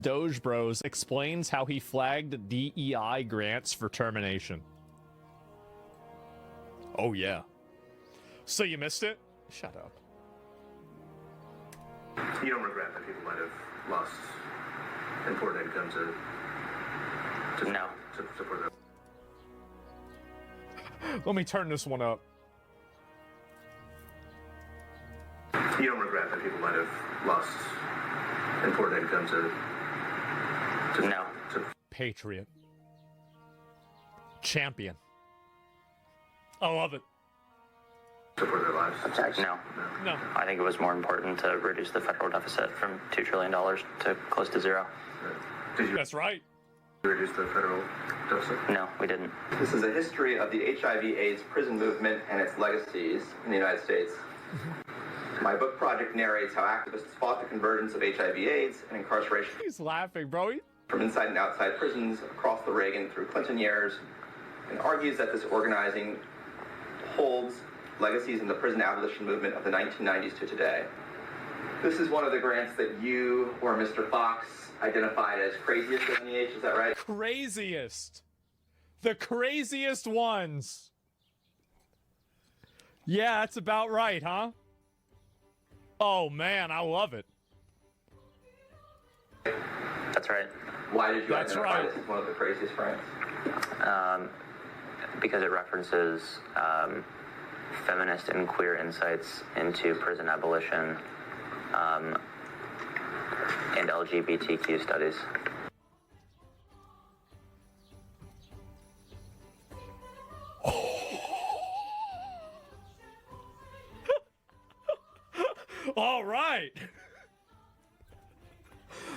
Doge Bros explains how he flagged DEI grants for termination. Oh, yeah. So you missed it? Shut up. You don't regret that people might have lost important income to support them? Let me turn this one up. You don't regret that people might have lost important income to Patriot. Champion. I love it. support their lives? No. No. I think it was more important to reduce the federal deficit from $2 trillion to close to zero. Did you That's right. reduce the federal deficit? No, we didn't. This is a history of the HIV/AIDS prison movement and its legacies in the United States. My book project narrates how activists fought the convergence of HIV/AIDS and incarceration He's laughing, bro. from inside and outside prisons across the Reagan through Clinton years, and argues that this organizing holds legacies in the prison abolition movement of the 1990s to today. This is one of the grants that you or Mr. Fox identified as craziest at NEH, is that right? Craziest. The craziest ones. Yeah, that's about right, huh? Oh, man, I love it. That's right. Why did you That's identify right. this as one of the craziest grants? Because it references feminist and queer insights into prison abolition and LGBTQ studies. All right.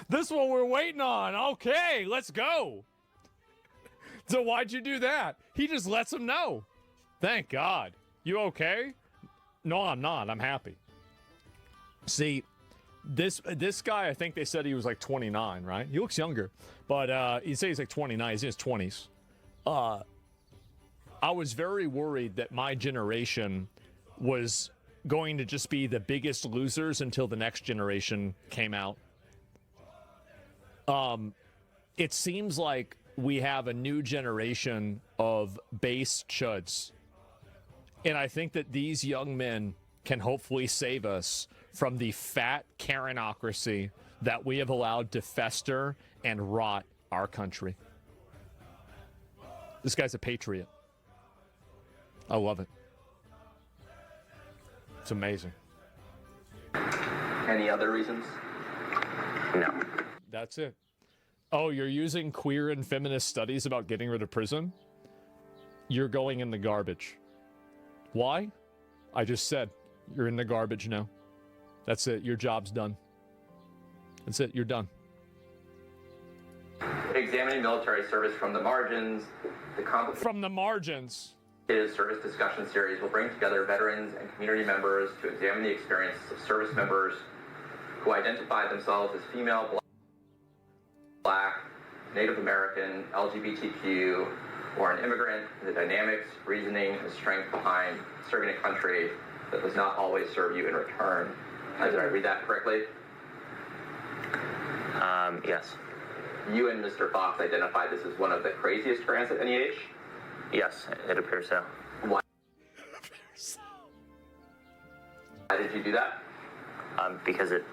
This one we're waiting on. Okay, let's go. So why'd you do that? He just lets him know. Thank God. You okay? No, I'm not. I'm happy. See, this guy, I think they said he was like 29, right? He looks younger, but he says he's like 29. He's in his 20s. I was very worried that my generation was going to just be the biggest losers until the next generation came out. It seems like we have a new generation of base chuds. And I think that these young men can hopefully save us from the fat Karenocracy that we have allowed to fester and rot our country. This guy's a patriot. I love it. It's amazing. Any other reasons? No. That's it. Oh, you're using queer and feminist studies about getting rid of prison? You're going in the garbage. Why? I just said, you're in the garbage now. That's it. Your job's done. That's it. You're done. Examining military service from the margins, the complicated From the margins. service discussion series will bring together veterans and community members to examine the experiences of service members who identify themselves as female, Black, Native American, LGBTQ, or an immigrant, the dynamics, reasoning, and strength behind serving a country that does not always serve you in return. Did I read that correctly? Yes. You and Mr. Fox identified this as one of the craziest grants at NEH? Yes, it appears so. Why did you do that? Because it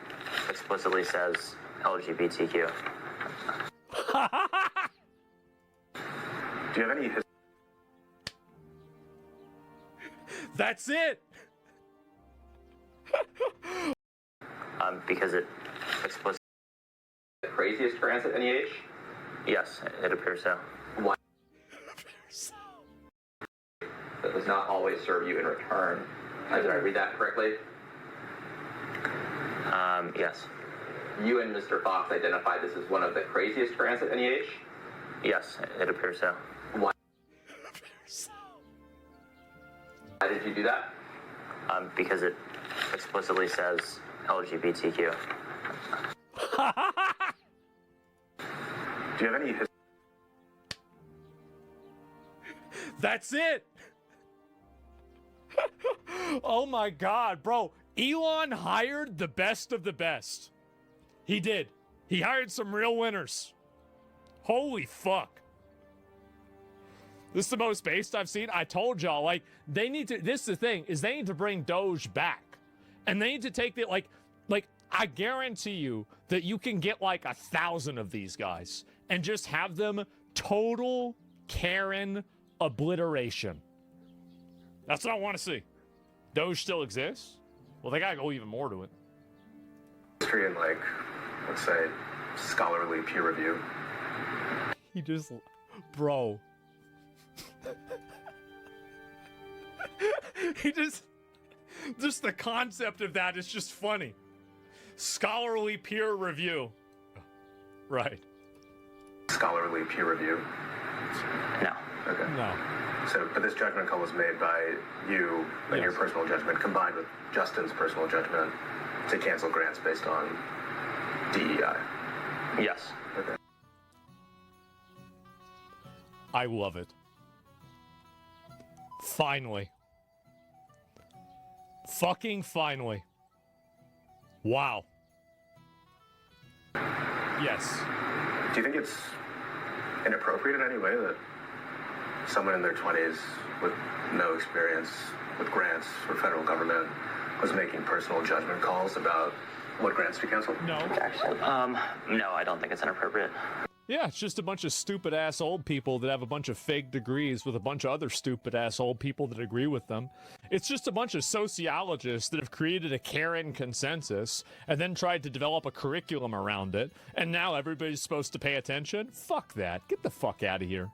explicitly says LGBTQ. Do you have any That's it. Because it explicitly. The craziest grants at NEH? Yes, it appears so. Why that does not always serve you in return. Did I read that correctly? Yes. You and Mr. Fox identified this as one of the craziest grants at NEH? Yes, it appears so. Why did you do that? Because it explicitly says LGBTQ. Do you have any That's it. Oh my God, bro. Elon hired the best of the best. He did. He hired some real winners. Holy fuck. This is the most based I've seen. I told y'all, like, they need to, this is the thing, is they need to bring Doge back. And they need to take the, like, I guarantee you that you can get like 1,000 of these guys and just have them total Karen obliteration. That's what I want to see. Doge still exists? Well, they gotta go even more to it. History and, like, let's say, scholarly peer review. He just, bro. He just the concept of that is just funny. Scholarly peer review. Right. Scholarly peer review. No. Okay. No. So, but this judgment call was made by you and your personal judgment combined with Justin's personal judgment to cancel grants based on DEI. Yes. Okay. I love it. Finally. Fucking finally. Wow. Yes. Do you think it's inappropriate in any way that someone in their 20s with no experience with grants or federal government was making personal judgment calls about what grants to cancel? No. No, I don't think it's inappropriate. Yeah, it's just a bunch of stupid ass old people that have a bunch of fake degrees with a bunch of other stupid ass old people that agree with them. It's just a bunch of sociologists that have created a Karen consensus and then tried to develop a curriculum around it, and now everybody's supposed to pay attention? Fuck that. Get the fuck out of here.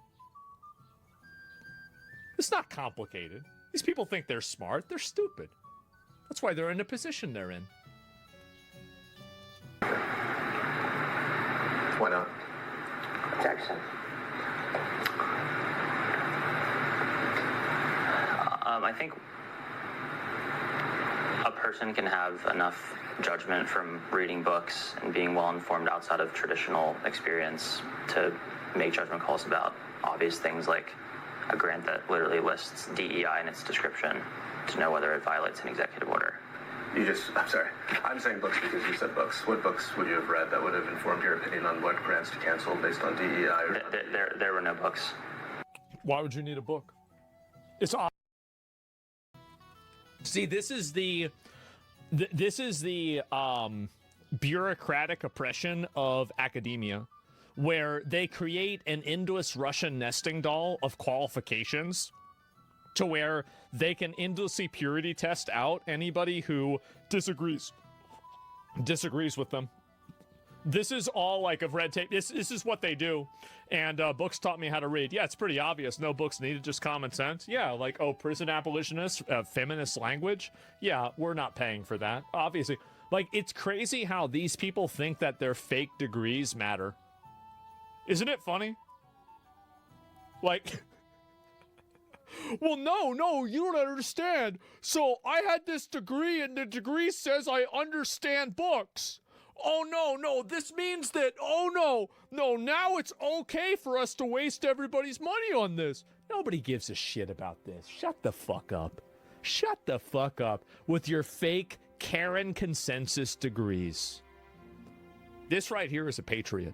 It's not complicated. These people think they're smart. They're stupid. That's why they're in the position they're in. Why not? Objection. I think a person can have enough judgment from reading books and being well informed outside of traditional experience to make judgment calls about obvious things like a grant that literally lists DEI in its description to know whether it violates an executive order. I'm sorry. I'm saying books because you said books. What books would you have read that would have informed your opinion on what grants to cancel based on DEI? There were no books. Why would you need a book? It's See, this is the bureaucratic oppression of academia, where they create an endless Russian nesting doll of qualifications to where they can endlessly purity test out anybody who disagrees with them. This is all like of red tape. This is what they do. And books taught me how to read. Yeah, it's pretty obvious. No books needed, just common sense. Yeah, like, oh, prison abolitionists, feminist language. Yeah, we're not paying for that, obviously. Like, it's crazy how these people think that their fake degrees matter. Isn't it funny? Like... Well, no, you don't understand. So I had this degree, and the degree says I understand books. Oh, no, this means that, oh, no, now it's okay for us to waste everybody's money on this. Nobody gives a shit about this. Shut the fuck up. Shut the fuck up with your fake Karen consensus degrees. This right here is a patriot.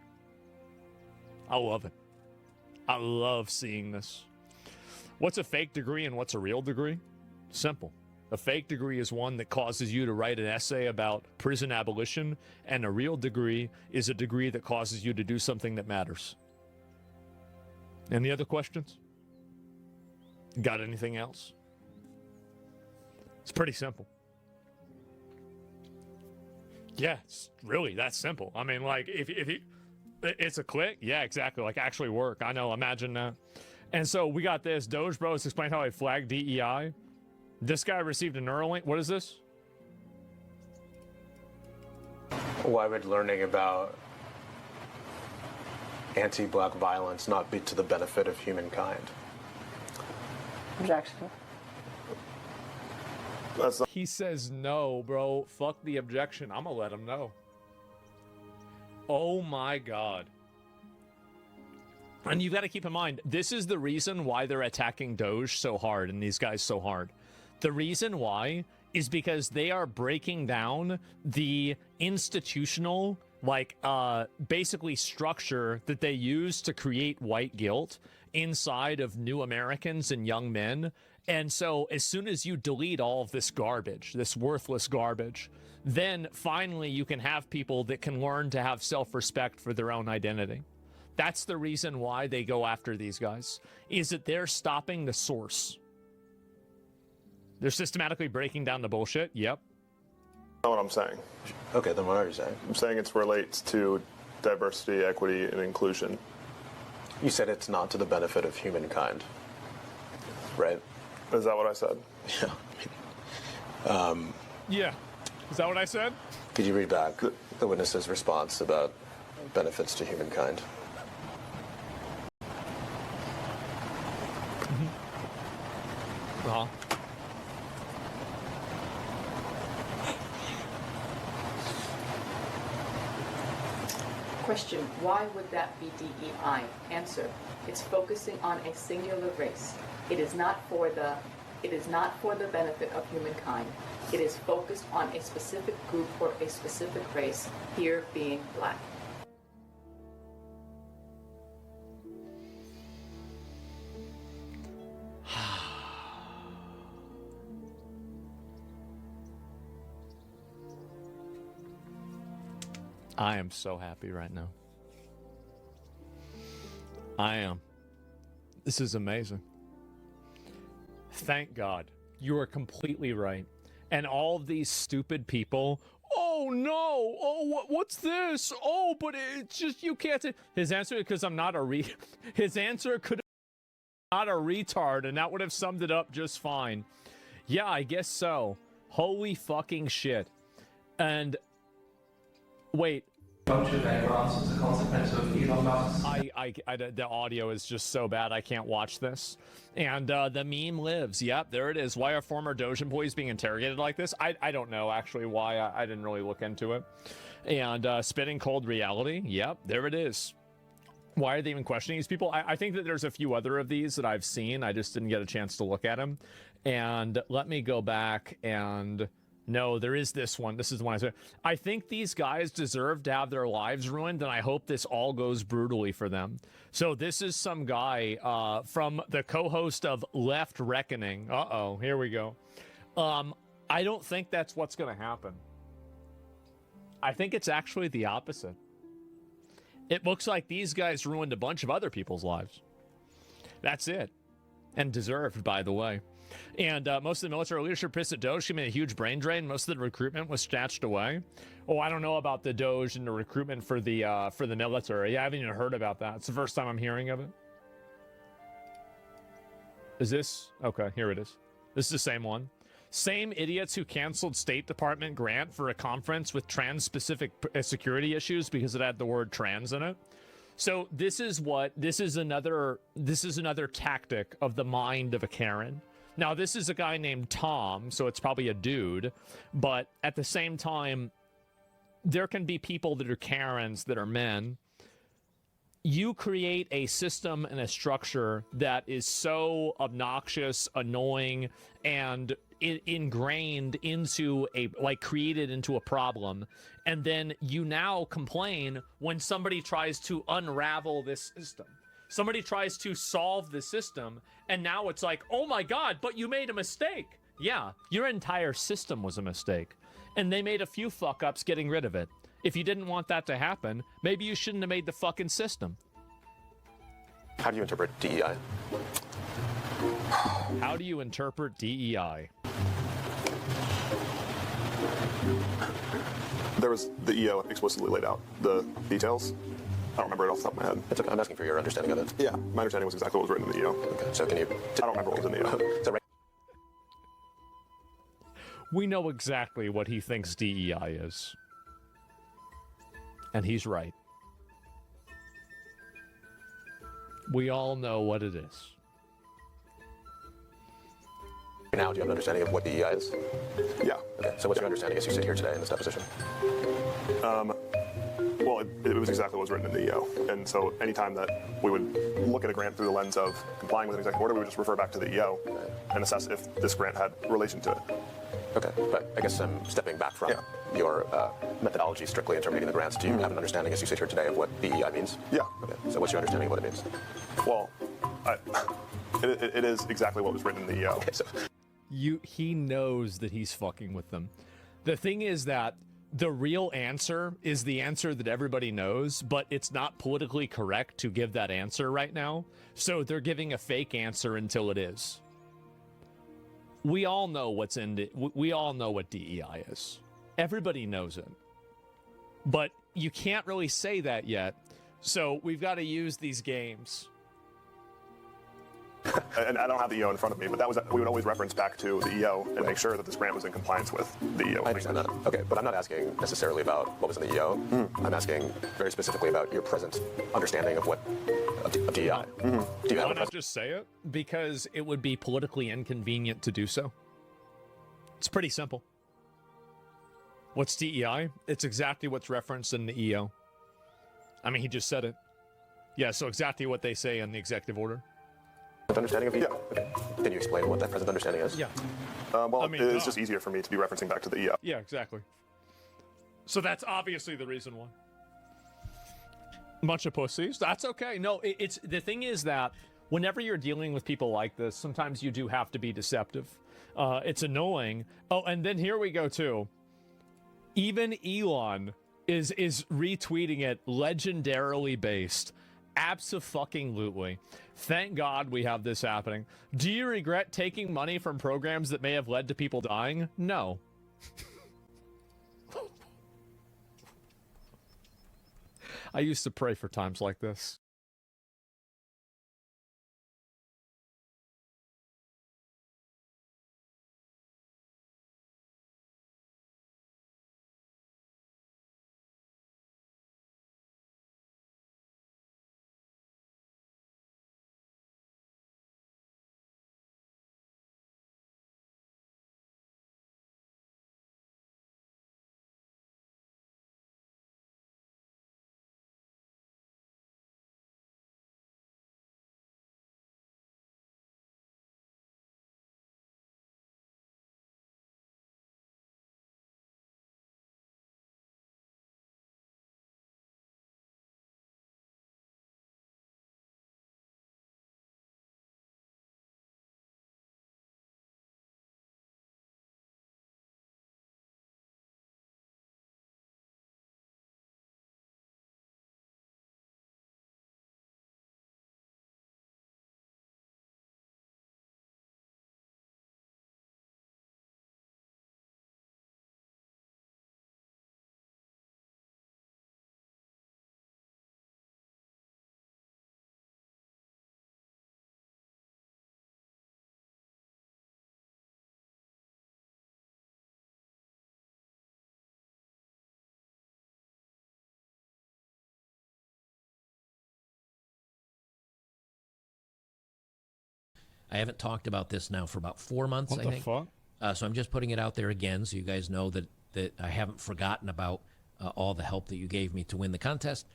I love it. I love seeing this. What's a fake degree and what's a real degree? Simple. A fake degree is one that causes you to write an essay about prison abolition, and a real degree is a degree that causes you to do something that matters. Any other questions? Got anything else? It's pretty simple. Yeah, it's really that simple. I mean, like, if you, it's a click. Yeah, exactly. Like, actually work. I know. Imagine that. And so we got this. Doge Bros explained how I flagged DEI. This guy received a Neuralink. What is this? Why would learning about anti-black violence not be to the benefit of humankind? Objection. He says no, bro. Fuck the objection. I'm gonna let him know. Oh my god. And you've got to keep in mind, this is the reason why they're attacking Doge so hard and these guys so hard. The reason why is because they are breaking down the institutional like basically structure that they use to create white guilt inside of new Americans and young men. And so as soon as you delete all of this garbage, this worthless garbage, then finally you can have people that can learn to have self-respect for their own identity. That's the reason why they go after these guys, is that they're stopping the source. They're systematically breaking down the bullshit. Yep. That's not what I'm saying. Okay, then what are you saying? I'm saying it relates to diversity, equity, and inclusion. You said it's not to the benefit of humankind, right? Is that what I said? Yeah. Yeah. Is that what I said? Could you read back the witness's response about benefits to humankind? Uh-huh. Question, why would that be DEI? Answer, it's focusing on a singular race. It is not for the benefit of humankind. It is focused on a specific group or a specific race, here being black. I am so happy right now. I am. This is amazing. Thank God. You are completely right. And all of these stupid people, oh no, oh what's this? Oh, but it's just, you can't say. His answer, because I'm not a his answer could have been not a retard, and that would have summed it up just fine. Yeah, I guess so. Holy fucking shit. And wait. Bunch of grants as a consequence of Elon Musk's. The audio is just so bad I can't watch this. And the meme lives. Yep, there it is. Why are former Doge employees being interrogated like this? I don't know actually why. I didn't really look into it. And spitting cold reality. Yep, there it is. Why are they even questioning these people? I think that there's a few other of these that I've seen. I just didn't get a chance to look at them. And let me go back and... No, there is this one. This is the one I said. I think these guys deserve to have their lives ruined, and I hope this all goes brutally for them. So this is some guy from the co-host of Left Reckoning. Uh-oh, here we go. I don't think that's what's going to happen. I think it's actually the opposite. It looks like these guys ruined a bunch of other people's lives. That's it. And deserved, by the way. And most of the military leadership pissed at Doge. She made a huge brain drain. Most of the recruitment was snatched away. Oh, I don't know about the Doge and the recruitment for the military. Yeah, I haven't even heard about that. It's the first time I'm hearing of it. Is this? Okay, here it is. This is the same one. Same idiots who canceled State Department grant for a conference with trans-specific security issues because it had the word trans in it. So this is another tactic of the mind of a Karen. Now, this is a guy named Tom, so it's probably a dude, but at the same time, there can be people that are Karens that are men. You create a system and a structure that is so obnoxious, annoying, and ingrained into created into a problem, and then you now complain when somebody tries to unravel this system. Somebody tries to solve the system, and now it's like, oh my God, but you made a mistake. Yeah, your entire system was a mistake, and they made a few fuck-ups getting rid of it. If you didn't want that to happen, maybe you shouldn't have made the fucking system. How do you interpret DEI? How do you interpret DEI? There was the EO explicitly laid out the details. I don't remember it off the top of my head. It's okay. I'm asking for your understanding of it. Yeah, my understanding was exactly what was written in the EO. Okay, so can you... I don't remember what was in the EO. So right. We know exactly what he thinks DEI is. And he's right. We all know what it is. Now, do you have an understanding of what DEI is? Yeah. Okay, so what's your understanding as you sit here today in this deposition? Well, it was exactly what was written in the EO. And so anytime that we would look at a grant through the lens of complying with an executive order, we would just refer back to the EO and assess if this grant had relation to it. Okay, but I guess I'm stepping back from your methodology strictly in terminating the grants. Do you have an understanding, as you sit here today, of what DEI means? Yeah. Okay, so what's your understanding of what it means? Well, it is exactly what was written in the EO. Okay, so He knows that he's fucking with them. The thing is that the real answer is the answer that everybody knows, but it's not politically correct to give that answer right now. So they're giving a fake answer until it is. We all know what's in it. We all know what DEI is. Everybody knows it. But you can't really say that yet. So we've got to use these games. And I don't have the EO in front of me, but that was we would always reference back to the EO and make sure that this grant was in compliance with the EO. I understand that. Okay, but I'm not asking necessarily about what was in the EO. I'm asking very specifically about your present understanding of what of DEI. Do you have Why a not just say it? Because it would be politically inconvenient to do so. It's pretty simple. What's DEI? It's exactly what's referenced in the EO. I mean, he just said it. Yeah, so exactly what they say in the executive order. understanding of EO? Yeah. Okay. Can you explain what that present understanding is? Yeah. Well, I mean, it's just easier for me to be referencing back to the EO. Yeah, exactly. So that's obviously the reason why. Bunch of pussies. That's okay. No, it's the thing is that whenever you're dealing with people like this, sometimes you do have to be deceptive. It's annoying. Oh, and then here we go too. Even Elon is retweeting it, legendarily based. Abso-fucking-lutely. Thank God we have this happening. Do you regret taking money from programs that may have led to people dying? No. I used to pray for times like this. I haven't talked about this now for about 4 months, I think. What the fuck? So I'm just putting it out there again so you guys know that I haven't forgotten about all the help that you gave me to win the contest.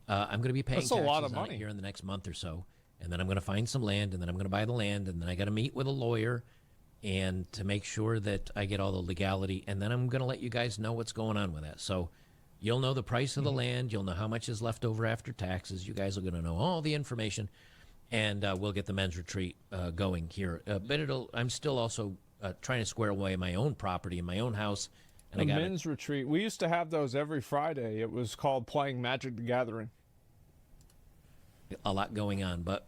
I'm going to be paying That's a taxes lot of on money. it here in the next month or so. And then I'm going to find some land, and then I'm going to buy the land, and then I got to meet with a lawyer and to make sure that I get all the legality. And then I'm going to let you guys know what's going on with that. So you'll know the price of the land. You'll know how much is left over after taxes. You guys are going to know all the information. And we'll get the men's retreat going here. But I'm still also trying to square away my own property in my own house. And A I got men's retreat. We used to have those every Friday. It was called Playing Magic the Gathering. a lot going on. But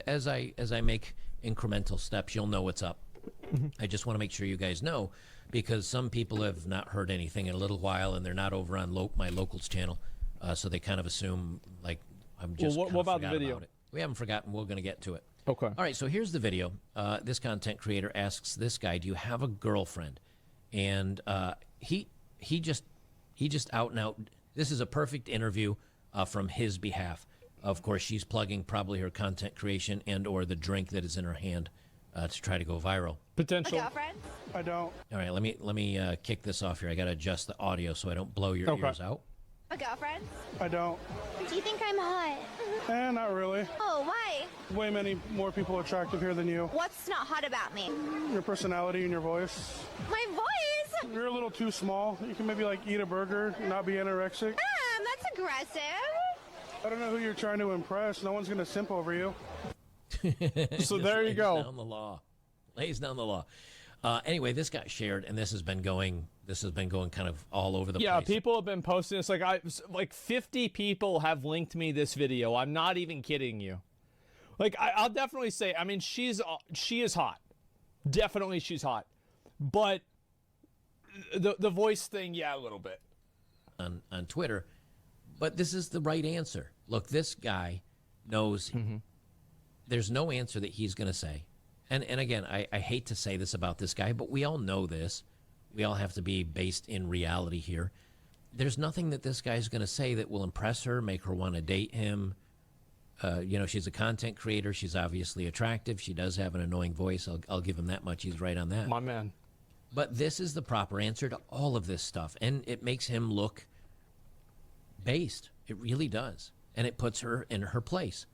as I make incremental steps, you'll know what's up. I just want to make sure you guys know, because some people have not heard anything in a little while, and they're not over on my locals channel, so they kind of assume like I'm just. Well, kind what of about the forgot video? about it. We haven't forgotten. We're going to get to it. Okay. All right, so here's the video. This content creator asks this guy, "Do you have a girlfriend?" And he just out and out. This is a perfect interview from his behalf. Of course, she's plugging probably her content creation and or the drink that is in her hand to try to go viral. Potential. I don't. All right, let me kick this off here. I got to adjust the audio so I don't blow your ears out. A girlfriend? I don't. Do you think I'm hot? Not really. Oh, why? Way many more people attractive here than you. What's not hot about me? Your personality and your voice. My voice? You're a little too small. You can maybe like eat a burger, not be anorexic. That's aggressive. I don't know who you're trying to impress. No one's gonna simp over you. So there you go. Down the law. Lays down the law. Anyway, this got shared, and this has been going kind of all over the place. Yeah, people have been posting this. Like 50 people have linked me this video. I'm not even kidding you. Like, I'll definitely say, I mean, she is hot. Definitely she's hot. But the voice thing, yeah, a little bit. On Twitter. But this is the right answer. Look, this guy knows there's no answer that he's going to say. And again, I hate to say this about this guy, but we all know this. We all have to be based in reality here. There's nothing that this guy's going to say that will impress her, make her want to date him. She's a content creator. She's obviously attractive. She does have an annoying voice. I'll give him that much. He's right on that. My man. But this is the proper answer to all of this stuff. And it makes him look based. It really does. And it puts her in her place.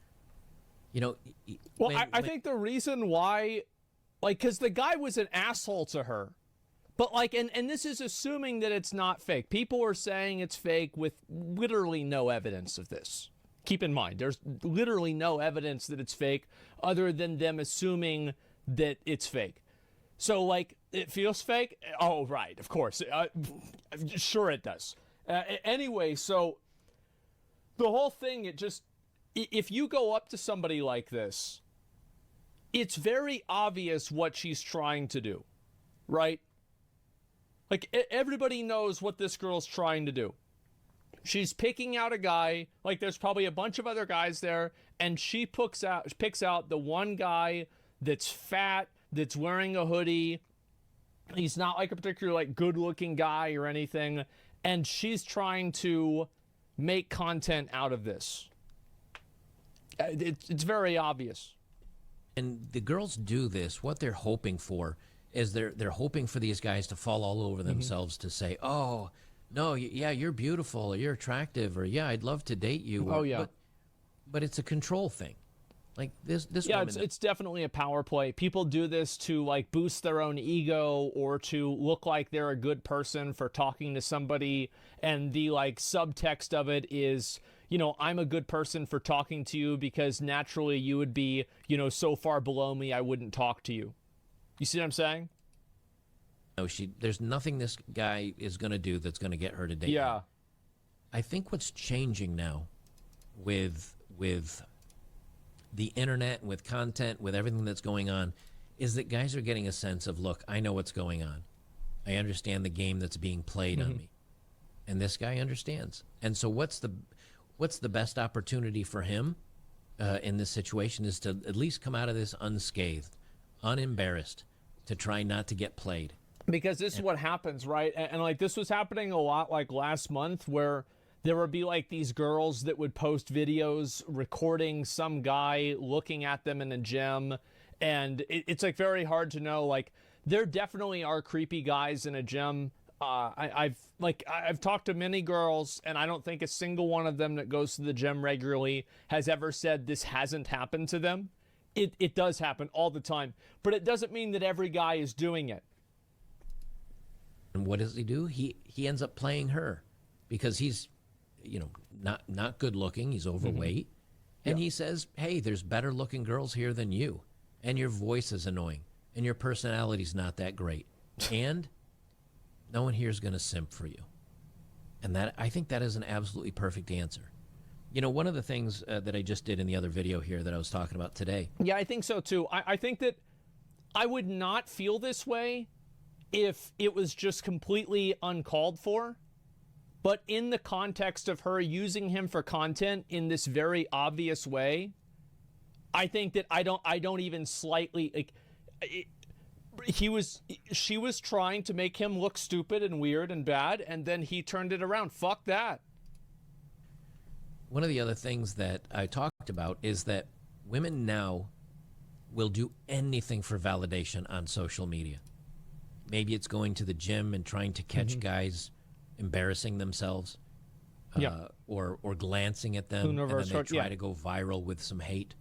I think the reason why, because the guy was an asshole to her. But, and this is assuming that it's not fake. People are saying it's fake with literally no evidence of this. Keep in mind, there's literally no evidence that it's fake other than them assuming that it's fake. So, it feels fake? Oh, right, of course. Sure it does. Anyway, so the whole thing, if you go up to somebody like this, it's very obvious what she's trying to do, right? Everybody knows what this girl's trying to do. She's picking out a guy, there's probably a bunch of other guys there, and she picks out the one guy that's fat, that's wearing a hoodie. He's not a particularly good-looking guy or anything, and she's trying to make content out of this. It's very obvious. And the girls do this. What they're hoping for is they're hoping for these guys to fall all over themselves to say, oh, no, yeah, you're beautiful, or you're attractive, or yeah, I'd love to date you. Oh, yeah. But it's a control thing. This yeah, woman... it's definitely a power play. People do this to boost their own ego or to look like they're a good person for talking to somebody. And the subtext of it is, I'm a good person for talking to you because naturally you would be, so far below me I wouldn't talk to you. You see what I'm saying? No, there's nothing this guy is going to do that's going to get her to date him. I think what's changing now with the internet, with content, with everything that's going on, is that guys are getting a sense of, look, I know what's going on. I understand the game that's being played on me. And this guy understands. And so what's the best opportunity for him in this situation is to at least come out of this unscathed, unembarrassed, to try not to get played. Because this is what happens, right? And this was happening a lot last month where there would be these girls that would post videos recording some guy looking at them in a gym. And it's very hard to know, there definitely are creepy guys in a gym. I've talked to many girls, and I don't think a single one of them that goes to the gym regularly has ever said this hasn't happened to them. It does happen all the time, but it doesn't mean that every guy is doing it. And what does he do? He ends up playing her because he's, not good looking. He's overweight. And he says, hey, there's better looking girls here than you. And your voice is annoying. And your personality's not that great. And no one here is going to simp for you. And I think that is an absolutely perfect answer. One of the things that I just did in the other video here that I was talking about today. Yeah, I think so too. I think that I would not feel this way if it was just completely uncalled for. But in the context of her using him for content in this very obvious way, I think that I don't even slightly she was trying to make him look stupid and weird and bad, and then he turned it around. Fuck that. One of the other things that I talked about is that women now will do anything for validation on social media. Maybe it's going to the gym and trying to catch guys embarrassing themselves. or glancing at them, and then they try to go viral with some hate.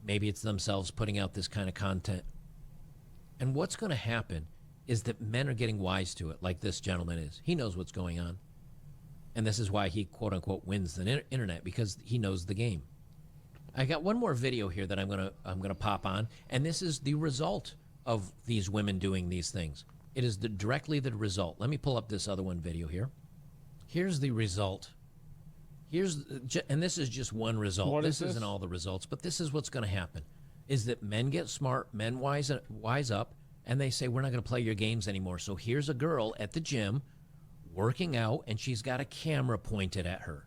Maybe it's themselves putting out this kind of content. And what's going to happen is that men are getting wise to it, like this gentleman is. He knows what's going on. And this is why he, quote unquote, wins the internet, because he knows the game. I got one more video here that I'm gonna pop on, and this is the result of these women doing these things. It is directly the result. Let me pull up this other one video here. Here's the result. And this is just one result. This isn't all the results, but this is what's going to happen, is that men get smart, men wise up, and they say, we're not going to play your games anymore. So here's a girl at the gym working out, and she's got a camera pointed at her.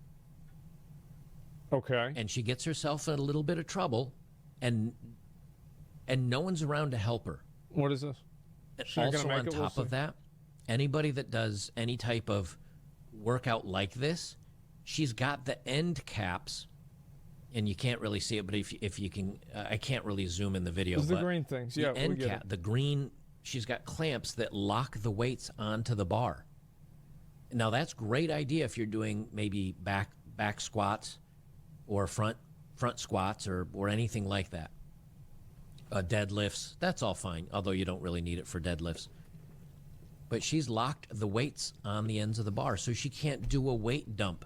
Okay. And she gets herself in a little bit of trouble, and no one's around to help her. What is this? Also, on top of that, anybody that does any type of workout like this, she's got the end caps, and you can't really see it, but if you can, I can't really zoom in the video. The green things, yeah. The end cap, the green, she's got clamps that lock the weights onto the bar. Now that's a great idea if you're doing maybe back squats or front squats or anything like that. Deadlifts, that's all fine, although you don't really need it for deadlifts. But she's locked the weights on the ends of the bar, so she can't do a weight dump.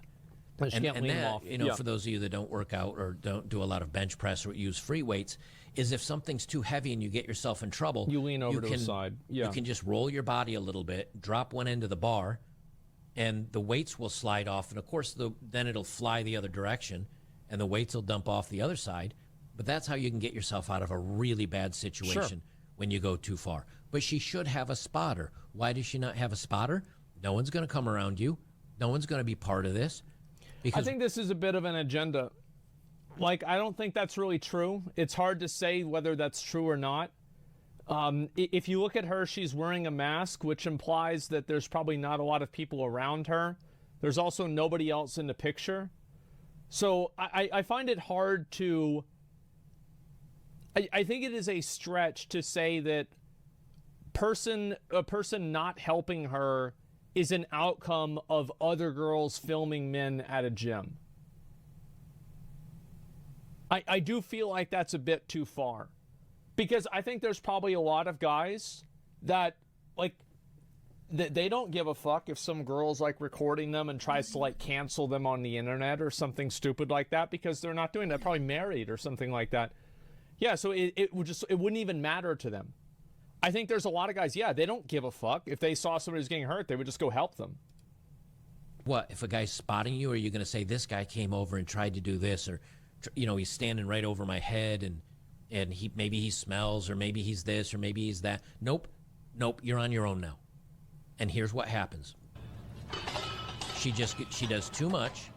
And she can't lean them off. You know, for those of you that don't work out or don't do a lot of bench press or use free weights, is if something's too heavy and you get yourself in trouble, you lean over to the side. Yeah. You can just roll your body a little bit, drop one end of the bar, and the weights will slide off. And of course, then it'll fly the other direction, and the weights will dump off the other side. But that's how you can get yourself out of a really bad situation when you go too far. But she should have a spotter. Why does she not have a spotter? No one's going to come around you. No one's going to be part of this. I think this is a bit of an agenda. Like, I don't think that's really true. It's hard to say whether that's true or not. If you look at her, she's wearing a mask, which implies that there's probably not a lot of people around her. There's also nobody else in the picture. So I find it hard to... I think it is a stretch to say that a person not helping her is an outcome of other girls filming men at a gym. I do feel like that's a bit too far. Because I think there's probably a lot of guys that, like, they don't give a fuck if some girl's, like, recording them and tries to, like, cancel them on the internet or something stupid like that, because they're not doing that. Probably married or something like that. Yeah, so it wouldn't even matter to them. I think there's a lot of guys, they don't give a fuck. If they saw somebody who's getting hurt, they would just go help them. What, if a guy's spotting you, are you going to say, this guy came over and tried to do this, or, you know, he's standing right over my head, and maybe he smells, or maybe he's this, or maybe he's that. Nope, you're on your own now. And here's what happens. She does too much.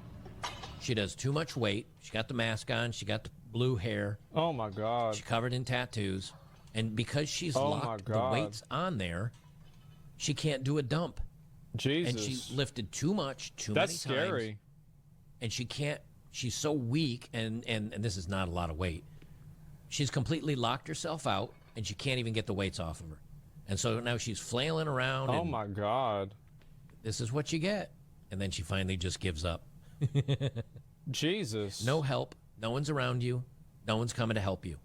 She does too much weight. She got the mask on. She got the blue hair. Oh, my God. She's covered in tattoos. And because she's locked the weights on there, she can't do a dump. Jesus. And she lifted too much, too many times. That's scary. And she can't, she's so weak, and this is not a lot of weight. She's completely locked herself out, and she can't even get the weights off of her. And so now she's flailing around. Oh, my God. This is what you get. And then she finally just gives up. Jesus. No help. No one's around you. No one's coming to help you.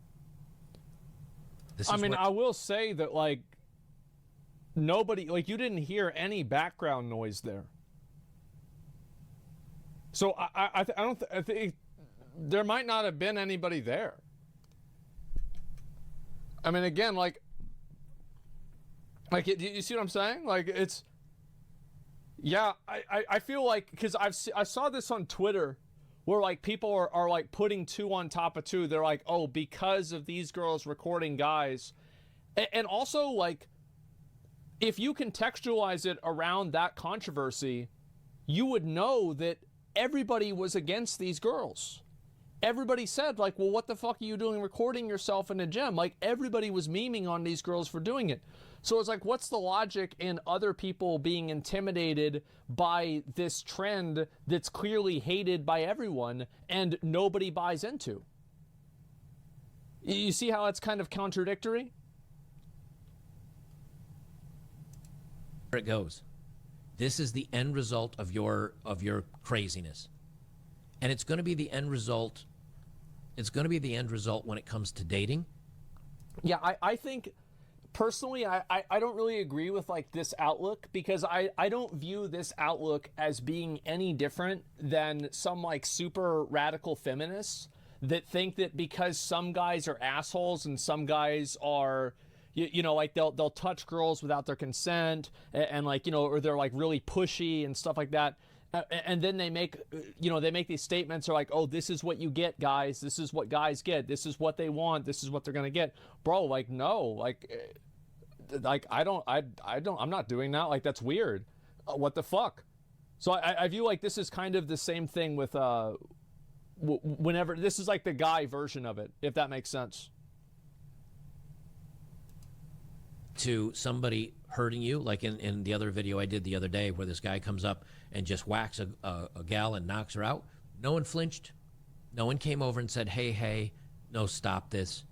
I will say that, like, nobody, like, you didn't hear any background noise there. So I think there might not have been anybody there. I mean, again, like you see what I'm saying? Like, it's, I feel like, because I saw this on Twitter, where, like, people are like putting two on top of two. They're like, oh, because of these girls recording guys. And also, like, if you contextualize it around that controversy, you would know that everybody was against these girls. Everybody said, like, well, what the fuck are you doing recording yourself in a gym? Like, everybody was memeing on these girls for doing it. So it's like, what's the logic in other people being intimidated by this trend that's clearly hated by everyone and nobody buys into? You see how it's kind of contradictory? There it goes. This is the end result of your craziness. And it's going to be the end result. It's going to be the end result when it comes to dating. Yeah, I think personally, I don't really agree with like this outlook, because I don't view this outlook as being any different than some like super radical feminists that think that because some guys are assholes and some guys are, you know, like they'll touch girls without their consent and like, you know, or they're like really pushy and stuff like that. And then they make, you know, they make these statements are like, oh, this is what you get, guys. This is what guys get. This is what they want. This is what they're going to get. Bro, like, no, like I'm not doing that. Like, that's weird. What the fuck? So I view like this is kind of the same thing with, whenever this is like the guy version of it, if that makes sense. To somebody hurting you, like in the other video I did the other day where this guy comes up and just whacks a gal and knocks her out. No one flinched. No one came over and said, hey, no, stop this.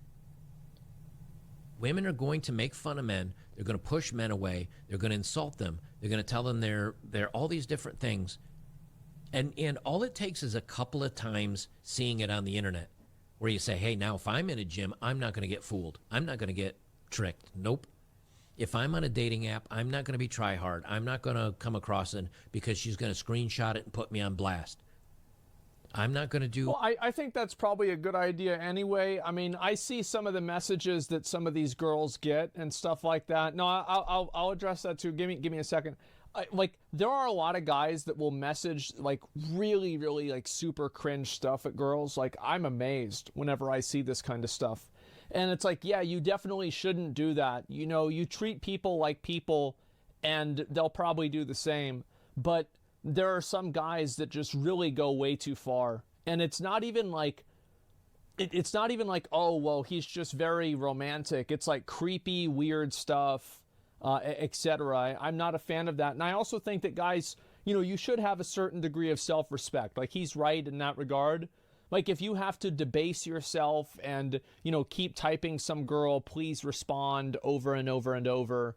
Women are going to make fun of men. They're going to push men away. They're going to insult them. They're going to tell them they're all these different things. And all it takes is a couple of times seeing it on the internet where you say, hey, now if I'm in a gym, I'm not going to get fooled. I'm not going to get tricked. Nope. If I'm on a dating app, I'm not going to be try hard. I'm not going to come across it because she's going to screenshot it and put me on blast. I'm not going to do... Well, I think that's probably a good idea anyway. I mean, I see some of the messages that some of these girls get and stuff like that. No, I'll address that too. Give me a second. Like, there are a lot of guys that will message like really, really like super cringe stuff at girls. Like, I'm amazed whenever I see this kind of stuff. And it's like, yeah, you definitely shouldn't do that. You know, you treat people like people and they'll probably do the same. But there are some guys that just really go way too far. And it's not even like, it's not even like, oh, well, he's just very romantic. It's like creepy, weird stuff, etc. I'm not a fan of that. And I also think that guys, you know, you should have a certain degree of self-respect. Like, he's right in that regard. Like, if you have to debase yourself and, you know, keep typing some girl, please respond over and over and over,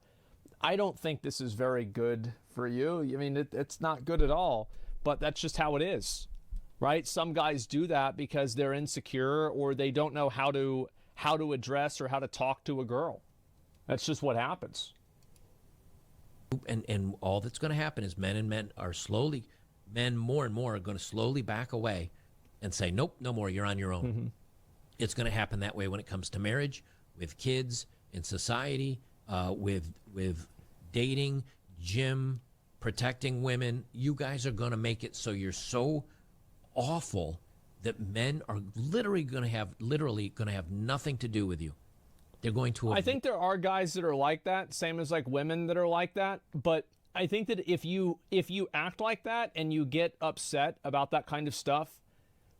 I don't think this is very good for you. I mean, it's not good at all, but that's just how it is, right? Some guys do that because they're insecure or they don't know how to address or how to talk to a girl. That's just what happens. And all that's going to happen is men more and more are going to slowly back away and say, nope, no more, you're on your own. Mm-hmm. It's going to happen that way when it comes to marriage, with kids, in society, with dating, gym, protecting women. You guys are going to make it so you're so awful that men are literally going to have nothing to do with you. They're going to... I think there are guys that are like that, same as like women that are like that, but I think that if you act like that and you get upset about that kind of stuff,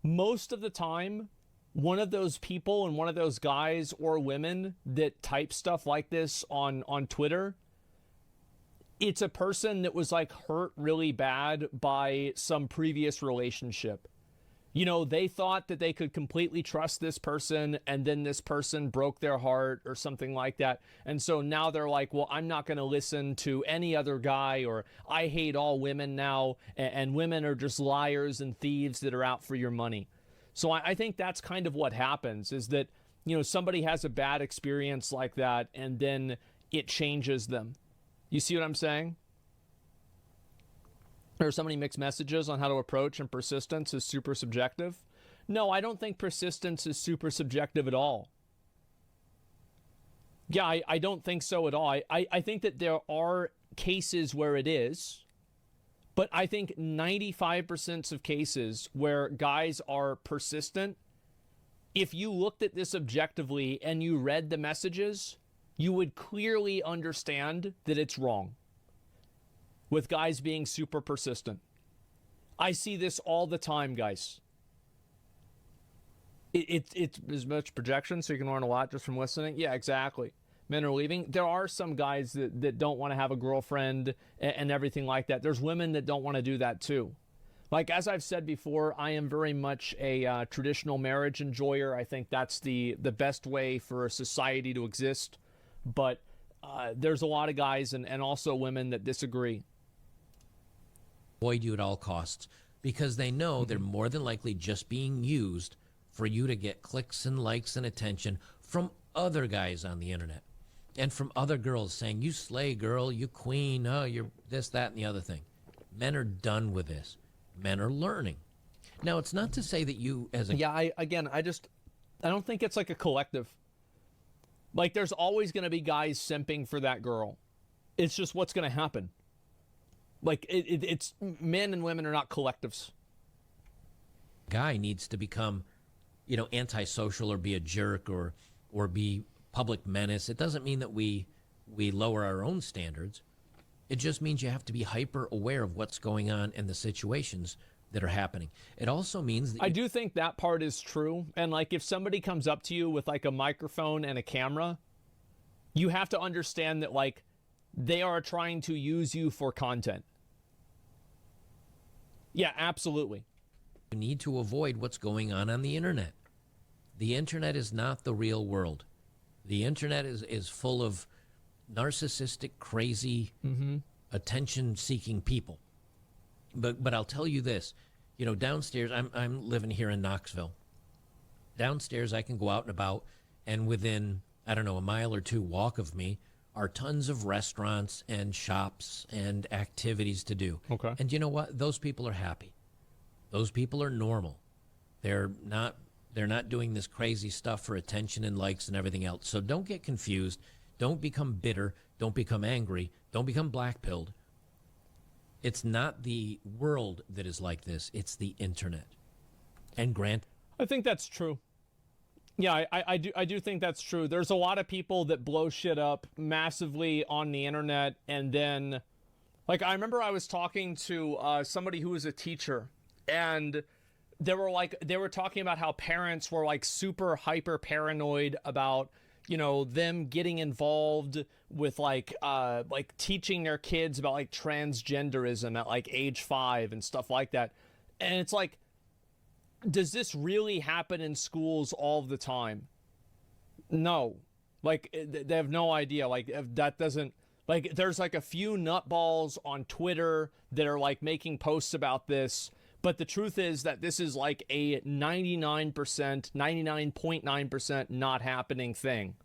most of the time, one of those people and one of those guys or women that type stuff like this on Twitter, it's a person that was like hurt really bad by some previous relationship. You know, they thought that they could completely trust this person and then this person broke their heart or something like that. And so now they're like, well, I'm not going to listen to any other guy, or I hate all women now, and women are just liars and thieves that are out for your money. So I think that's kind of what happens, is that, you know, somebody has a bad experience like that and then it changes them. You see what I'm saying? There are so many mixed messages on how to approach, and persistence is super subjective. No, I don't think persistence is super subjective at all. Yeah, I don't think so at all. I think that there are cases where it is, but I think 95% of cases where guys are persistent, if you looked at this objectively and you read the messages, you would clearly understand that it's wrong with guys being super persistent. I see this all the time, guys. It's as much projection, so you can learn a lot just from listening. Yeah, exactly. Men are leaving. There are some guys that don't want to have a girlfriend and everything like that. There's women that don't want to do that too. Like, as I've said before, I am very much a traditional marriage enjoyer. I think that's the best way for a society to exist. But there's a lot of guys and also women that disagree. avoid you at all costs because they know they're more than likely just being used for you to get clicks and likes and attention from other guys on the internet and from other girls saying, you slay, girl, you queen, oh, you're this, that, and the other thing. Men are done with this. Men are learning. Now, it's not to say that you as a... Yeah, I don't think it's like a collective. Like, there's always going to be guys simping for that girl. It's just what's going to happen. Like, it's men and women are not collectives. Guy needs to become, antisocial or be a jerk or be public menace. It doesn't mean that we lower our own standards. It just means you have to be hyper aware of what's going on in the situations that are happening. It also means that I do think that part is true. And like, if somebody comes up to you with like a microphone and a camera, you have to understand that like they are trying to use you for content. Yeah, absolutely. you need to avoid what's going on the internet. The internet is not the real world. The internet is full of narcissistic, crazy, attention-seeking people. But I'll tell you this, downstairs, I'm living here in Knoxville. Downstairs, I can go out and about, and within, I don't know, a mile or two walk of me are tons of restaurants and shops and activities to do. Okay. And you know what? Those people are happy. Those people are normal. They're not doing this crazy stuff for attention and likes and everything else. So don't get confused. Don't become bitter. Don't become angry. Don't become black-pilled. It's not the world that is like this. It's the internet. And Grant, I think that's true. Yeah, I do think that's true. There's a lot of people that blow shit up massively on the internet, and then, like, I remember I was talking to somebody who was a teacher, and they were talking about how parents were like super hyper paranoid about, them getting involved with like teaching their kids about like transgenderism at like age 5 and stuff like that. And it's like, does this really happen in schools all the time? No. Like, they have no idea. Like, if that doesn't, like, there's like a few nutballs on Twitter that are like making posts about this. But the truth is that this is like a 99.9% not happening thing.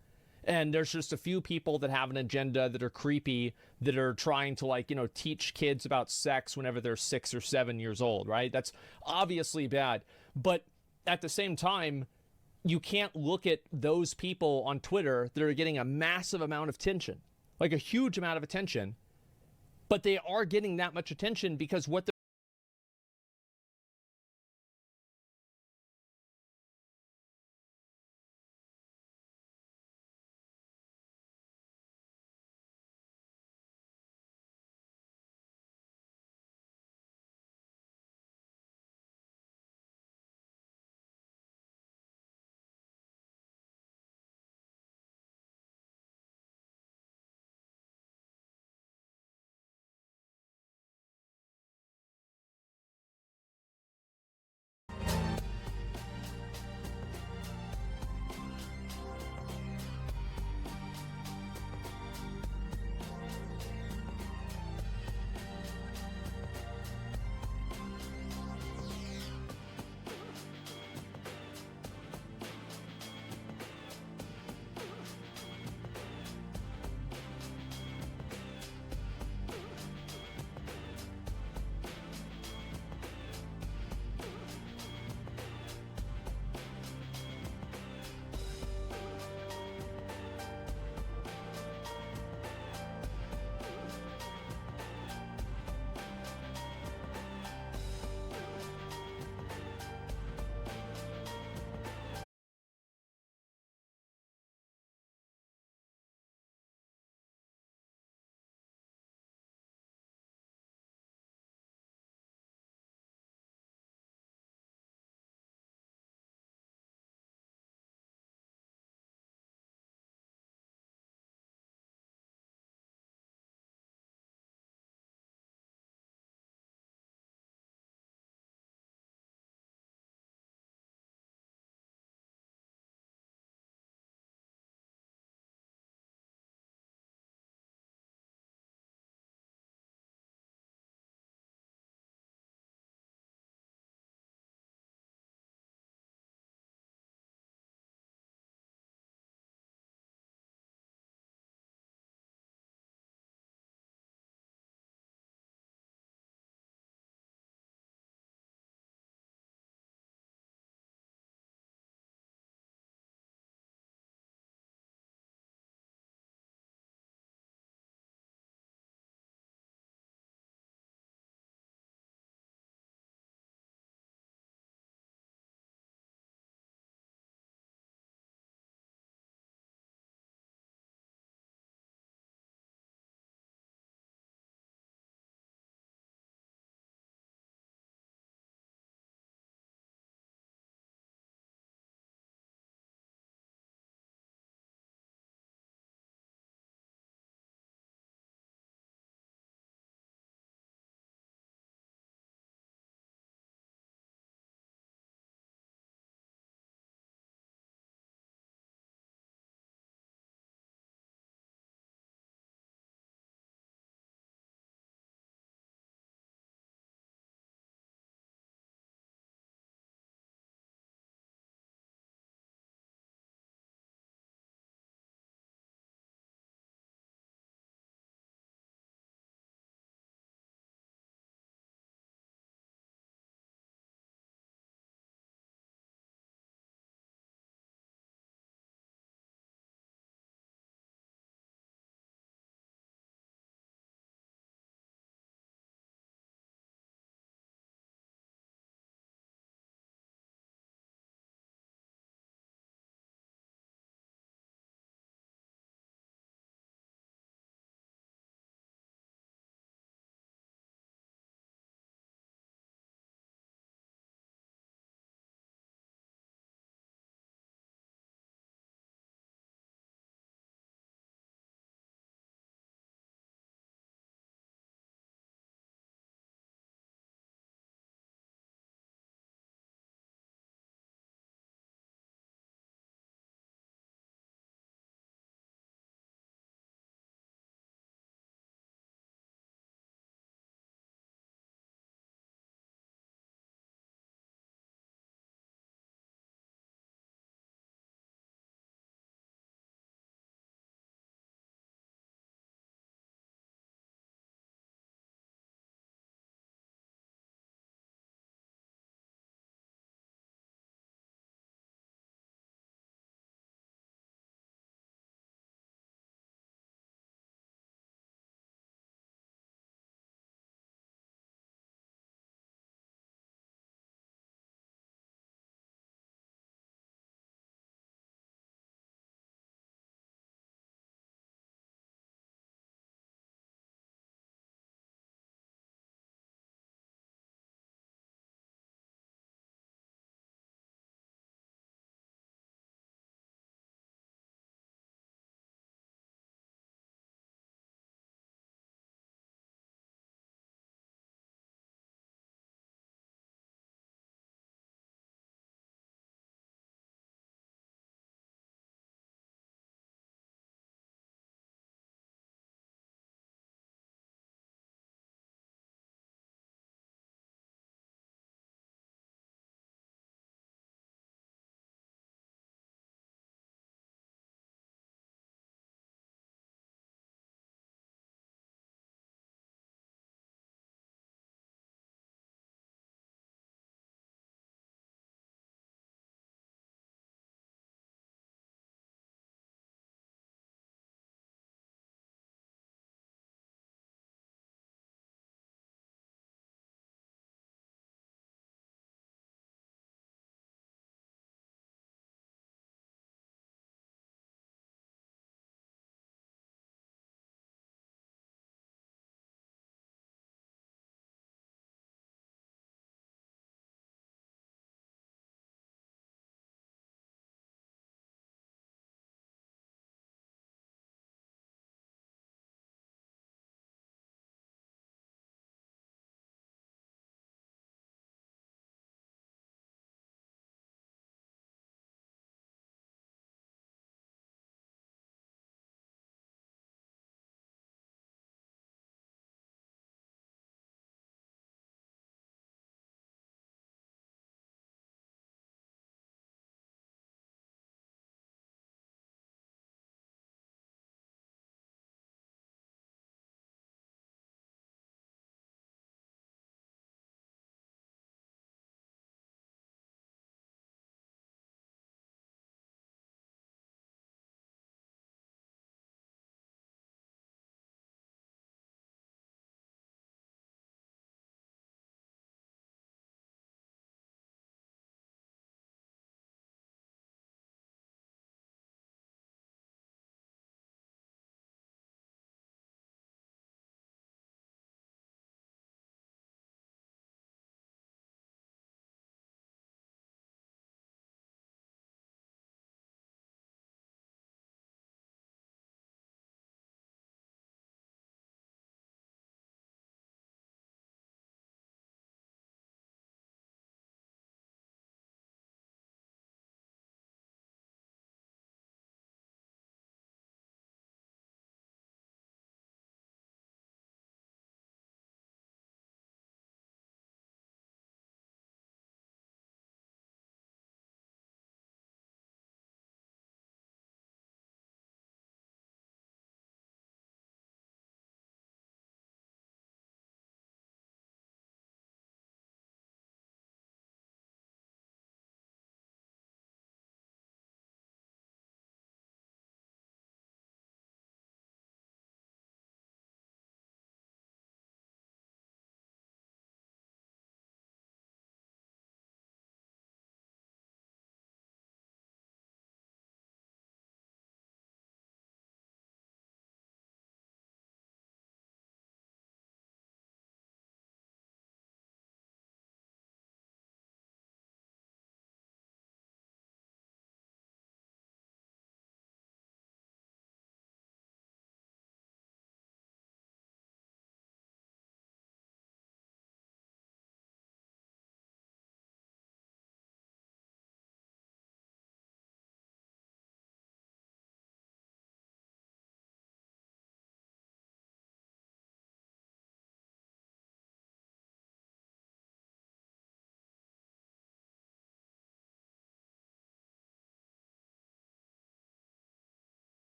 And there's just a few people that have an agenda that are creepy, that are trying to like, teach kids about sex whenever they're 6 or 7 years old, right? That's obviously bad. But at the same time, you can't look at those people on Twitter that are getting a massive amount of attention, like a huge amount of attention. But they are getting that much attention because what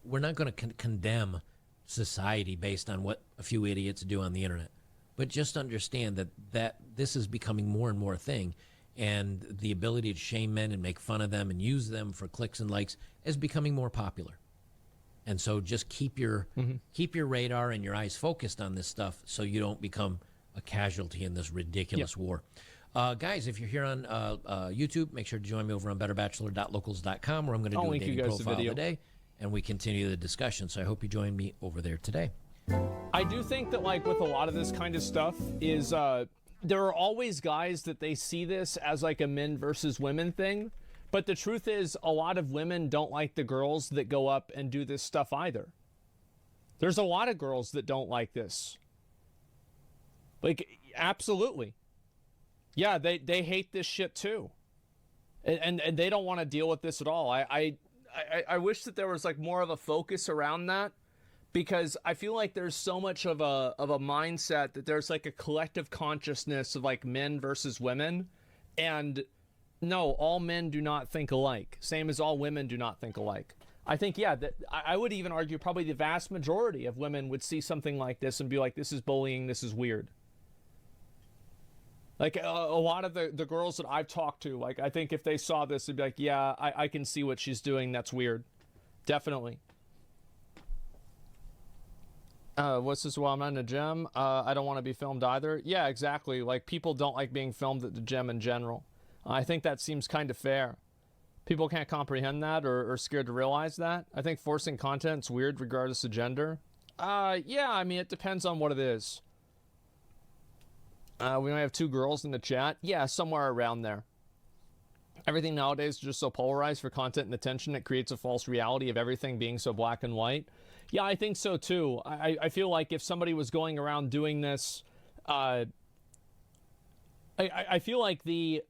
we're not going to condemn society based on what a few idiots do on the internet, but just understand that this is becoming more and more a thing, and the ability to shame men and make fun of them and use them for clicks and likes is becoming more popular. And so just keep your radar and your eyes focused on this stuff so you don't become a casualty in this ridiculous war. Guys, if you're here on YouTube, make sure to join me over on betterbachelor.locals.com, where I'm going to do a dating profile of the day, and we continue the discussion. So I hope you join me over there today. I do think that, like, with a lot of this kind of stuff is there are always guys that they see this as like a men versus women thing. But the truth is, a lot of women don't like the girls that go up and do this stuff either. There's a lot of girls that don't like this. Like, absolutely. Yeah, they hate this shit too. And they don't want to deal with this at all. I wish that there was like more of a focus around that, because I feel like there's so much of a mindset that there's like a collective consciousness of like men versus women. And no, all men do not think alike. Same as all women do not think alike. I think, yeah, that I would even argue probably the vast majority of women would see something like this and be like, this is bullying, this is weird. Like a lot of the girls that I've talked to, like, I think if they saw this, they'd be like, yeah, I can see what she's doing. That's weird. Definitely. What's this? Well, I'm not in a gym. I don't want to be filmed either. Yeah, exactly. Like, people don't like being filmed at the gym in general. I think that seems kind of fair. People can't comprehend that or are scared to realize that. I think forcing content's weird regardless of gender. Yeah, I mean, it depends on what it is. We only have 2 girls in the chat. Yeah, somewhere around there. Everything nowadays is just so polarized for content and attention. It creates a false reality of everything being so black and white. Yeah, I think so too. I feel like if somebody was going around doing this, I feel like the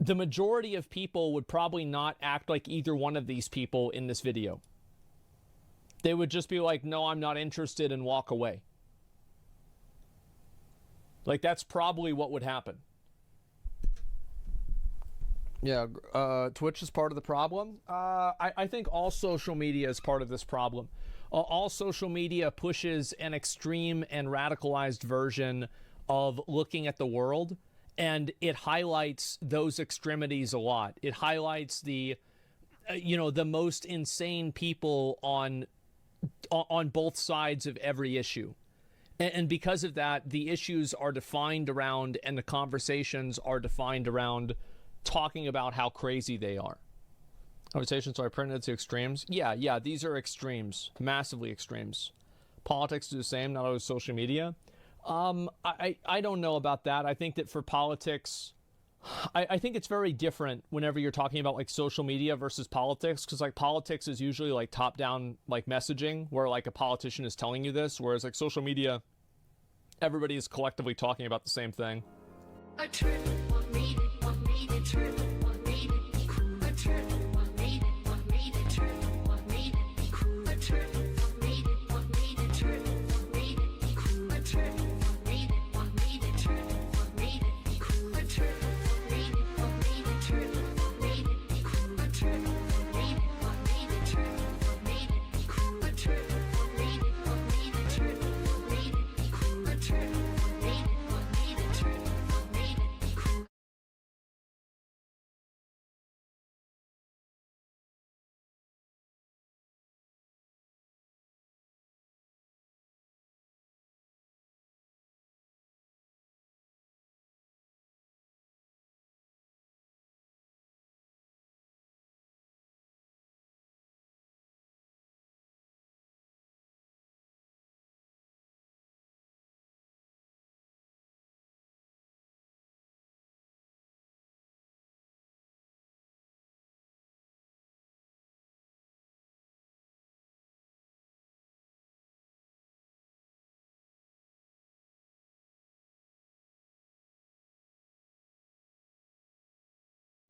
majority of people would probably not act like either one of these people in this video. They would just be like, no, I'm not interested, and walk away. Like, that's probably what would happen. Yeah, Twitch is part of the problem. I think all social media is part of this problem. All social media pushes an extreme and radicalized version of looking at the world, and it highlights those extremities a lot. It highlights the, the most insane people on both sides of every issue. And because of that, the issues are defined around, and the conversations are defined around talking about how crazy they are. Conversations are printed to extremes. Yeah, these are extremes, massively extremes. Politics do the same, not always social media. I don't know about that. I think that for politics, I think it's very different whenever you're talking about like social media versus politics, because like politics is usually like top-down like messaging where like a politician is telling you this, whereas like social media, everybody is collectively talking about the same thing.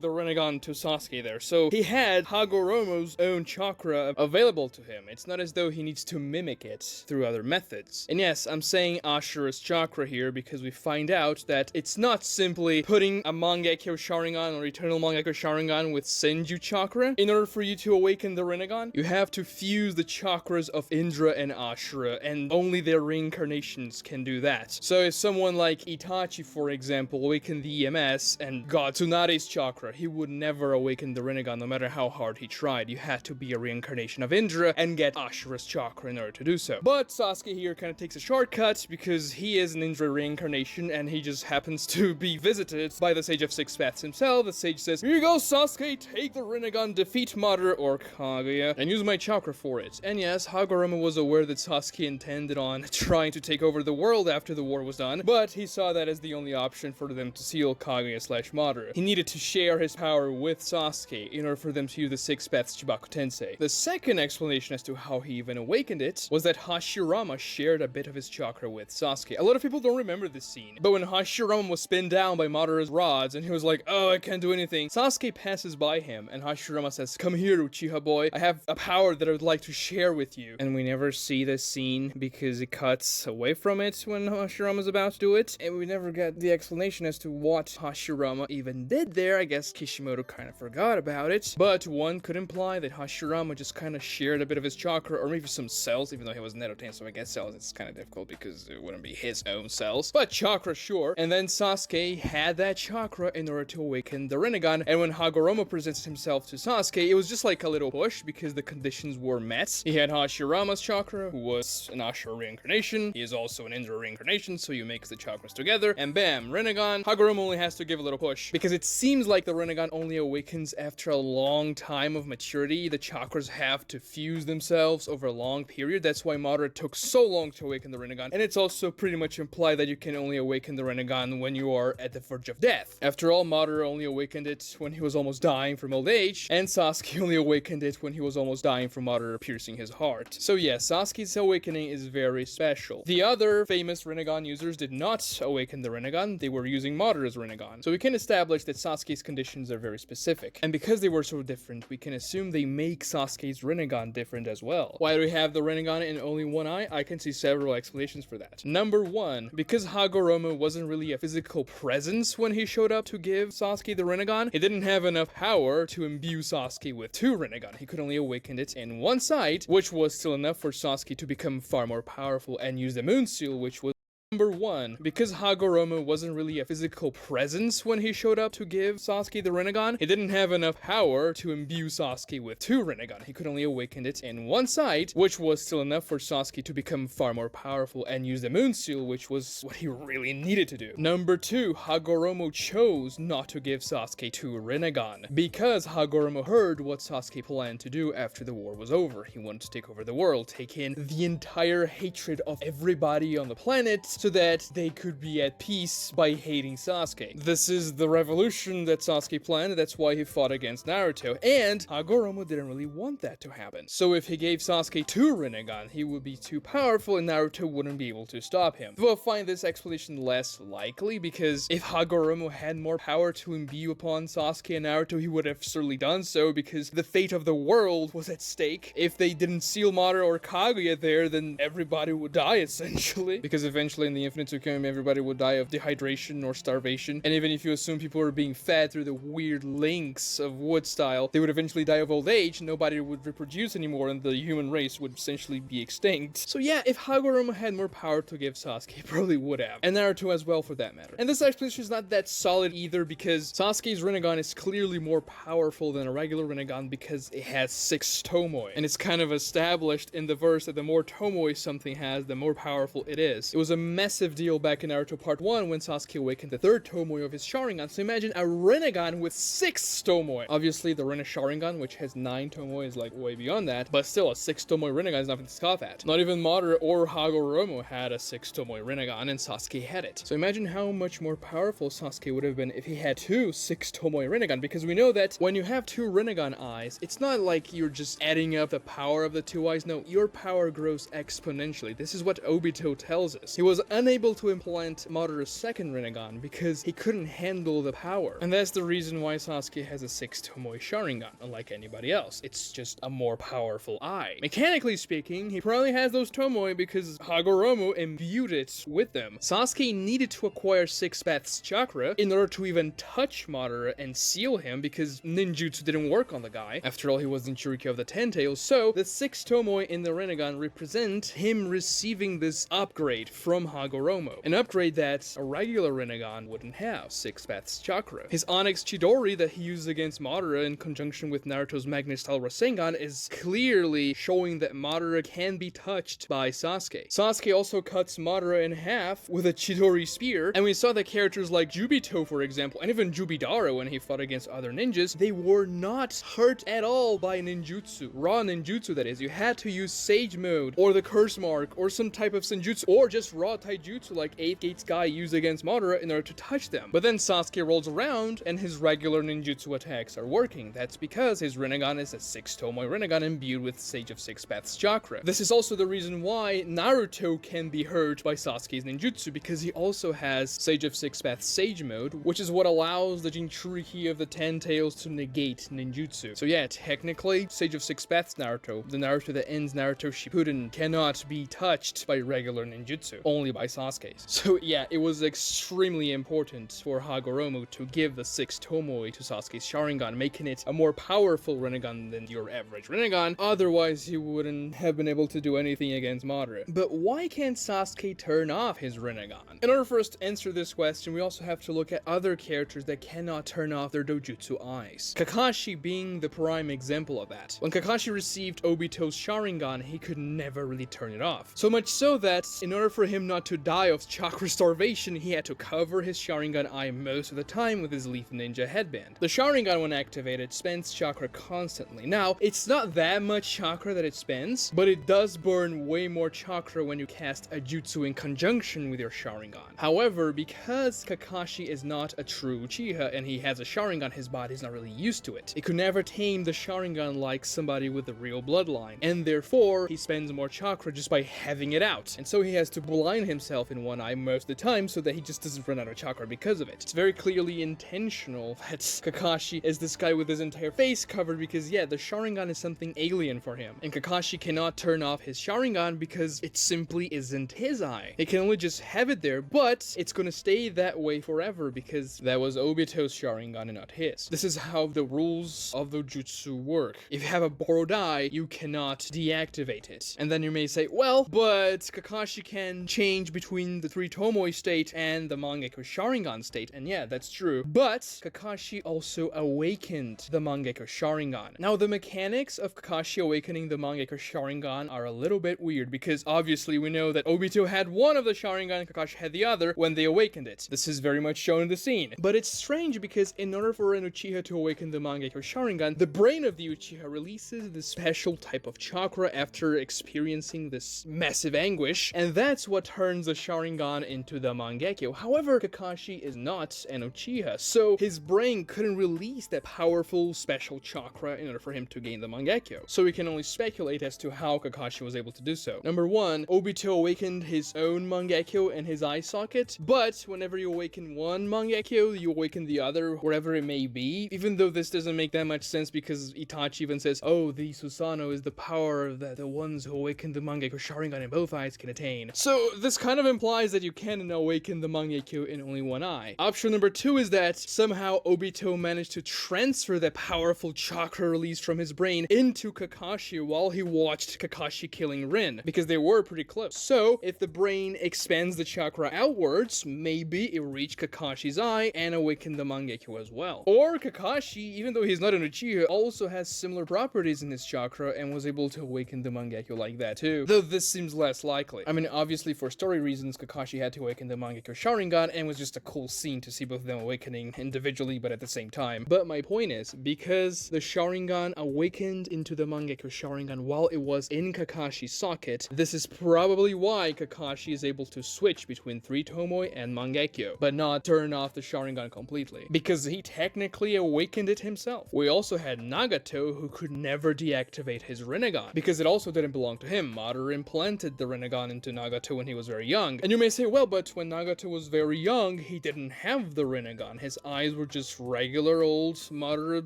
the Rinnegan to Sasuke there. So he had Hagoromo's own chakra available to him. It's not as though he needs to mimic it through other methods. And yes, I'm saying Ashura's chakra here because we find out that it's not simply putting a Mangekyo Sharingan or Eternal Mangekyo Sharingan with Senju chakra. In order for you to awaken the Rinnegan, you have to fuse the chakras of Indra and Ashura, and only their reincarnations can do that. So if someone like Itachi, for example, awakened the EMS and got Tsunade's chakra, he would never awaken the Rinnegan no matter how hard he tried. You had to be a reincarnation of Indra and get Ashura's chakra in order to do so. But Sasuke here kind of takes a shortcut because he is an Indra reincarnation and he just happens to be visited by the Sage of Six Paths himself. The sage says, "Here you go, Sasuke, take the Rinnegan, defeat Madara or Kaguya, and use my chakra for it." And yes, Hagoromo was aware that Sasuke intended on trying to take over the world after the war was done, but he saw that as the only option for them to seal Kaguya/Madara. He needed to share his power with Sasuke in order for them to use the Six Paths Chibaku Tensei. The second explanation as to how he even awakened it was that Hashirama shared a bit of his chakra with Sasuke. A lot of people don't remember this scene, but when Hashirama was pinned down by Madara's rods and he was like, "Oh, I can't do anything," Sasuke passes by him and Hashirama says, "Come here, Uchiha boy, I have a power that I would like to share with you." And we never see this scene because it cuts away from it when Hashirama's about to do it, and we never get the explanation as to what Hashirama even did there. I guess Kishimoto kind of forgot about it, but one could imply that Hashirama just kind of shared a bit of his chakra, or maybe some cells, even though he was Neroten, so I guess cells, it's kind of difficult because it wouldn't be his own cells, but chakra sure. And then Sasuke had that chakra in order to awaken the Rinnegan, and when Hagoromo presents himself to Sasuke, it was just like a little push because the conditions were met. He had Hashirama's chakra, who was an Ashura reincarnation. He is also an Indra reincarnation, so you mix the chakras together, and bam, Rinnegan. Hagoromo only has to give a little push because it seems like the Rinnegan only awakens after a long time of maturity. The chakras have to fuse themselves over a long period. That's why Madara took so long to awaken the Rinnegan, and it's also pretty much implied that you can only awaken the Rinnegan when you are at the verge of death. After all, Madara only awakened it when he was almost dying from old age, and Sasuke only awakened it when he was almost dying from Madara piercing his heart. So yeah, Sasuke's awakening is very special. The other famous Rinnegan users did not awaken the Rinnegan, they were using Madara's Rinnegan. So we can establish that Sasuke's conditions are very specific, and because they were so different, we can assume they make Sasuke's Rinnegan different as well. Why do we have the Rinnegan in only one eye? I can see several explanations for that. Number one, because Hagoromo wasn't really a physical presence when he showed up to give Sasuke the Rinnegan, he didn't have enough power to imbue Sasuke with two Rinnegan. He could only awaken it in one side, which was still enough for Sasuke to become far more powerful and use the Moon Seal, which was Number one, because Hagoromo wasn't really a physical presence when he showed up to give Sasuke the Rinnegan, he didn't have enough power to imbue Sasuke with two Rinnegan. He could only awaken it in one side, which was still enough for Sasuke to become far more powerful and use the Moon Seal, which was what he really needed to do. Number two, Hagoromo chose not to give Sasuke two Rinnegan because Hagoromo heard what Sasuke planned to do after the war was over. He wanted to take over the world, take in the entire hatred of everybody on the planet, so that they could be at peace by hating Sasuke. This is the revolution that Sasuke planned, that's why he fought against Naruto, and Hagoromo didn't really want that to happen. So if he gave Sasuke two Rinnegan, he would be too powerful and Naruto wouldn't be able to stop him. We'll find this explanation less likely, because if Hagoromo had more power to imbue upon Sasuke and Naruto, he would have certainly done so, because the fate of the world was at stake. If they didn't seal Madara or Kaguya there, then everybody would die, essentially, because eventually in the Infinite Tsukuyomi, everybody would die of dehydration or starvation, and even if you assume people were being fed through the weird links of wood style, they would eventually die of old age, nobody would reproduce anymore, and the human race would essentially be extinct. So yeah, if Hagoromo had more power to give Sasuke, he probably would have, and Naruto as well for that matter. And this explanation is not that solid either, because Sasuke's Rinnegan is clearly more powerful than a regular Rinnegan because it has 6 Tomoe, and it's kind of established in the verse that the more Tomoe something has, the more powerful it is. It was a massive deal back in Naruto Part 1 when Sasuke awakened the 3rd Tomoe of his Sharingan, so imagine a Rinnegan with 6 Tomoe. Obviously the Rinne Sharingan, which has 9 Tomoe, is like way beyond that, but still a 6 Tomoe Rinnegan is nothing to scoff at. Not even Madara or Hagoromo had a 6 Tomoe Rinnegan, and Sasuke had it. So imagine how much more powerful Sasuke would have been if he had 2 6 Tomoe Rinnegan, because we know that when you have 2 Rinnegan eyes, it's not like you're just adding up the power of the 2 eyes. No, your power grows exponentially. This is what Obito tells us. He was unable to implant Madara's second Rinnegan because he couldn't handle the power. And that's the reason why Sasuke has a 6 Tomoe Sharingan, unlike anybody else. It's just a more powerful eye. Mechanically speaking, he probably has those Tomoe because Hagoromo imbued it with them. Sasuke needed to acquire 6 Paths Chakra in order to even touch Madara and seal him because ninjutsu didn't work on the guy. After all, he was Jinchuriki of the Ten Tails, so the 6 Tomoe in the Rinnegan represent him receiving this upgrade from Hagoromo. An upgrade that a regular Rinnegan wouldn't have, 6 Paths Chakra. His Onyx Chidori that he used against Madara in conjunction with Naruto's Magnet-style Rasengan is clearly showing that Madara can be touched by Sasuke. Sasuke also cuts Madara in half with a Chidori spear, and we saw that characters like Jubito, for example, and even Jubidara when he fought against other ninjas, they were not hurt at all by ninjutsu. Raw ninjutsu, that is. You had to use Sage Mode, or the Curse Mark, or some type of Senjutsu, or just raw taijutsu like 8 Gates Guy used against Madara in order to touch them. But then Sasuke rolls around, and his regular ninjutsu attacks are working. That's because his Rinnegan is a 6 Tomoe Rinnegan imbued with Sage of 6 Paths Chakra. This is also the reason why Naruto can be hurt by Sasuke's ninjutsu, because he also has Sage of 6 Paths Sage Mode, which is what allows the Jinchuriki of the Ten Tails to negate ninjutsu. So yeah, technically, Sage of 6 Paths Naruto, the Naruto that ends Naruto Shippuden, cannot be touched by regular ninjutsu, only by Sasuke's. So yeah, it was extremely important for Hagoromo to give the 6 Tomoe to Sasuke's Sharingan, making it a more powerful Rinnegan than your average Rinnegan, otherwise he wouldn't have been able to do anything against Madara. But why can't Sasuke turn off his Rinnegan? In order for us to answer this question, we also have to look at other characters that cannot turn off their dojutsu eyes. Kakashi being the prime example of that. When Kakashi received Obito's Sharingan, he could never really turn it off. So much so that, in order for him not to die of chakra starvation, he had to cover his Sharingan eye most of the time with his Leaf Ninja headband. The Sharingan, when activated, spends chakra constantly. Now, it's not that much chakra that it spends, but it does burn way more chakra when you cast a jutsu in conjunction with your Sharingan. However, because Kakashi is not a true Uchiha and he has a Sharingan, his body's not really used to it. It could never tame the Sharingan like somebody with a real bloodline, and therefore, he spends more chakra just by having it out. And so he has to blind himself in one eye most of the time so that he just doesn't run out of chakra because of it. It's very clearly intentional that Kakashi is this guy with his entire face covered because, yeah, the Sharingan is something alien for him. And Kakashi cannot turn off his Sharingan because it simply isn't his eye. He can only just have it there, but it's gonna stay that way forever because that was Obito's Sharingan and not his. This is how the rules of the jutsu work. If you have a borrowed eye, you cannot deactivate it. And then you may say, well, but Kakashi can change between the 3 Tomoe state and the Mangekyo Sharingan state. And yeah, that's true. But Kakashi also awakened the Mangekyo Sharingan. Now, the mechanics of Kakashi awakening the Mangekyo Sharingan are a little bit weird because obviously we know that Obito had one of the Sharingan and Kakashi had the other when they awakened it. This is very much shown in the scene. But it's strange because in order for an Uchiha to awaken the Mangekyo Sharingan, the brain of the Uchiha releases this special type of chakra after experiencing this massive anguish, and that's what turns the Sharingan into the Mangekyo. However, Kakashi is not an Uchiha, so his brain couldn't release that powerful special chakra in order for him to gain the Mangekyo. So we can only speculate as to how Kakashi was able to do so. Number 1, Obito awakened his own Mangekyo in his eye socket, but whenever you awaken one Mangekyo, you awaken the other, wherever it may be, even though this doesn't make that much sense because Itachi even says, oh, the Susanoo is the power that the ones who awaken the Mangekyo Sharingan in both eyes can attain. So this kind of implies that you can awaken the Mangekyo in only one eye. Option number 2 is that somehow Obito managed to transfer that powerful chakra released from his brain into Kakashi while he watched Kakashi killing Rin, because they were pretty close. So if the brain expands the chakra outwards, maybe it reached Kakashi's eye and awakened the Mangekyo as well. Or Kakashi, even though he's not an Uchiha, also has similar properties in his chakra and was able to awaken the Mangekyo like that too. Though this seems less likely. I mean, obviously for story reasons, Kakashi had to awaken the Mangekyo Sharingan and it was just a cool scene to see both of them awakening individually but at the same time. But my point is, because the Sharingan awakened into the Mangekyo Sharingan while it was in Kakashi's socket, this is probably why Kakashi is able to switch between 3 Tomoe and Mangekyo, but not turn off the Sharingan completely, because he technically awakened it himself. We also had Nagato, who could never deactivate his Rinnegan, because it also didn't belong to him. Madara implanted the Rinnegan into Nagato when he was very young. And you may say, well, but when Nagato was very young, he didn't have the Rinnegan. His eyes were just regular old moderate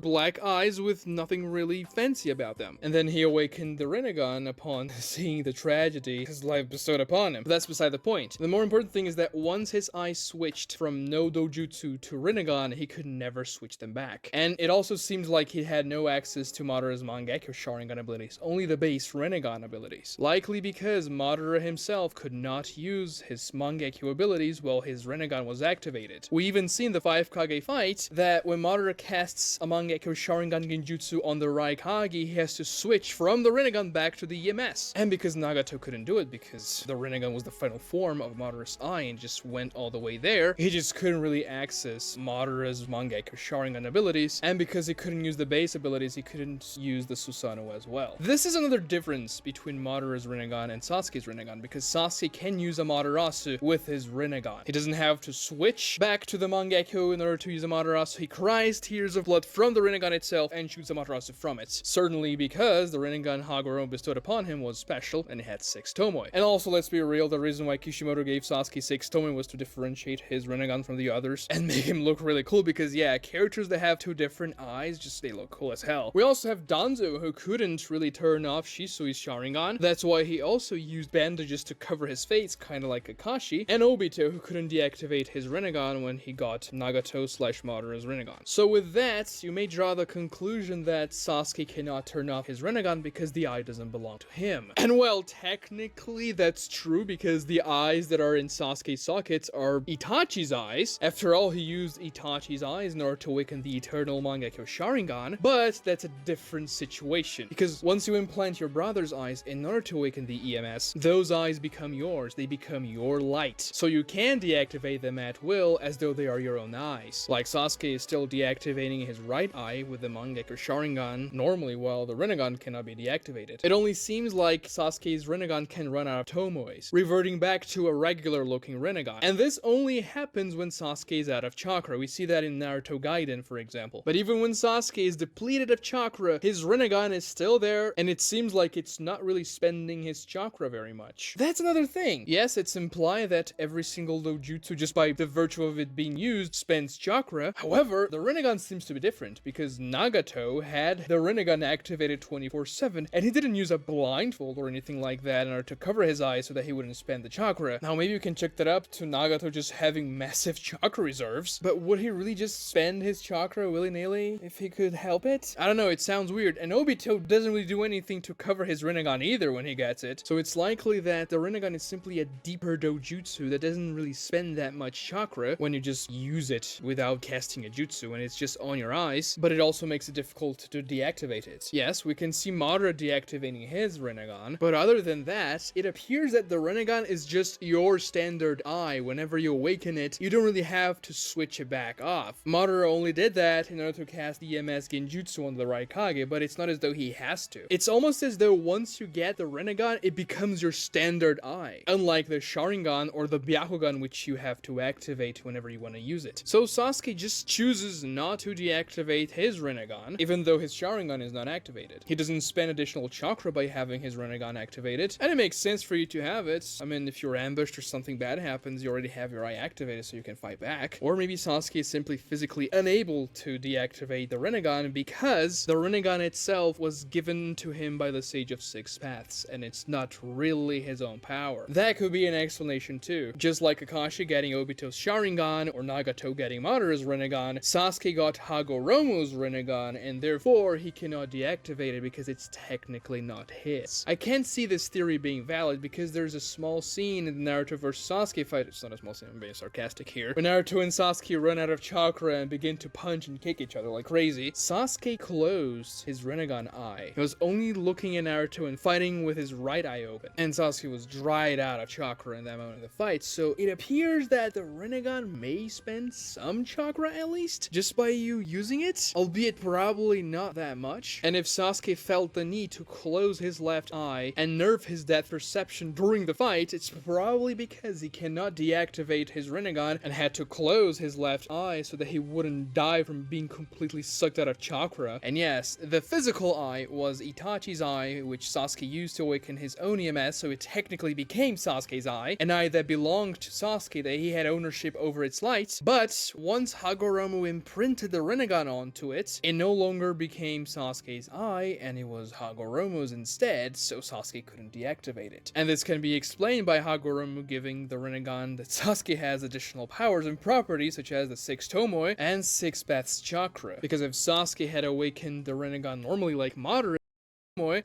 black eyes with nothing really fancy about them. And then he awakened the Rinnegan upon seeing the tragedy his life bestowed upon him. But that's beside the point. The more important thing is that once his eyes switched from no dojutsu to Rinnegan, he could never switch them back. And it also seems like he had no access to Madara's Mangekyo Sharingan abilities, only the base Rinnegan abilities. Likely because Madara himself could not use his Mangekyo abilities while his Rinnegan was activated. We even see in the 5 Kage fight that when Madara casts a Mangekyo Sharingan Genjutsu on the Raikage, he has to switch from the Rinnegan back to the EMS. And because Nagato couldn't do it because the Rinnegan was the final form of Madara's eye and just went all the way there, he just couldn't really access Madara's Mangekyo Sharingan abilities, and because he couldn't use the base abilities, he couldn't use the Susanoo as well. This is another difference between Madara's Rinnegan and Sasuke's Rinnegan, because Sasuke can use Amaterasu with his Rinnegan. He doesn't have to switch back to the Mangekyo in order to use Amaterasu. He cries tears of blood from the Rinnegan itself and shoots Amaterasu from it. Certainly because the Rinnegan Hagoromo bestowed upon him was special and it had 6 Tomoe. And also, let's be real, the reason why Kishimoto gave Sasuke 6 Tomoe was to differentiate his Rinnegan from the others and make him look really cool, because yeah, characters that have 2 different eyes, just they look cool as hell. We also have Danzo, who couldn't really turn off Shisui's Sharingan. That's why he also used bandages to cover his face, kinda like Kakashi. And Obito, who couldn't deactivate his Rinnegan when he got Nagato/Madara's Rinnegan. So with that, you may draw the conclusion that Sasuke cannot turn off his Rinnegan because the eye doesn't belong to him. And well, technically that's true, because the eyes that are in Sasuke's sockets are Itachi's eyes. After all, he used Itachi's eyes in order to awaken the eternal Mangekyo Sharingan, but that's a different situation, because once you implant your brother's eyes in order to awaken the EMS, those eyes become yours, they become your light. So you can deactivate them at will as though they are your own eyes. Like Sasuke is still deactivating his right eye with the Mangekyo Sharingan normally, while the Rinnegan cannot be deactivated. It only seems like Sasuke's Rinnegan can run out of Tomoes, reverting back to a regular looking Rinnegan. And this only happens when Sasuke is out of chakra. We see that in Naruto Gaiden, for example. But even when Sasuke is depleted of chakra, his Rinnegan is still there, and it seems like it's not really spending his chakra very much. That's another thing. Yes, it's implied that every single dojutsu, just by the virtue of it being used, spends chakra. However, the Rinnegan seems to be different, because Nagato had the Rinnegan activated 24/7, and he didn't use a blindfold or anything like that in order to cover his eyes so that he wouldn't spend the chakra. Now, maybe you can check that up to Nagato just having massive chakra reserves, but would he really just spend his chakra willy-nilly if he could help it? I don't know, it sounds weird. And Obito doesn't really do anything to cover his Rinnegan either when he gets it, so it's likely that the Rinnegan is simply a deeper dojutsu that doesn't really spend that much chakra when you just use it without casting a jutsu and it's just on your eyes, but it also makes it difficult to deactivate it. Yes, we can see Madara deactivating his Rinnegan, but other than that, it appears that the Rinnegan is just your standard eye. Whenever you awaken it, you don't really have to switch it back off. Madara only did that in order to cast the EMS Genjutsu on the Raikage, but it's not as though he has to. It's almost as though once you get the Rinnegan, it becomes your standard eye, unlike the Sharingan or the Byakugan, which you have to activate whenever you want to use it. So Sasuke just chooses not to deactivate his Rinnegan, even though his Sharingan is not activated. He doesn't spend additional chakra by having his Rinnegan activated, and it makes sense for you to have it. I mean, if you're ambushed or something bad happens, you already have your eye activated so you can fight back. Or maybe Sasuke is simply physically unable to deactivate the Rinnegan because the Rinnegan itself was given to him by the Sage of Six Paths, and it's not really his own power. That could be an explanation too. Just like Kakashi getting Obito's Sharingan or Nagato getting Madara's Rinnegan, Sasuke got Hagoromo's Rinnegan, and therefore he cannot deactivate it because it's technically not his. I can't see this theory being valid because there's a small scene in the Naruto vs Sasuke fight. It's not a small scene, I'm being sarcastic here. When Naruto and Sasuke run out of chakra and begin to punch and kick each other like crazy, Sasuke closed his Rinnegan eye. He was only looking at Naruto and fighting with his right eye open. And Sasuke was dried out of chakra in that moment of the fight, so it appears that the Rinnegan may spend some chakra at least, just by you using it, albeit probably not that much. And if Sasuke felt the need to close his left eye and nerf his depth perception during the fight, it's probably because he cannot deactivate his Rinnegan and had to close his left eye so that he wouldn't die from being completely sucked out of chakra. And yes, the physical eye was Itachi's eye, which Sasuke used to awaken his own EMS, so it technically became Sasuke's Sasuke's eye, an eye that belonged to Sasuke, that he had ownership over its light, but once Hagoromo imprinted the Rinnegan onto it, it no longer became Sasuke's eye, and it was Hagoromo's instead, so Sasuke couldn't deactivate it. And this can be explained by Hagoromo giving the Rinnegan that Sasuke has additional powers and properties such as the 6 Tomoe and 6 Paths Chakra, because if Sasuke had awakened the Rinnegan normally like Madara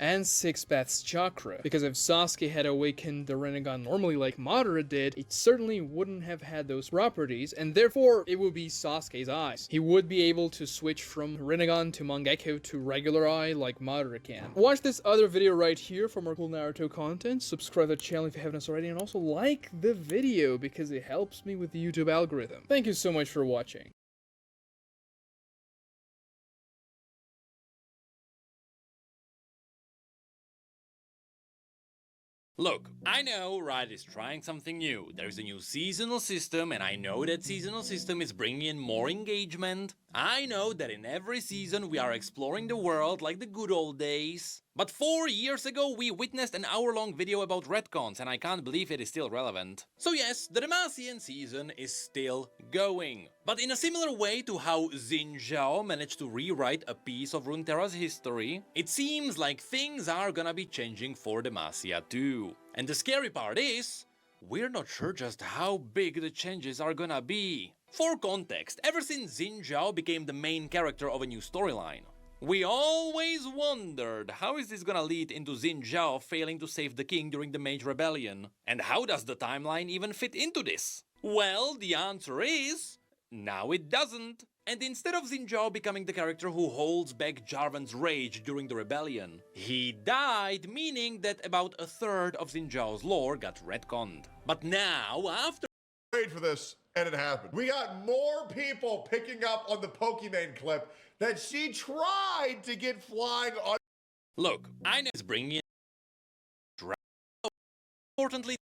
and 6 Paths Chakra, because if Sasuke had awakened the Rinnegan normally like Madara did, it certainly wouldn't have had those properties, and therefore it would be Sasuke's eyes. He would be able to switch from Rinnegan to Mangekyo to regular eye like Madara can. Watch this other video right here for more cool Naruto content, subscribe to the channel if you haven't already, and also like the video because it helps me with the YouTube algorithm. Thank you so much for watching. Look, I know Riot is trying something new. There's a new seasonal system, and I know that seasonal system is bringing in more engagement. I know that in every season we are exploring the world like the good old days. But 4 years ago we witnessed an hour-long video about retcons, and I can't believe it is still relevant. So yes, the Demacian season is still going. But in a similar way to how Xin Zhao managed to rewrite a piece of Runeterra's history, it seems like things are gonna be changing for Demacia too. And the scary part is, we're not sure just how big the changes are gonna be. For context, ever since Xin Zhao became the main character of a new storyline, we always wondered how is this gonna lead into Xin Zhao failing to save the king during the Mage Rebellion? And how does the timeline even fit into this? Well, the answer is, now it doesn't. And instead of Xin Zhao becoming the character who holds back Jarvan's rage during the rebellion, he died, meaning that about a third of Xin Zhao's lore got retconned. But now, after Wait for this, and it happened. We got more people picking up on the Pokemon clip that she tried to get flying on. Look, I know it's bringing in importantly,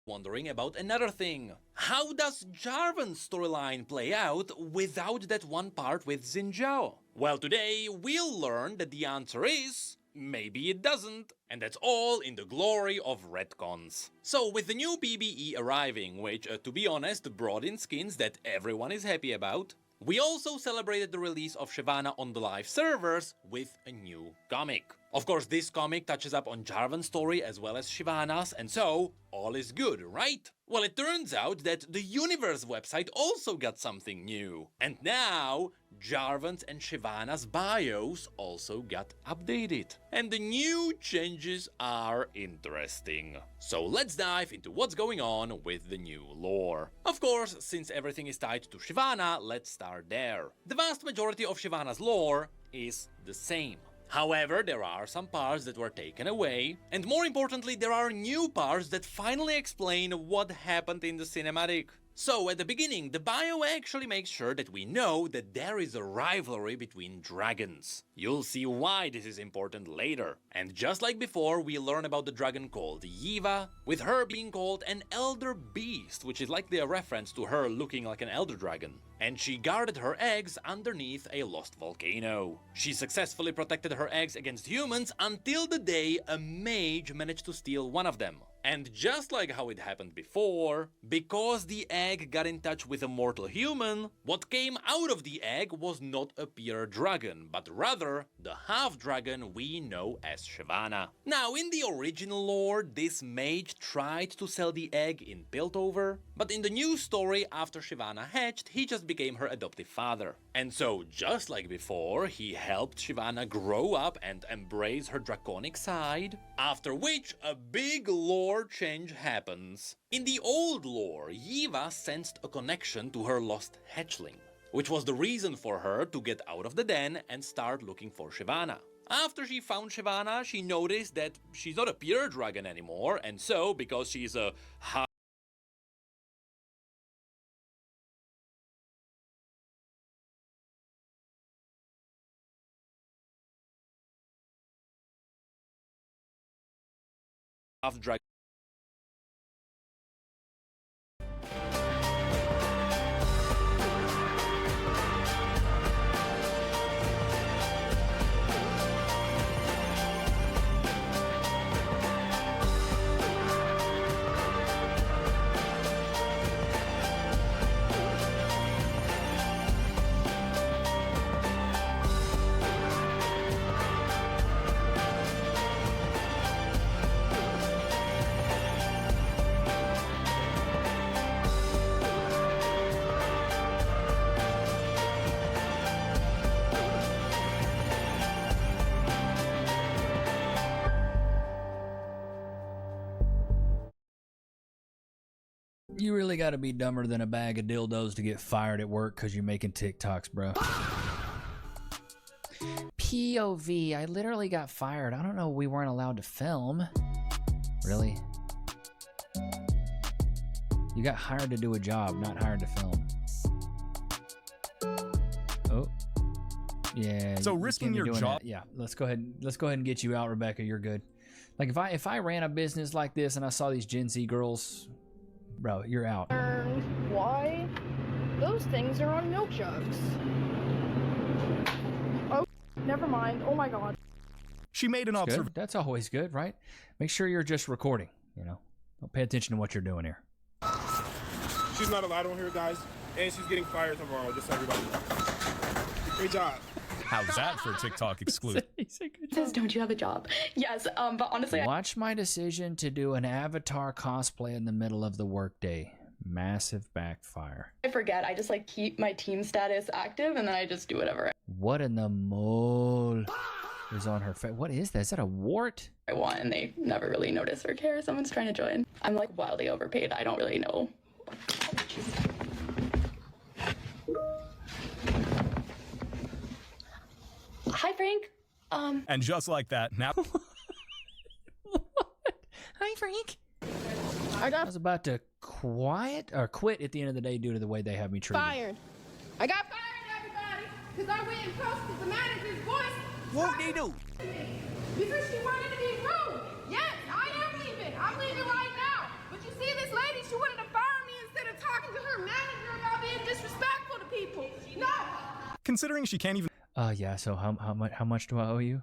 wondering about another thing. How does Jarvan's storyline play out without that one part with Xin Zhao? Well, today we'll learn that the answer is maybe it doesn't, and that's all in the glory of retcons. So with the new PBE arriving, which to be honest brought in skins that everyone is happy about, we also celebrated the release of Shyvana on the live servers with a new comic. Of course, this comic touches up on Jarvan's story as well as Shyvana's, and so all is good, right? Well, it turns out that the Universe website also got something new. And now, Jarvan's and Shyvana's bios also got updated. And the new changes are interesting. So let's dive into what's going on with the new lore. Of course, since everything is tied to Shyvana, let's start there. The vast majority of Shyvana's lore is the same. However, there are some parts that were taken away, and more importantly, there are new parts that finally explain what happened in the cinematic. So, at the beginning, the bio actually makes sure that we know that there is a rivalry between dragons. You'll see why this is important later. And just like before, we learn about the dragon called Yiva, with her being called an elder beast, which is likely a reference to her looking like an elder dragon. And she guarded her eggs underneath a lost volcano. She successfully protected her eggs against humans until the day a mage managed to steal one of them. And just like how it happened before, because the egg got in touch with a mortal human, what came out of the egg was not a pure dragon, but rather the half-dragon we know as Shyvana. Now, in the original lore, this mage tried to sell the egg in Piltover, but in the new story, after Shyvana hatched, he just became her adoptive father. And so, just like before, he helped Shyvana grow up and embrace her draconic side, after which a big lore change happens. In the old lore, Yiva sensed a connection to her lost hatchling, which was the reason for her to get out of the den and start looking for Shyvana. After she found Shyvana, she noticed that she's not a pure dragon anymore, and so, because she's a half-dragon, You really got to be dumber than a bag of dildos to get fired at work because you're making TikToks, bro. POV, I literally got fired. I don't know, we weren't allowed to film. Really? You got hired to do a job, not hired to film. Oh. Yeah. So risking your job. Yeah, let's go ahead and get you out, Rebecca. You're good. Like if I ran a business like this and I saw these Gen Z girls, bro, you're out. Why? Those things are on milk jugs. Oh, never mind. Oh my god. She made an observation. That's always good, right? Make sure you're just recording, you know. Don't pay attention to what you're doing here. She's not allowed on here, guys, and she's getting fired tomorrow, just so everybody knows. Great job. How's that for TikTok exclusive? Says, don't you have a job? Yes, but honestly, Watch my decision to do an avatar cosplay in the middle of the workday. Massive backfire. I forget. I just like keep my team status active, and then I just do whatever What in the mole is on her face? What is that? Is that a wart? I want, and they never really notice or care. Someone's trying to join. I'm like wildly overpaid. I don't really know. Hi, Frank. And just like that, now. Hi, Frank. I was about to quit at the end of the day due to the way they have me treated. Fired. I got fired, everybody, because I went and posted the manager's voice. What'd they do? Because she wanted to be rude. Yes, I am leaving. I'm leaving right now. But you see this lady, she wanted to fire me instead of talking to her manager about being disrespectful to people. No. Considering she can't even. Yeah. So how much do I owe you?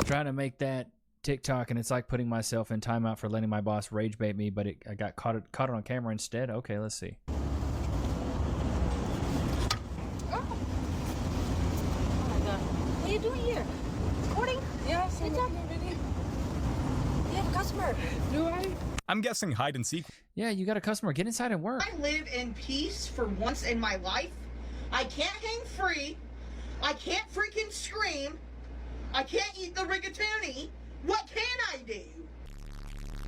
Trying to make that TikTok, and it's like putting myself in timeout for letting my boss rage bait me, but I got caught it on camera instead. Okay, let's see. What are you doing here? Recording? Yeah, some video. You have a customer. Do I? I'm guessing hide and seek. Yeah, you got a customer. Get inside and work. I live in peace for once in my life. I can't hang free. I can't freaking scream. I can't eat the rigatoni. What can I do?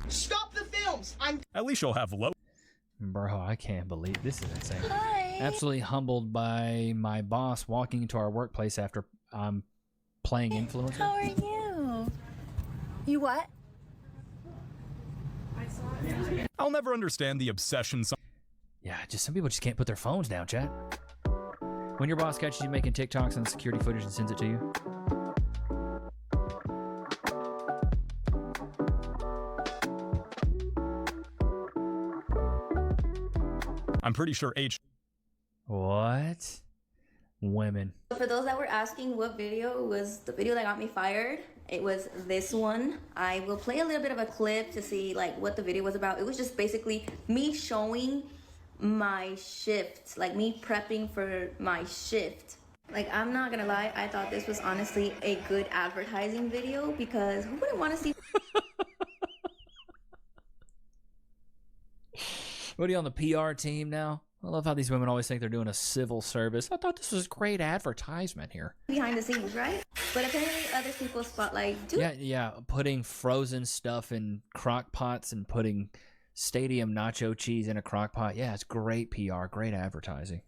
Stop the films. At least you'll have low. Bro, I can't believe this is insane. Hi. Absolutely humbled by my boss walking into our workplace after playing influencer. How are you? You what? I'll never understand the obsession. Yeah, just some people just can't put their phones down, chat. When your boss catches you making TikToks on the security footage and sends it to you. I'm pretty sure What? Women. For those that were asking what video was the video that got me fired, it was this one. I will play a little bit of a clip to see like what the video was about. It was just basically me showing my shift, like me prepping for my shift. Like, I'm not gonna lie, I thought this was honestly a good advertising video because who wouldn't want to see What are you on the PR team now? I love how these women always think they're doing a civil service. I thought this was great advertisement here. behind the scenes, right? But apparently other people's spotlight do. Yeah, putting frozen stuff in crock pots and putting stadium nacho cheese in a crock pot. Yeah, it's great PR, great advertising.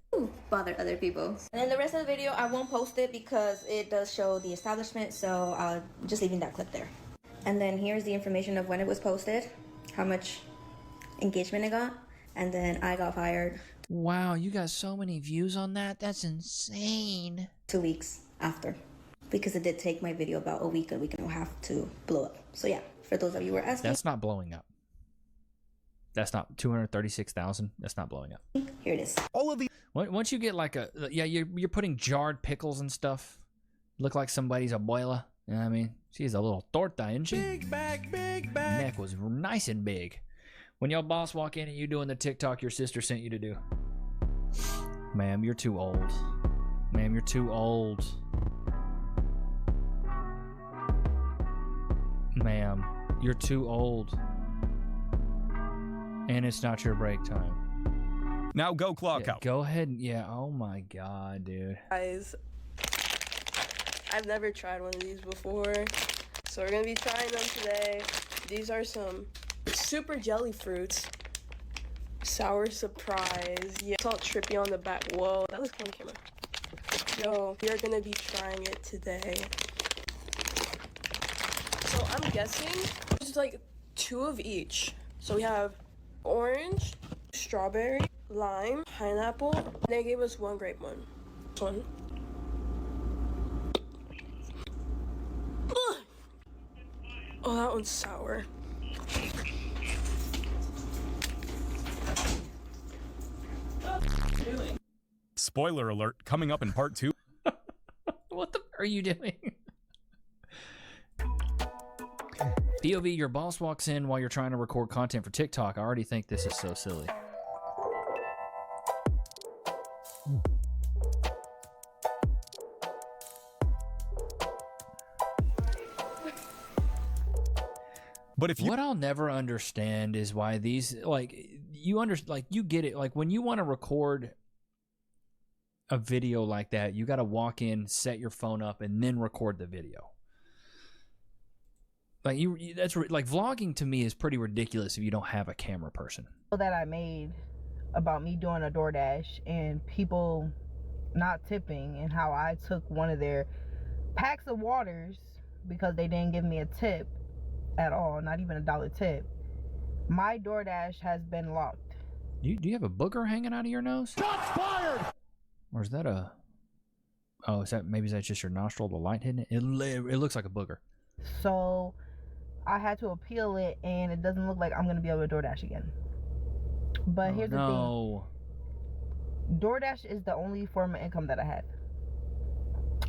Bother other people. And then the rest of the video, I won't post it because it does show the establishment, so I'll just leaving that clip there. And then here's the information of when it was posted, how much engagement it got, and then I got fired. Wow, you got so many views on that? That's insane. 2 weeks after, because it did take my video about a week and a half to blow up. So yeah, for those of you who are asking. That's not blowing up. That's not 236,000. That's not blowing up. Here it is. All of the once you get like you're putting jarred pickles and stuff. Look like somebody's abuela. You know what I mean? She's a little torta, isn't she? Big back. Neck was nice and big. When your boss walk in and you doing the TikTok your sister sent you to do. Ma'am, you're too old. Ma'am, you're too old. Ma'am, you're too old. And it's not your break time. Now go clock out. Go ahead and, oh my god, dude. Guys, I've never tried one of these before, so we're gonna be trying them today. These are some Super jelly fruits. Sour surprise. Yeah, it's all trippy on the back. Whoa, that looks cool on camera. Yo, we are gonna be trying it today. So I'm guessing there's like 2 of each. So we have orange, strawberry, lime, pineapple. They gave us 1 grape one. This one. Ugh. Oh, that one's sour. Spoiler alert, coming up in part 2. What the are you doing? POV, your boss walks in while you're trying to record content for TikTok. I already think this is so silly. But if you what I'll never understand is why these you get it, like when you want to record a video like that, you got to walk in, set your phone up, and then record the video. Like that's like vlogging to me is pretty ridiculous if you don't have a camera person. That I made about me doing a DoorDash and people not tipping, and how I took one of their packs of waters because they didn't give me a tip at all, not even $1 tip. My DoorDash has been locked. Do you have a booger hanging out of your nose? Shots fired! Or is that a... Oh, is that just your nostril, the light hitting it? It looks like a booger. So I had to appeal it, and it doesn't look like I'm going to be able to DoorDash again. But here's the thing. DoorDash is the only form of income that I have.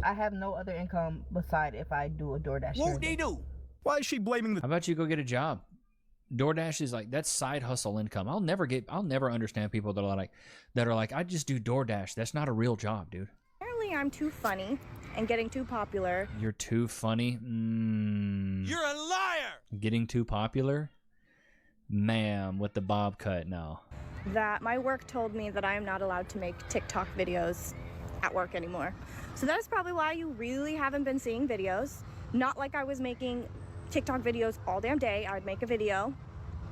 I have no other income beside if I do a DoorDash. Won't they do? Why is she blaming the... How about you go get a job? DoorDash is like, that's side hustle income. I'll never understand people that are like, I just do DoorDash. That's not a real job, dude. Apparently I'm too funny and getting too popular. You're too funny? You're a liar! Getting too popular? Ma'am, with the bob cut, no. That my work told me that I am not allowed to make TikTok videos at work anymore. So that is probably why you really haven't been seeing videos. Not like I was making TikTok videos all damn day. I would make a video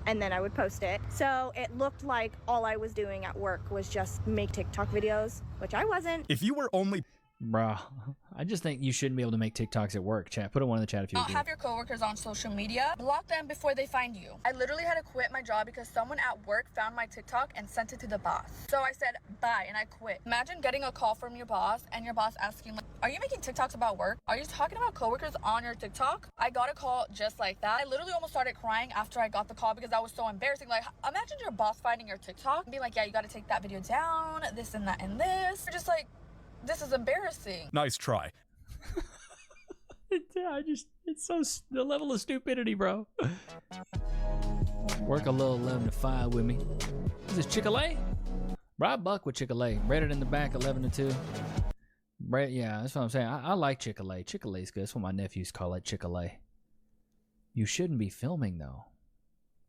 and then I would post it. So it looked like all I was doing at work was just make TikTok videos, which I wasn't. If you were only... Bruh, I just think you shouldn't be able to make TikToks at work. Chat, put it one in the chat if you agree. Have your coworkers on social media. Block them before they find you. I literally had to quit my job because someone at work found my TikTok and sent it to the boss. So I said bye and I quit. Imagine getting a call from your boss and your boss asking, like, are you making TikToks about work? Are you talking about coworkers on your TikTok? I got a call just like that. I literally almost started crying after I got the call because that was so embarrassing. Like, imagine your boss finding your TikTok and being like, yeah, you got to take that video down, this and that and this. You're just like, this is embarrassing. Nice try. It's so, the level of stupidity, bro. Work a little 11 to 5 with me. Is this Chick-fil-A? Bro, I buck with Chick-fil-A. Rated in the back, 11 to 2. Yeah, that's what I'm saying. I like Chick-fil-A. Chick-fil-A's good. That's what my nephews call it, Chick-fil-A. You shouldn't be filming, though.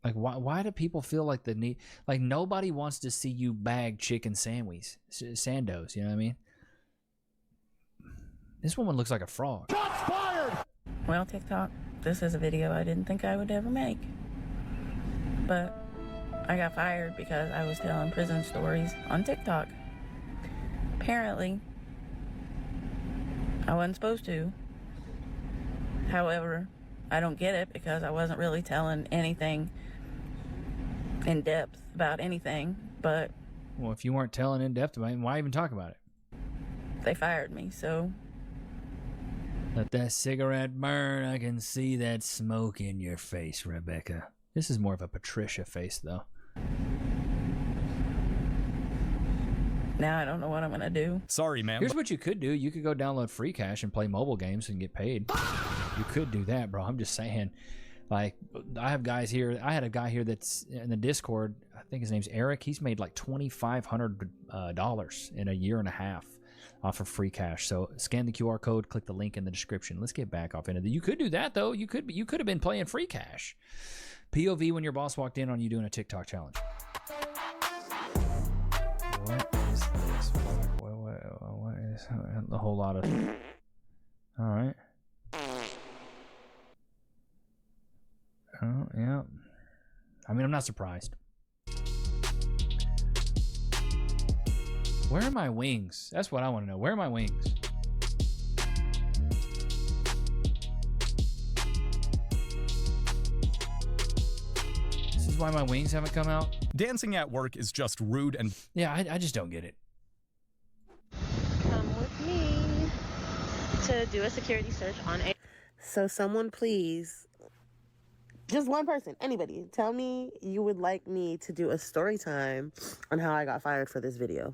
Like, why do people feel like the need... Like, nobody wants to see you bag chicken sandwiches. Sandos, you know what I mean? This woman looks like a frog. Shots fired! Well, TikTok, this is a video I didn't think I would ever make. But I got fired because I was telling prison stories on TikTok. Apparently, I wasn't supposed to. However, I don't get it because I wasn't really telling anything in depth about anything, but... Well, if you weren't telling in depth about it, why even talk about it? They fired me, so... Let that cigarette burn. I can see that smoke in your face, Rebecca. This is more of a Patricia face, though. Now I don't know what I'm gonna do. Sorry, ma'am. Here's what you could do. You could go download free cash and play mobile games and get paid. You could do that, bro. I'm just saying. Like, I have guys here. I had a guy here that's in the Discord. I think his name's Eric. He's made like $2,500 in a year and a half off of free cash. So scan the QR code, click the link in the description. Let's get back off into the... You could do that, though. You could have been playing free cash. POV when your boss walked in on you doing a TikTok challenge. What is this? What is a whole lot of... All right. Oh, yeah. I mean, I'm not surprised. Where are my wings? That's what I want to know. Where are my wings? This is why my wings haven't come out? Dancing at work is just rude and... Yeah, I just don't get it. Come with me to do a security search on a... So someone please, just one person, anybody, tell me you would like me to do a story time on how I got fired for this video.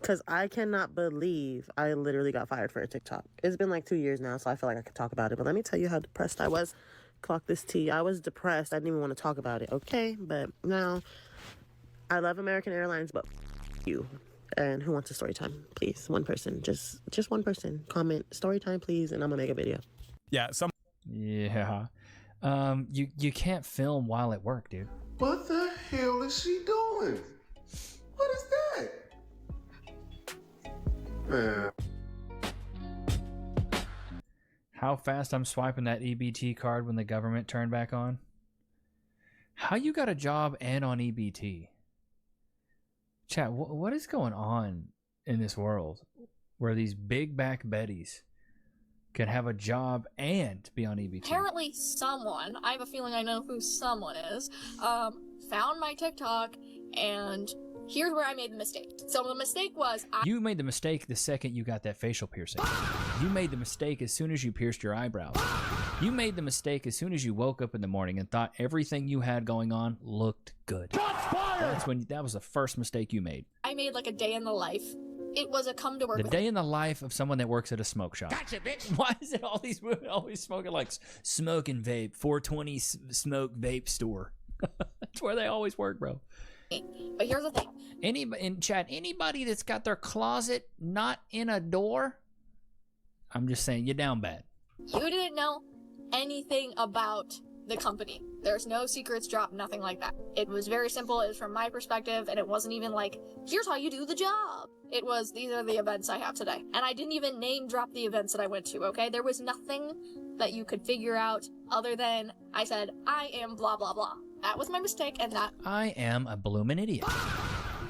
Because I cannot believe I literally got fired for a TikTok. It's been like 2 years now, so I feel like I could talk about it. But let me tell you how depressed I was. Clock this tea. I was depressed. I didn't even want to talk about it, okay? But now, I love American Airlines, but you. And who wants a story time? Please, one person. Just one person. Comment, story time, please, and I'm going to make a video. Yeah, Yeah. You can't film while at work, dude. What the hell is she doing? What is that? Man. How fast I'm swiping that EBT card when the government turned back on? How you got a job and on EBT? Chat, what is going on in this world where these big back Bettys can have a job and be on EBT? Apparently someone, I have a feeling I know who someone is, found my TikTok, and here's where I made the mistake. So the mistake was You made the mistake the second you got that facial piercing. You made the mistake as soon as you pierced your eyebrows. You made the mistake as soon as you woke up in the morning and thought everything you had going on looked good. That was the first mistake you made. I made like a day in the life. It was a come to work. The day in the life of someone that works at a smoke shop. Gotcha, bitch. Why is it all these women always smoking like smoke and vape? 420 smoke vape store. That's where they always work, bro. But here's the thing. In chat, anybody that's got their closet not in a door, I'm just saying, you're down bad. You didn't know anything about the company. There's no secrets dropped, nothing like that. It was very simple. It was from my perspective, and it wasn't even like, here's how you do the job. It was, these are the events I have today. And I didn't even name drop the events that I went to, okay? There was nothing that you could figure out other than I said, I am blah, blah, blah. That was my mistake, and that I am a bloomin' idiot.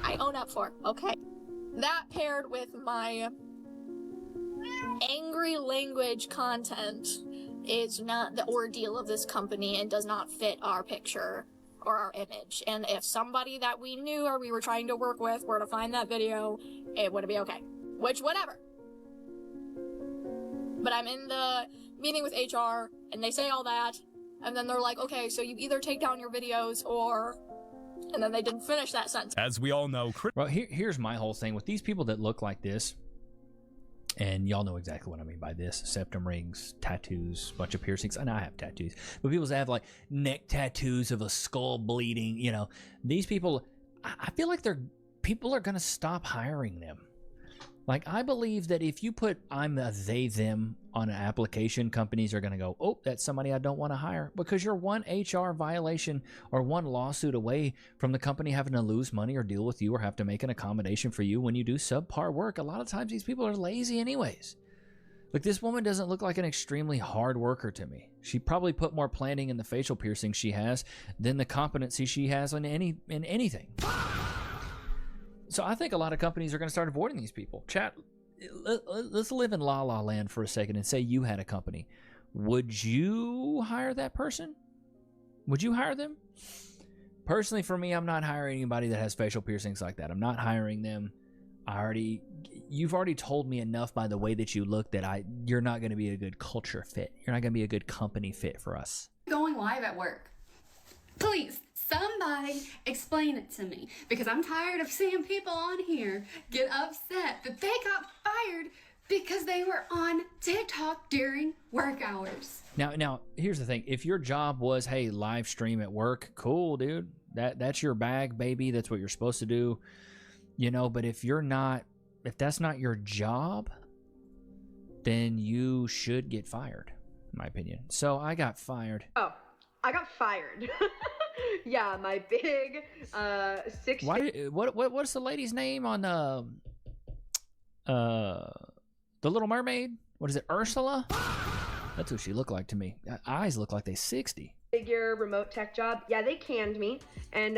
I own up for, okay? That paired with my angry language content is not the ordeal of this company and does not fit our picture or our image. And if somebody that we knew or we were trying to work with were to find that video, it would be okay. Which, whatever. But I'm in the meeting with HR, and they say all that, and then they're like, okay, so you either take down your videos or... And then they didn't finish that sentence. As we all know... Well, here's my whole thing. With these people that look like this, and y'all know exactly what I mean by this. Septum rings, tattoos, bunch of piercings. And I have tattoos. But people that have like neck tattoos of a skull bleeding, you know. These people, I feel like people are going to stop hiring them. Like, I believe that if you put I'm a they, them on an application, companies are going to go, oh, that's somebody I don't want to hire. Because you're one HR violation or one lawsuit away from the company having to lose money or deal with you or have to make an accommodation for you when you do subpar work. A lot of times these people are lazy anyways. Like, this woman doesn't look like an extremely hard worker to me. She probably put more planning in the facial piercing she has than the competency she has in anything. So I think a lot of companies are going to start avoiding these people. Chat, let's live in La La Land for a second and say you had a company. Would you hire that person? Would you hire them? Personally, for me, I'm not hiring anybody that has facial piercings like that. I'm not hiring them. You've already told me enough by the way that you look that you're not going to be a good culture fit. You're not going to be a good company fit for us. Going live at work. Please. Somebody explain it to me, because I'm tired of seeing people on here get upset that they got fired because they were on TikTok during work hours. Now, here's the thing. If your job was, hey, live stream at work, cool, dude. That's your bag, baby. That's what you're supposed to do. You know, but if that's not your job, then you should get fired, in my opinion. So I got fired. Oh, I got fired. Yeah, my big 6. What's the lady's name on The Little Mermaid? What is it, Ursula? That's what she looked like to me. Eyes look like they 60. figure remote tech job. Yeah, they canned me. And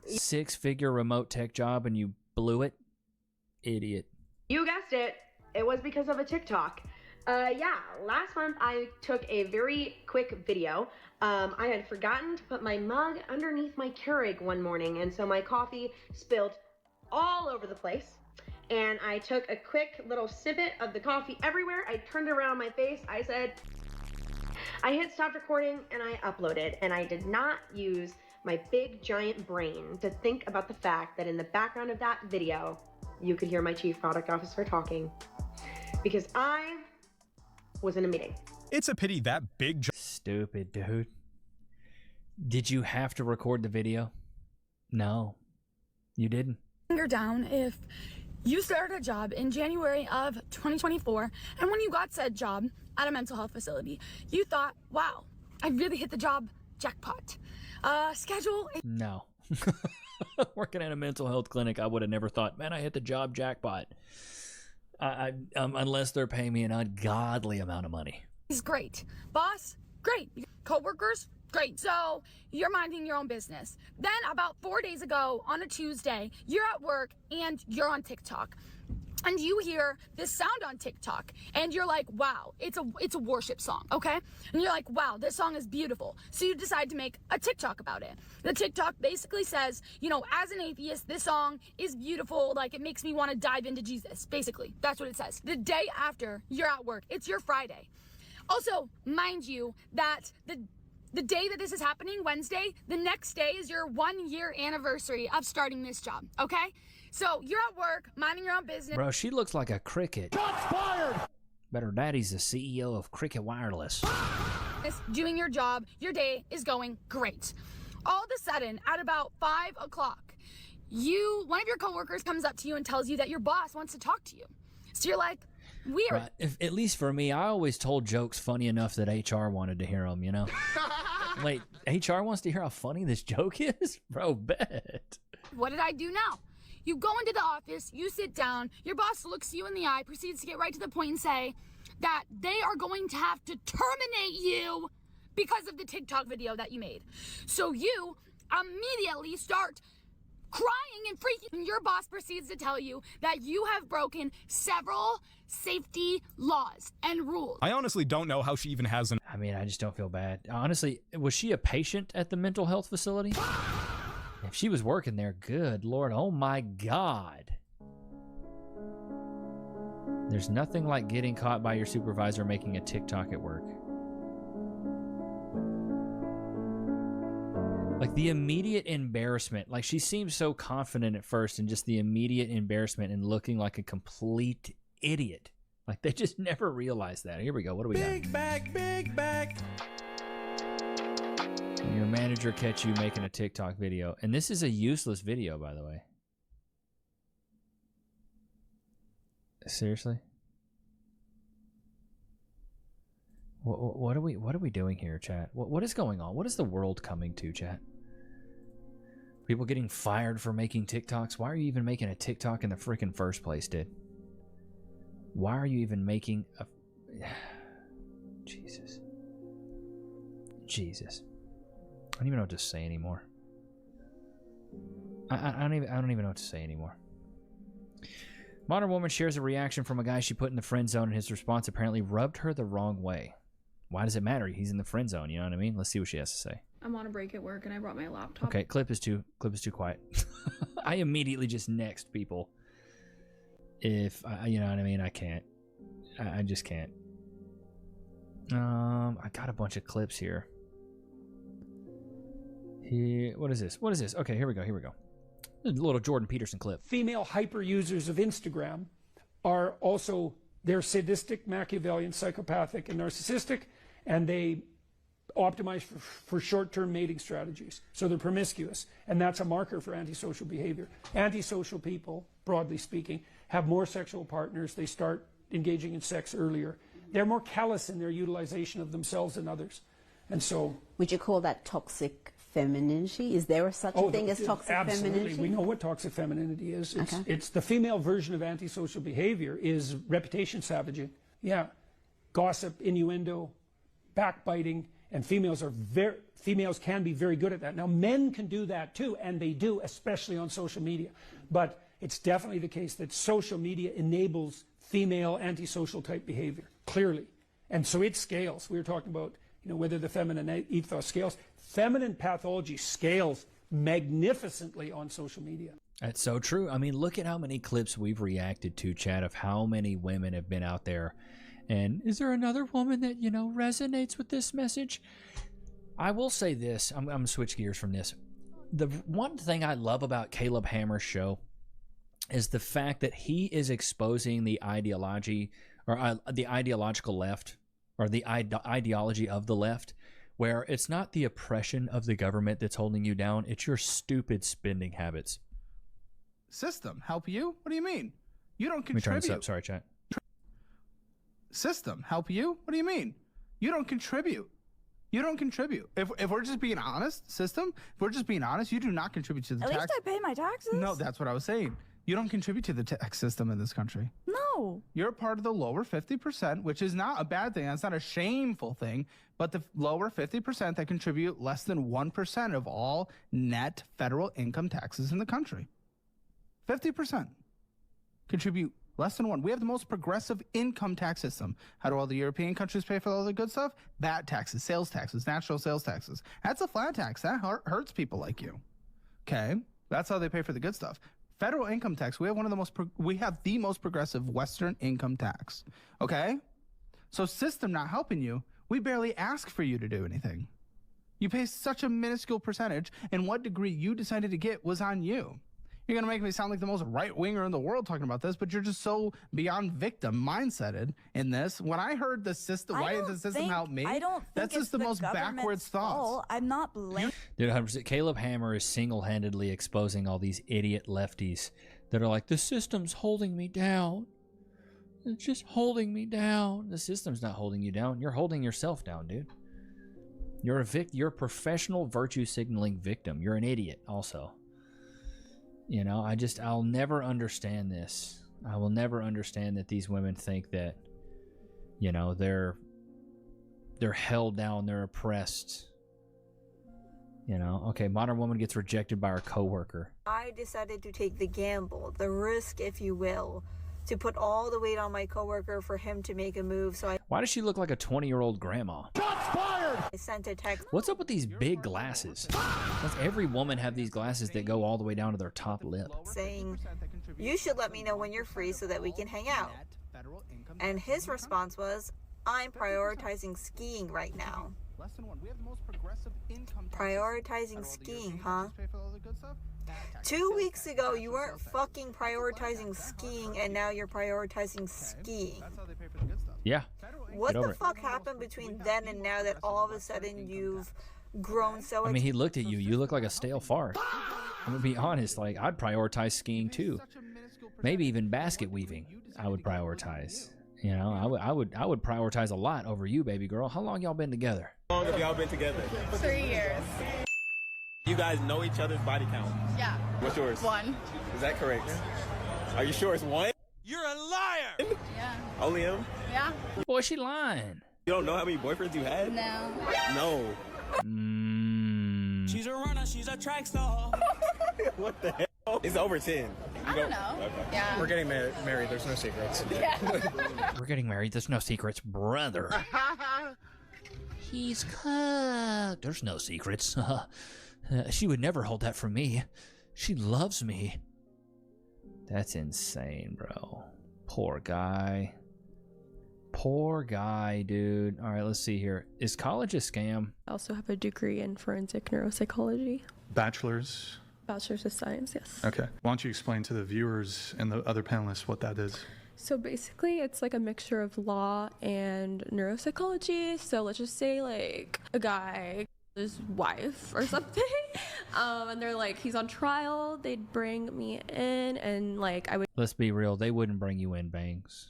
6-figure remote tech job and you blew it? Idiot. you guessed it, it was because of a TikTok. Yeah, last month I took a very quick video. I had forgotten to put my mug underneath my Keurig one morning, and so my coffee spilled all over the place. And I took a quick little snippet of the coffee everywhere. I turned it around my face. I said, I hit stop recording and I uploaded, and I did not use my big giant brain to think about the fact that in the background of that video, you could hear my chief product officer talking, because I was in a meeting. It's a pity that big... Stupid, dude. Did you have to record the video? No, you didn't. Finger down if you started a job in January of 2024, and when you got said job at a mental health facility, you thought, wow, I really hit the job jackpot. Schedule. No. Working at a mental health clinic, I would have never thought, man, I hit the job jackpot. Unless they're paying me an ungodly amount of money. Is great. Boss, great. Coworkers, great. So you're minding your own business. Then about 4 days ago on a Tuesday, you're at work and you're on TikTok. And you hear this sound on TikTok and you're like, wow, it's a worship song, okay? And you're like, wow, this song is beautiful. So you decide to make a TikTok about it. The TikTok basically says, you know, as an atheist, this song is beautiful. Like, it makes me want to dive into Jesus. Basically, that's what it says. The day after you're at work, it's your Friday. Also, mind you that the day that this is happening, Wednesday, the next day is your 1 year anniversary of starting this job, okay? So you're at work, minding your own business. Bro, she looks like a cricket. Shots fired! But her daddy's the CEO of Cricket Wireless. Doing your job, your day is going great. All of a sudden, at about 5 o'clock, one of your coworkers comes up to you and tells you that your boss wants to talk to you. So you're like, weird. Right. At least for me, I always told jokes funny enough that HR wanted to hear them, you know? Wait, HR wants to hear how funny this joke is? Bro, bet. What did I do now? You go into the office, you sit down, your boss looks you in the eye, proceeds to get right to the point and say that they are going to have to terminate you because of the TikTok video that you made. So you immediately start crying and freaking, and your boss proceeds to tell you that you have broken several safety laws and rules. I honestly don't know how she even has an... I mean, I just don't feel bad. Honestly, was she a patient at the mental health facility? If she was working there, good Lord, oh my God. There's nothing like getting caught by your supervisor making a TikTok at work. Like the immediate embarrassment, like she seems so confident at first, and just the immediate embarrassment and looking like a complete idiot. Like they just never realized that. Here we go, what do we got? Big bag. Your manager catch you making a TikTok video. And this is a useless video, by the way. Seriously? What are we doing here, chat? What is going on? What is the world coming to, chat? People getting fired for making TikToks? Why are you even making a TikTok in the freaking first place, dude? Why are you even making a... Jesus. I don't even know what to say anymore. I don't even know what to say anymore. Modern woman shares a reaction from a guy she put in the friend zone, and his response apparently rubbed her the wrong way. Why does it matter? He's in the friend zone, you know what I mean? Let's see what she has to say. I'm on a break at work and I brought my laptop. Okay, clip is too quiet. I immediately just next people. If you know what I mean, I can't. I just can't. I got a bunch of clips here. What is this? Okay, here we go. A little Jordan Peterson clip. Female hyper users of Instagram are also, they're sadistic, Machiavellian, psychopathic, and narcissistic, and they optimize for short-term mating strategies. So they're promiscuous, and that's a marker for antisocial behavior. Antisocial people, broadly speaking, have more sexual partners. They start engaging in sex earlier. They're more callous in their utilization of themselves and others. And so... Would you call that toxic femininity? Is there such a thing as toxic femininity? We know what toxic femininity is. It's the female version of antisocial behavior is reputation savaging. Yeah. Gossip, innuendo, backbiting, And females can be very good at that. Now, men can do that too, and they do, especially on social media. But it's definitely the case that social media enables female antisocial type behavior, clearly. And so it scales. We were talking about, whether the feminine ethos scales. Feminine pathology scales magnificently on social media. That's so true. I mean, look at how many clips we've reacted to, Chad, of how many women have been out there. And is there another woman that, resonates with this message? I will say this. I'm going to switch gears from this. The one thing I love about Caleb Hammer's show is the fact that he is exposing the ideology, or the ideological left, or the ideology of the left, where it's not the oppression of the government that's holding you down, it's your stupid spending habits. System help you? What do you mean? You don't contribute. Let me turn this up. Sorry, chat. System help you? What do you mean? You don't contribute. You don't contribute. If we're just being honest, system, if we're just being honest, you do not contribute to the tax. At least I pay my taxes. No, that's what I was saying. You don't contribute to the tax system in this country. No. You're part of the lower 50%, which is not a bad thing. That's not a shameful thing. But the lower 50% that contribute less than 1% of all net federal income taxes in the country. 50% contribute less than 1. We have the most progressive income tax system. How do all the European countries pay for all the good stuff? VAT taxes, sales taxes, natural sales taxes. That's a flat tax. That hurts people like you. Okay? That's how they pay for the good stuff. Federal income tax, we have the most progressive Western income tax. Okay? So system not helping you, we barely ask for you to do anything. You pay such a minuscule percentage, and what degree you decided to get was on you. You're going to make me sound like the most right-winger in the world talking about this, but you're just so beyond victim mindseted in this. When I heard the system, why did the system help me? I don't think that's just the most backwards thoughts. I'm not blaming. Dude, 100%. Caleb Hammer is single-handedly exposing all these idiot lefties that are like, the system's holding me down. It's just holding me down. The system's not holding you down. You're holding yourself down, dude. You're a professional virtue signaling victim. You're an idiot also. I'll never understand this. I will never understand that these women think that, they're held down, they're oppressed. Okay, modern woman gets rejected by her coworker. I decided to take the gamble, the risk, if you will, to put all the weight on my coworker for him to make a move. So Why does she look like a 20-year-old grandma? I sent a text. What's up with these big glasses? Does every woman have these glasses that go all the way down to their top lip? Saying, you should let me know when you're free so that we can hang out. And his response was, I'm prioritizing skiing right now. Prioritizing skiing, huh? 2 weeks ago, you weren't fucking prioritizing skiing, and now you're prioritizing skiing. Yeah. What the fuck happened between then and now that all of a sudden you've grown so... I mean, he looked at you. You look like a stale fart. I'm gonna be honest. Like, I'd prioritize skiing too. Maybe even basket weaving. I would prioritize. I would prioritize a lot over you, baby girl. How long y'all been together? How long have y'all been together? 3 years. You guys know each other's body count? Yeah. What's yours? 1. Is that correct? Are you sure it's 1? You're a liar! Yeah. Only him? Yeah. Boy, she lying. You don't know how many boyfriends you had? No. No. She's a runner, she's a track star. What the hell? It's over 10. I don't know. Okay. Yeah. We're getting married. There's no secrets. Yeah. We're getting married. There's no secrets, brother. He's cooked. There's no secrets. She would never hold that from me. She loves me. That's insane, bro. Poor guy. Poor guy, dude. All right, let's see here. Is college a scam? I also have a degree in forensic neuropsychology. Bachelor's? Bachelor's of Science, yes. Okay. Why don't you explain to the viewers and the other panelists what that is? So basically, it's like a mixture of law and neuropsychology. So let's just say like a guy, his wife or something, and they're like, he's on trial. They'd bring me in and like I would... Let's be real. They wouldn't bring you in, bangs.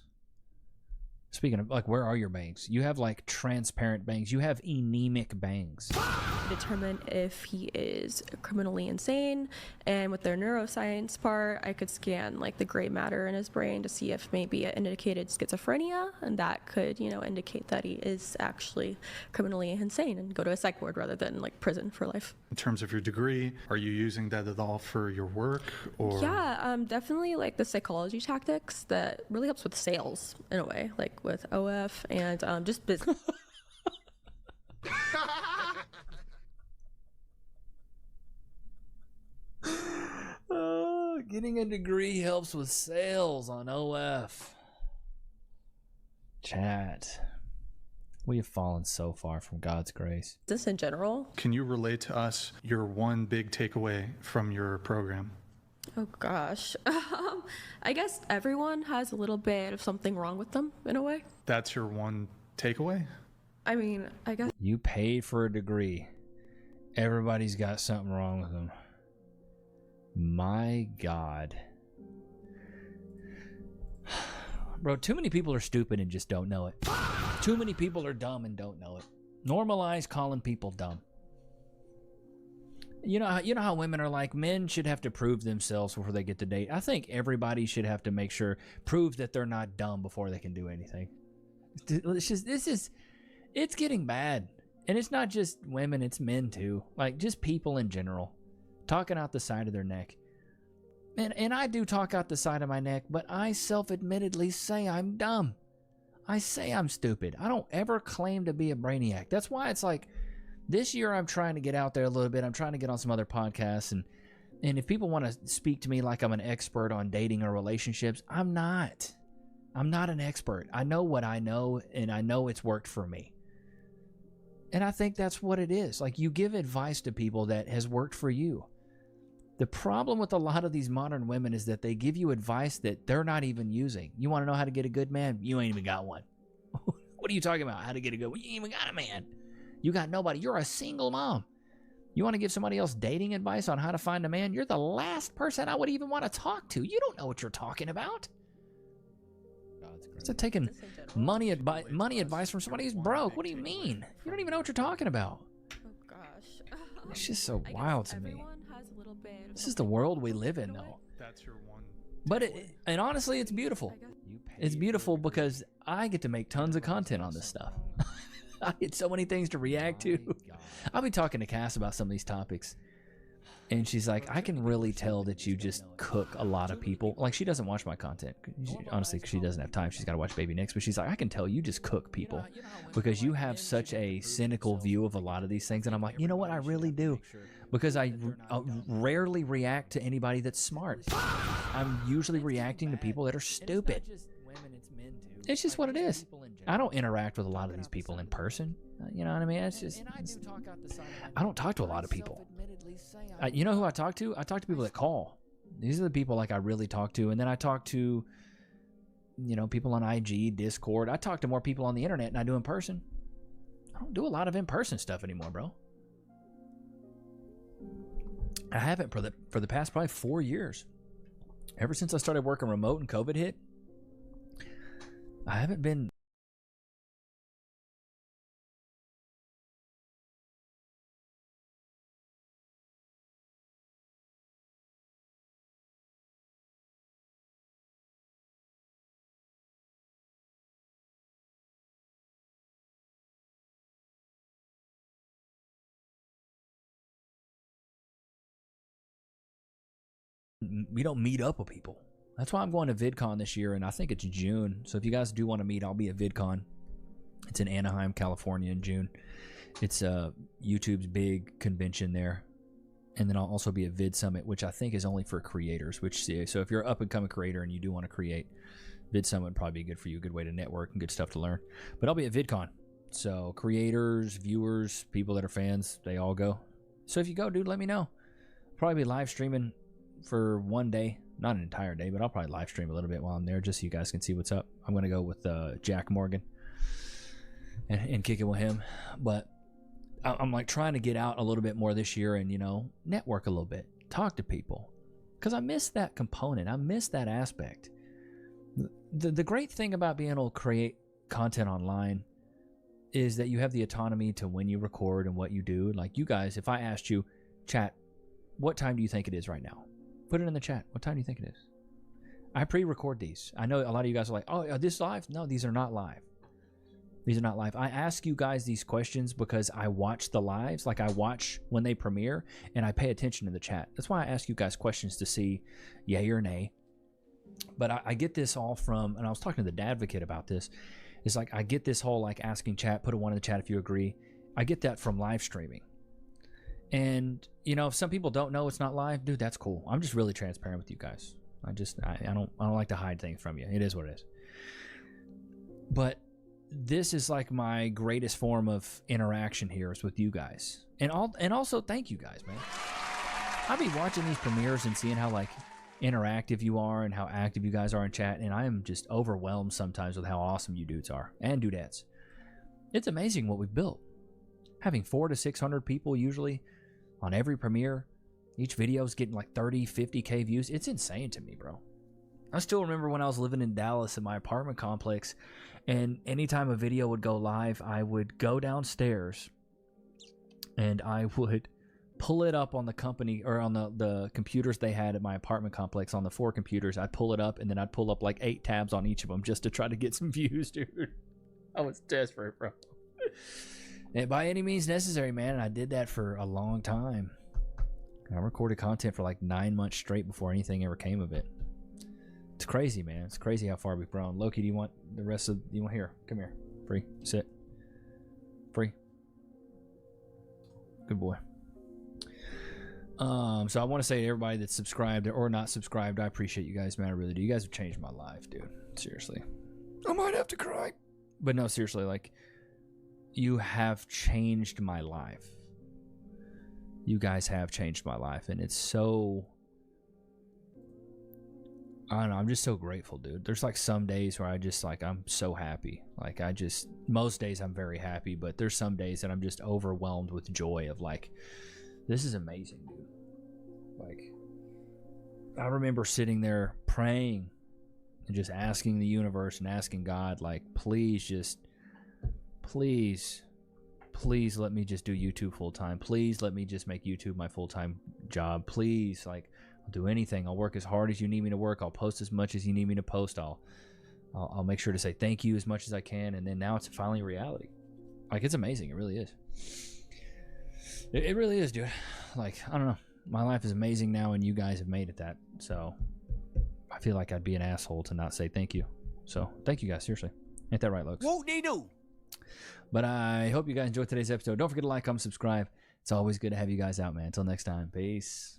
Speaking of, like, where are your bangs? You have, like, transparent bangs. You have anemic bangs. determine if he is criminally insane. And with their neuroscience part, I could scan like the gray matter in his brain to see if maybe it indicated schizophrenia, and that could, you know, indicate that he is actually criminally insane and go to a psych ward rather than like prison for life. In terms of your degree, are you using that at all for your work? Or Yeah, definitely like the psychology tactics that really helps with sales in a way, like with OF and just business. Getting a degree helps with sales on OF. Chat. We have fallen so far from God's grace. This in general. Can you relate to us your one big takeaway from your program? Oh gosh. I guess everyone has a little bit of something wrong with them in a way. That's your one takeaway? I mean, I guess. You paid for a degree. Everybody's got something wrong with them. My God. Bro, too many people are stupid and just don't know it. Too many people are dumb and don't know it. Normalize calling people dumb. You know how women are like, men should have to prove themselves before they get to date. I think everybody should have to make sure, prove that they're not dumb before they can do anything. It's getting bad. And it's not just women, it's men too. Like, just people in general. Talking out the side of their neck. And I do talk out the side of my neck, but I self-admittedly say I'm dumb. I say I'm stupid. I don't ever claim to be a brainiac. That's why it's like, this year I'm trying to get out there a little bit. I'm trying to get on some other podcasts. And if people want to speak to me like I'm an expert on dating or relationships, I'm not. I'm not an expert. I know what I know, and I know it's worked for me. And I think that's what it is. Like, you give advice to people that has worked for you. The problem with a lot of these modern women is that they give you advice that they're not even using. You want to know how to get a good man? You ain't even got one. What are you talking about? How to get a good one? You ain't even got a man. You got nobody. You're a single mom. You want to give somebody else dating advice on how to find a man? You're the last person I would even want to talk to. You don't know what you're talking about. It's like taking money advice from somebody who's broke. What do you mean? You don't even know what you're talking about. Oh gosh. It's just so wild to me. This is the world we live in, though. That's your one. But and honestly, it's beautiful. It's beautiful because I get to make tons of content on this stuff. I get so many things to react to. I'll be talking to Cass about some of these topics, and she's like, I can really tell that you just cook a lot of people. Like, she doesn't watch my content. Honestly, she doesn't have time. She's got to watch Baby Nicks. But she's like, I can tell you just cook people because you have such a cynical view of a lot of these things. And I'm like, you know what? I really do. Because I rarely react to anybody that's smart. I'm usually reacting to people that are stupid. It's just what it is. I don't interact with a lot of these people in person. You know what I mean? I don't talk to a lot of people. You know who I talk to? I talk to people that call. These are the people like I really talk to. And then I talk to, people on IG, Discord. I talk to more people on the internet than I do in person. I don't do a lot of in-person stuff anymore, bro. I haven't for the past probably 4 years. Ever since I started working remote and COVID hit, I haven't been. We don't meet up with people. That's why I'm going to VidCon this year, and I think it's June. So if you guys do want to meet, I'll be at VidCon. It's in Anaheim, California in June. It's YouTube's big convention there. And then I'll also be at Vid Summit, which I think is only for creators. So if you're an up-and-coming creator and you do want to create, Vid Summit would probably be good for you. A good way to network and good stuff to learn. But I'll be at VidCon. So creators, viewers, people that are fans, they all go. So if you go, dude, let me know. Probably be live streaming for one day. Not an entire day, but I'll probably live stream a little bit while I'm there just so you guys can see what's up. I'm going to go with Jack Morgan and kick it with him. But I'm like trying to get out a little bit more this year and, network a little bit. Talk to people. Because I miss that component. I miss that aspect. The great thing about being able to create content online is that you have the autonomy to when you record and what you do. Like you guys, if I asked you, chat, what time do you think it is right now? Put it in the chat. What time do you think it is? I pre-record these. I know a lot of you guys are like, oh, are this live? No, these are not live. These are not live. I ask you guys these questions because I watch the lives. Like I watch when they premiere and I pay attention to the chat. That's why I ask you guys questions to see yay or nay. But I get this all from, and I was talking to the Dadvocate about this. It's like I get this whole like asking chat, put a 1 in the chat if you agree. I get that from live streaming. And, you know, if some people don't know it's not live, dude, that's cool. I'm just really transparent with you guys. I don't like to hide things from you. It is what it is. But this is like my greatest form of interaction here is with you guys. And also thank you guys, man. I'll be watching these premieres and seeing how like interactive you are and how active you guys are in chat, and I am just overwhelmed sometimes with how awesome you dudes are and dudettes. It's amazing what we've built. Having 400 to 600 people usually on every premiere. Each video is getting like 30, 50K views. It's insane to me, bro. I still remember when I was living in Dallas in my apartment complex, and anytime a video would go live, I would go downstairs and I would pull it up on the company or on the computers they had at my apartment complex. On the 4 computers, I'd pull it up and then I'd pull up like 8 tabs on each of them just to try to get some views, dude. I was desperate, bro. And by any means necessary, man. And I did that for a long time. I recorded content for like 9 months straight before anything ever came of it. It's crazy, man. It's crazy how far we've grown. Loki, do you want the rest of... You want here? Come here. Free. Sit. Free. Good boy. So I want to say to everybody that's subscribed or not subscribed, I appreciate you guys, man. I really do. You guys have changed my life, dude. Seriously. I might have to cry. But no, seriously, like, you have changed my life. You guys have changed my life, and it's so... I don't know, I'm just so grateful, dude. There's like some days where I just like, I'm so happy. Like most days I'm very happy, but there's some days that I'm just overwhelmed with joy of like, this is amazing, dude. Like, I remember sitting there praying and just asking the universe and asking God, like, please let me just do YouTube full time. Please let me just make YouTube my full-time job. Please, like, I'll do anything. I'll work as hard as you need me to work. I'll post as much as you need me to post. I'll make sure to say thank you as much as I can. And then now it's finally reality. Like, it's amazing. It really is. It really is, dude. Like, I don't know. My life is amazing now, and you guys have made it that. So I feel like I'd be an asshole to not say thank you. So thank you guys, seriously. Ain't that right, Lux? Whoop-de-doo. But I hope you guys enjoyed today's episode. Don't forget to like, comment, subscribe. It's always good to have you guys out, man. Until next time, peace.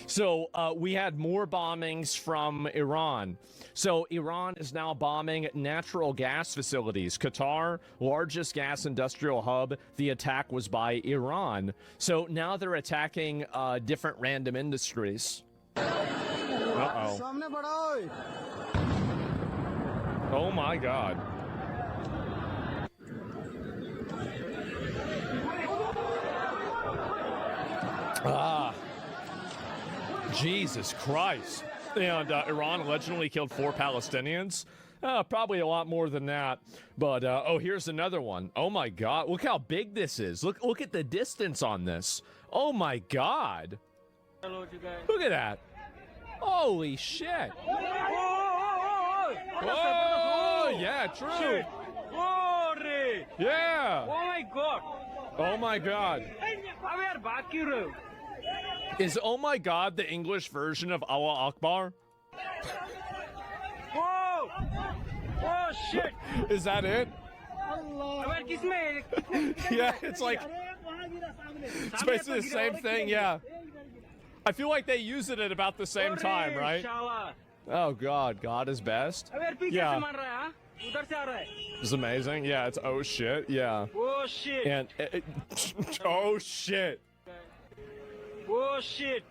So we had more bombings from Iran. So Iran is now bombing natural gas facilities. Qatar, largest gas industrial hub. The attack was by Iran. So now they're attacking different random industries. Uh-oh. Oh my God. Jesus Christ. And Iran allegedly killed 4 Palestinians. Probably a lot more than that. But, oh, here's another one. Oh, my God. Look how big this is. Look at the distance on this. Oh, my God. Look at that. Holy shit. Oh, yeah, true. Yeah. Oh, my God. Oh, my God. Is oh my God the English version of Allah Akbar? Whoa! Oh shit! Is that it? Yeah, it's like it's basically the same thing. Yeah, I feel like they use it at about the same time, right? Oh God, God is best. Yeah. It's amazing. Yeah, it's oh shit. Yeah. Oh shit. And oh shit. Oh shit.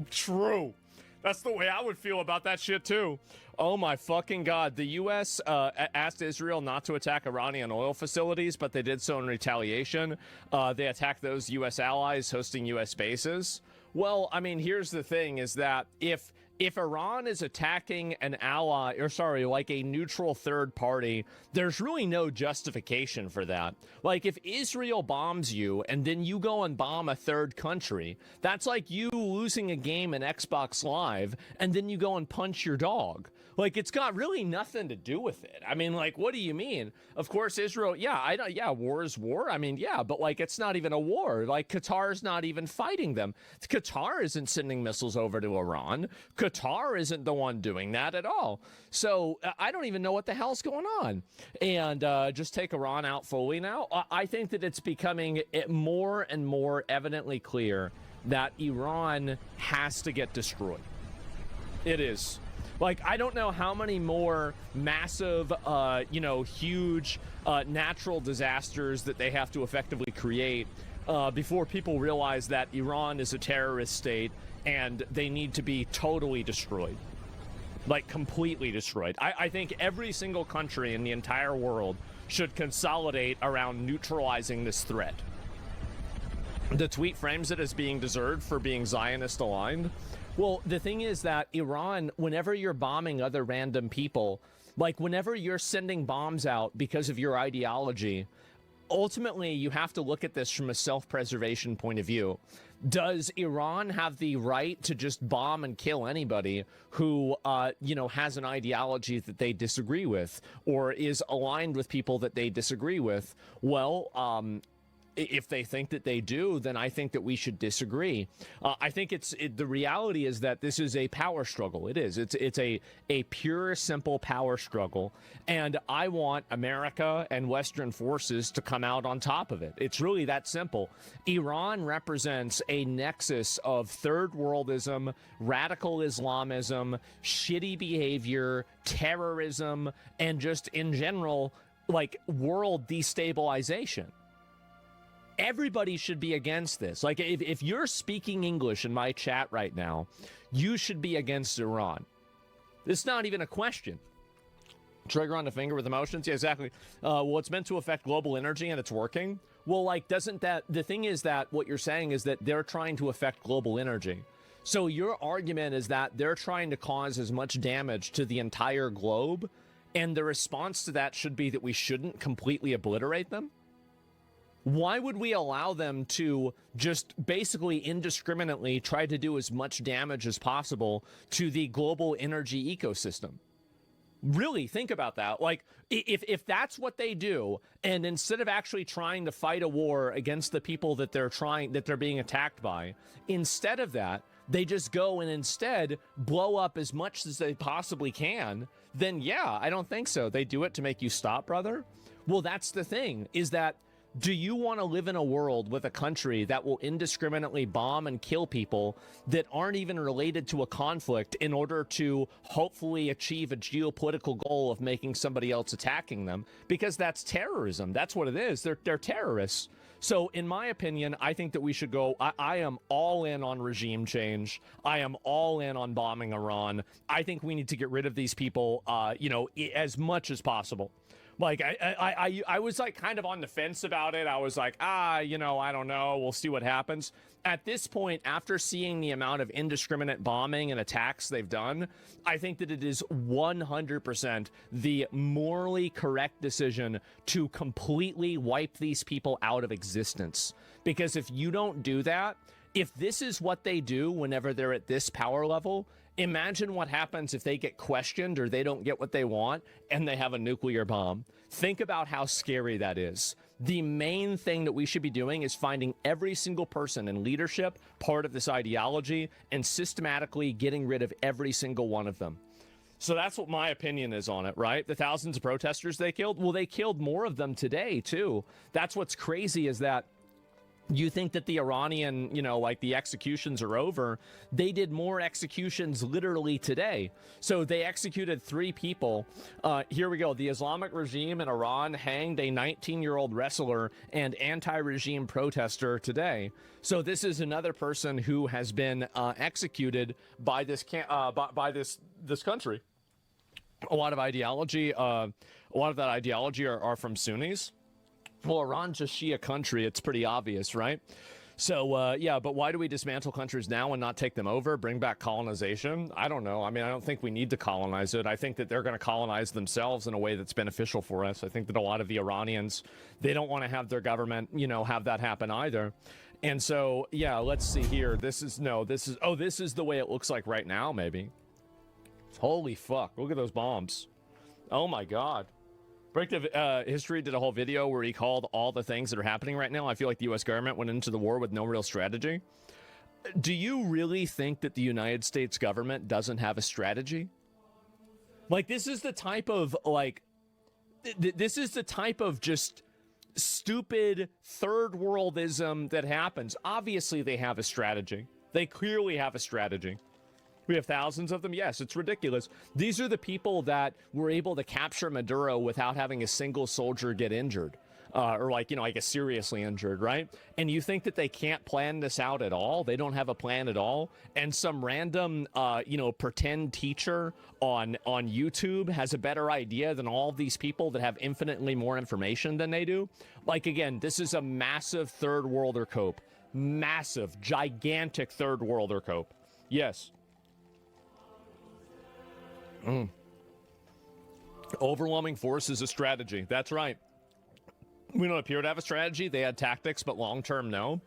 True. That's the way I would feel about that shit too. Oh my fucking God. The U.S. Asked Israel not to attack Iranian oil facilities, but they did so in retaliation. They attacked those U.S. allies hosting U.S. bases. Well, I mean, here's the thing is that if Iran is attacking an ally, or sorry, like a neutral third party, there's really no justification for that. Like if Israel bombs you and then you go and bomb a third country, that's like you losing a game in Xbox Live and then you go and punch your dog. Like it's got really nothing to do with it. I mean, like, what do you mean? Of course, Israel, yeah, war is war. I mean, yeah, but like it's not even a war. Like Qatar's not even fighting them. Qatar isn't sending missiles over to Iran. Qatar isn't the one doing that at all. So I don't even know what the hell's going on. And just take Iran out fully now. I think that it's becoming more and more evidently clear that Iran has to get destroyed. It is. Like, I don't know how many more massive, huge natural disasters that they have to effectively create before people realize that Iran is a terrorist state and they need to be totally destroyed. Like, completely destroyed. I think every single country in the entire world should consolidate around neutralizing this threat. The tweet frames it as being deserved for being Zionist aligned. Well, the thing is that Iran, whenever you're bombing other random people, like whenever you're sending bombs out because of your ideology, ultimately you have to look at this from a self-preservation point of view. Does Iran have the right to just bomb and kill anybody who, has an ideology that they disagree with or is aligned with people that they disagree with? Well, if they think that they do, then I think that we should disagree. I think the reality is that this is a power struggle. It is. It's a pure, simple power struggle. And I want America and Western forces to come out on top of it. It's really that simple. Iran represents a nexus of third worldism, radical Islamism, shitty behavior, terrorism, and just in general, like world destabilization. Everybody should be against this. Like, if you're speaking English in my chat right now, you should be against Iran. It's not even a question. Trigger on the finger with emotions? Yeah, exactly. Well, it's meant to affect global energy, and it's working. Well, like, doesn't that... The thing is that what you're saying is that they're trying to affect global energy. So your argument is that they're trying to cause as much damage to the entire globe, and the response to that should be that we shouldn't completely obliterate them? Why would we allow them to just basically indiscriminately try to do as much damage as possible to the global energy ecosystem? Really think about that. Like, if that's what they do, and instead of actually trying to fight a war against the people that they're being attacked by, instead of that, they just go and instead blow up as much as they possibly can, then yeah, I don't think so. They do it to make you stop, brother. Well, that's the thing, is that Do you want to live in a world with a country that will indiscriminately bomb and kill people that aren't even related to a conflict in order to hopefully achieve a geopolitical goal of making somebody else attacking them? Because that's terrorism. That's what it is. They're terrorists. So in my opinion, I think that we should go, I am all in on regime change. I am all in on bombing Iran. I think we need to get rid of these people, as much as possible. Like, I was like kind of on the fence about it. I was like, I don't know. We'll see what happens. At this point, after seeing the amount of indiscriminate bombing and attacks they've done, I think that it is 100% the morally correct decision to completely wipe these people out of existence. Because if you don't do that, if this is what they do whenever they're at this power level, imagine what happens if they get questioned or they don't get what they want and they have a nuclear bomb. Think about how scary that is. The main thing that we should be doing is finding every single person in leadership part of this ideology and systematically getting rid of every single one of them. So that's what my opinion is on it, right? The thousands of protesters they killed, well, they killed more of them today, too. That's what's crazy is that you think that the Iranian, the executions are over. They did more executions literally today. So they executed 3 people. Here we go. The Islamic regime in Iran hanged a 19-year-old wrestler and anti-regime protester today. So this is another person who has been executed by this this country. A lot of that ideology are from Sunnis. Well, Iran's a Shia country. It's pretty obvious, right? So, but why do we dismantle countries now and not take them over, bring back colonization? I don't know. I mean, I don't think we need to colonize it. I think that they're going to colonize themselves in a way that's beneficial for us. I think that a lot of the Iranians, they don't want to have their government, have that happen either. And so, let's see here. This is the way it looks like right now, maybe. Holy fuck. Look at those bombs. Oh, my God. Breakdown History did a whole video where he called all the things that are happening right now. I feel like the U.S. government went into the war with no real strategy. Do you really think that the United States government doesn't have a strategy? Like, this is the type of, just stupid third worldism that happens. Obviously, they have a strategy. They clearly have a strategy. We have thousands of them. Yes, it's ridiculous. These are the people that were able to capture Maduro without having a single soldier get injured, or seriously injured, right? And you think that they can't plan this out at all? They don't have a plan at all. And some random, pretend teacher on YouTube has a better idea than all of these people that have infinitely more information than they do. Like, again, this is a massive third worlder cope. Massive, gigantic third worlder cope. Yes. Overwhelming force is a strategy. That's right. We don't appear to have a strategy. They had tactics, but long-term, no.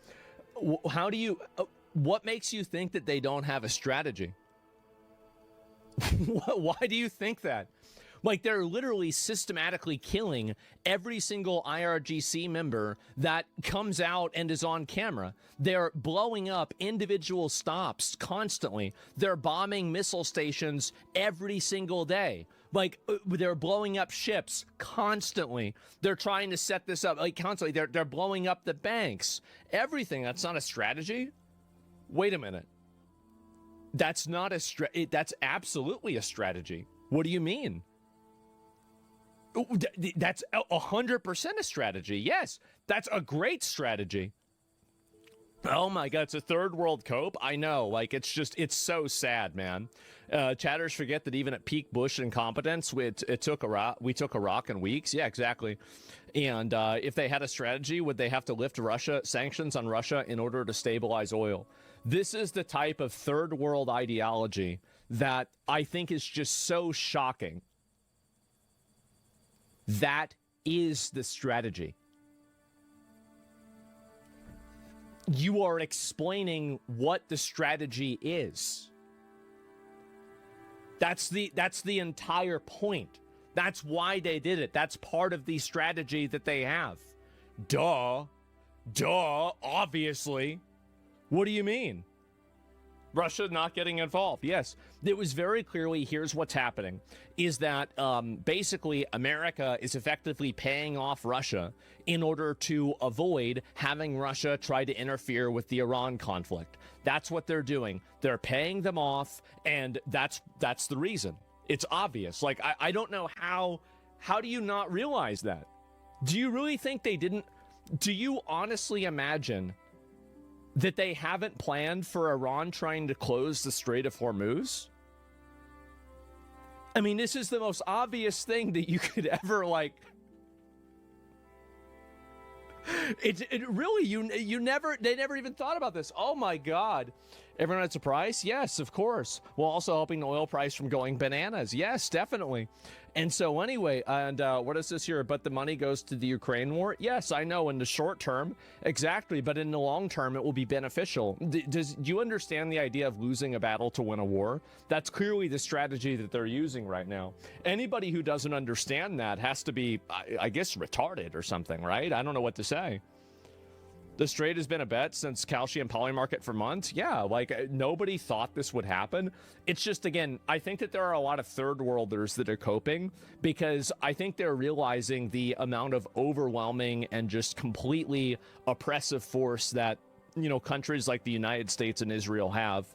What makes you think that they don't have a strategy? Why do you think that? Like, they're literally systematically killing every single IRGC member that comes out and is on camera. They're blowing up individual stops constantly. They're bombing missile stations every single day. Like, they're blowing up ships constantly. They're trying to set this up, constantly. They're blowing up the banks. Everything. That's not a strategy? Wait a minute. That's not that's absolutely a strategy. What do you mean? That's 100% a strategy. Yes, that's a great strategy. Oh my God, it's a third world cope. I know, it's so sad, man. Chatters forget that even at peak Bush incompetence, we took Iraq in weeks. Yeah, exactly. And if they had a strategy, would they have to lift sanctions on Russia in order to stabilize oil? This is the type of third world ideology that I think is just so shocking. That is the strategy. You are explaining what the strategy is. That's the entire point. That's why they did it. That's part of the strategy that they have. Duh, obviously. What do you mean? Russia not getting involved. Yes, it was very clearly, here's what's happening, is that basically America is effectively paying off Russia in order to avoid having Russia try to interfere with the Iran conflict. That's what they're doing. They're paying them off, and that's the reason. It's obvious. Like, I don't know how do you not realize that? Do you really think they didn't? Do you honestly imagine that they haven't planned for Iran trying to close the Strait of Hormuz? I mean, this is the most obvious thing that you could ever, like... It really, they never even thought about this. Oh my God. Everyone had a price? Yes, of course. While also helping the oil price from going bananas. Yes, definitely. And so anyway, and what is this here? But the money goes to the Ukraine war? Yes, I know in the short term, exactly. But in the long term, it will be beneficial. Do you understand the idea of losing a battle to win a war? That's clearly the strategy that they're using right now. Anybody who doesn't understand that has to be, I guess, retarded or something, right? I don't know what to say. The Strait has been a bet since calcium polymarket for months. Yeah, like nobody thought this would happen. It's just, again, I think that there are a lot of third worlders that are coping because I think they're realizing the amount of overwhelming and just completely oppressive force that, you know, countries like the United States and Israel have.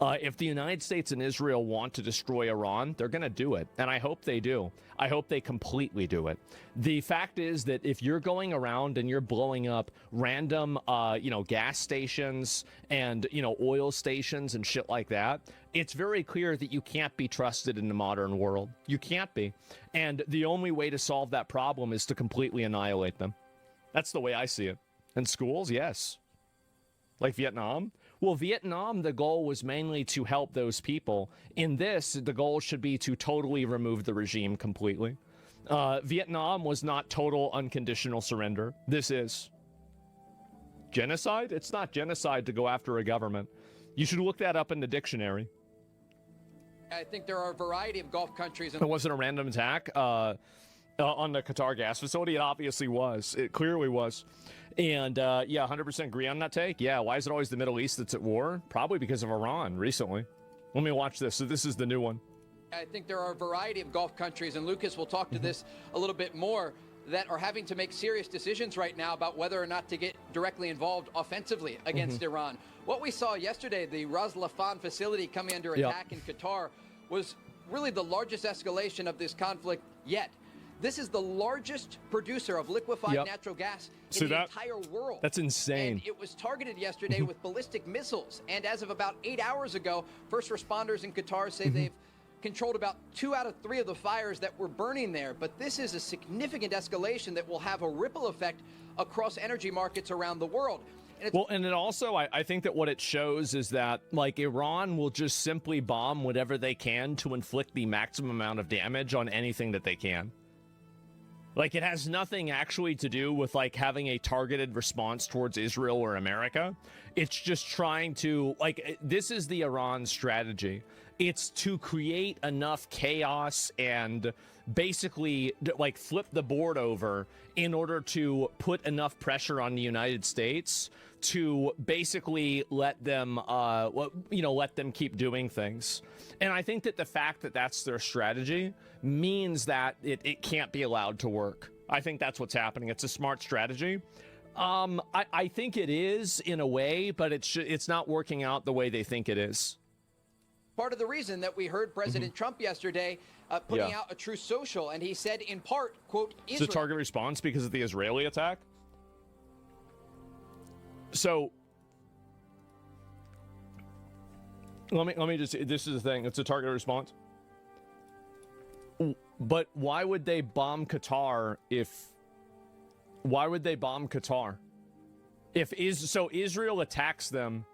If the United States and Israel want to destroy Iran, they're going to do it. And I hope they do. I hope they completely do it. The fact is that if you're going around and you're blowing up random, gas stations and, oil stations and shit like that, it's very clear that you can't be trusted in the modern world. You can't be. And the only way to solve that problem is to completely annihilate them. That's the way I see it. And schools, yes. Like Vietnam? Well, Vietnam, the goal was mainly to help those people. In this, the goal should be to totally remove the regime completely. Vietnam was not total unconditional surrender. This is. Genocide? It's not genocide to go after a government. You should look that up in the dictionary. I think there are a variety of Gulf countries. It wasn't a random attack on the Qatar gas facility. It obviously was. It clearly was. And, 100% agree on that take. Yeah, why is it always the Middle East that's at war? Probably because of Iran recently. Let me watch this. So this is the new one. I think there are a variety of Gulf countries, and Lucas will talk to this a little bit more, that are having to make serious decisions right now about whether or not to get directly involved offensively against Iran. What we saw yesterday, the Ras Laffan facility coming under attack in Qatar, was really the largest escalation of this conflict yet. This is the largest producer of liquefied natural gas in the entire world. That's insane. And it was targeted yesterday with ballistic missiles. And as of about 8 hours ago, first responders in Qatar say they've controlled about 2 out of 3 of the fires that were burning there. But this is a significant escalation that will have a ripple effect across energy markets around the world. And it also, I think that what it shows is that, like, Iran will just simply bomb whatever they can to inflict the maximum amount of damage on anything that they can. Like, it has nothing actually to do with, like, having a targeted response towards Israel or America. It's just trying to, like, this is the Iran strategy. It's to create enough chaos and basically, like, flip the board over in order to put enough pressure on the United States to basically let them, let them keep doing things. And I think that the fact that that's their strategy means that it can't be allowed to work. I think that's what's happening. It's a smart strategy. I think it is in a way, but it's not working out the way they think it is. Part of the reason that we heard President Trump yesterday putting out a truth social, and he said in part, quote, It's a target response because of the Israeli attack. So let me just, this is the thing, it's a target response. But why would they bomb Qatar if Israel attacks them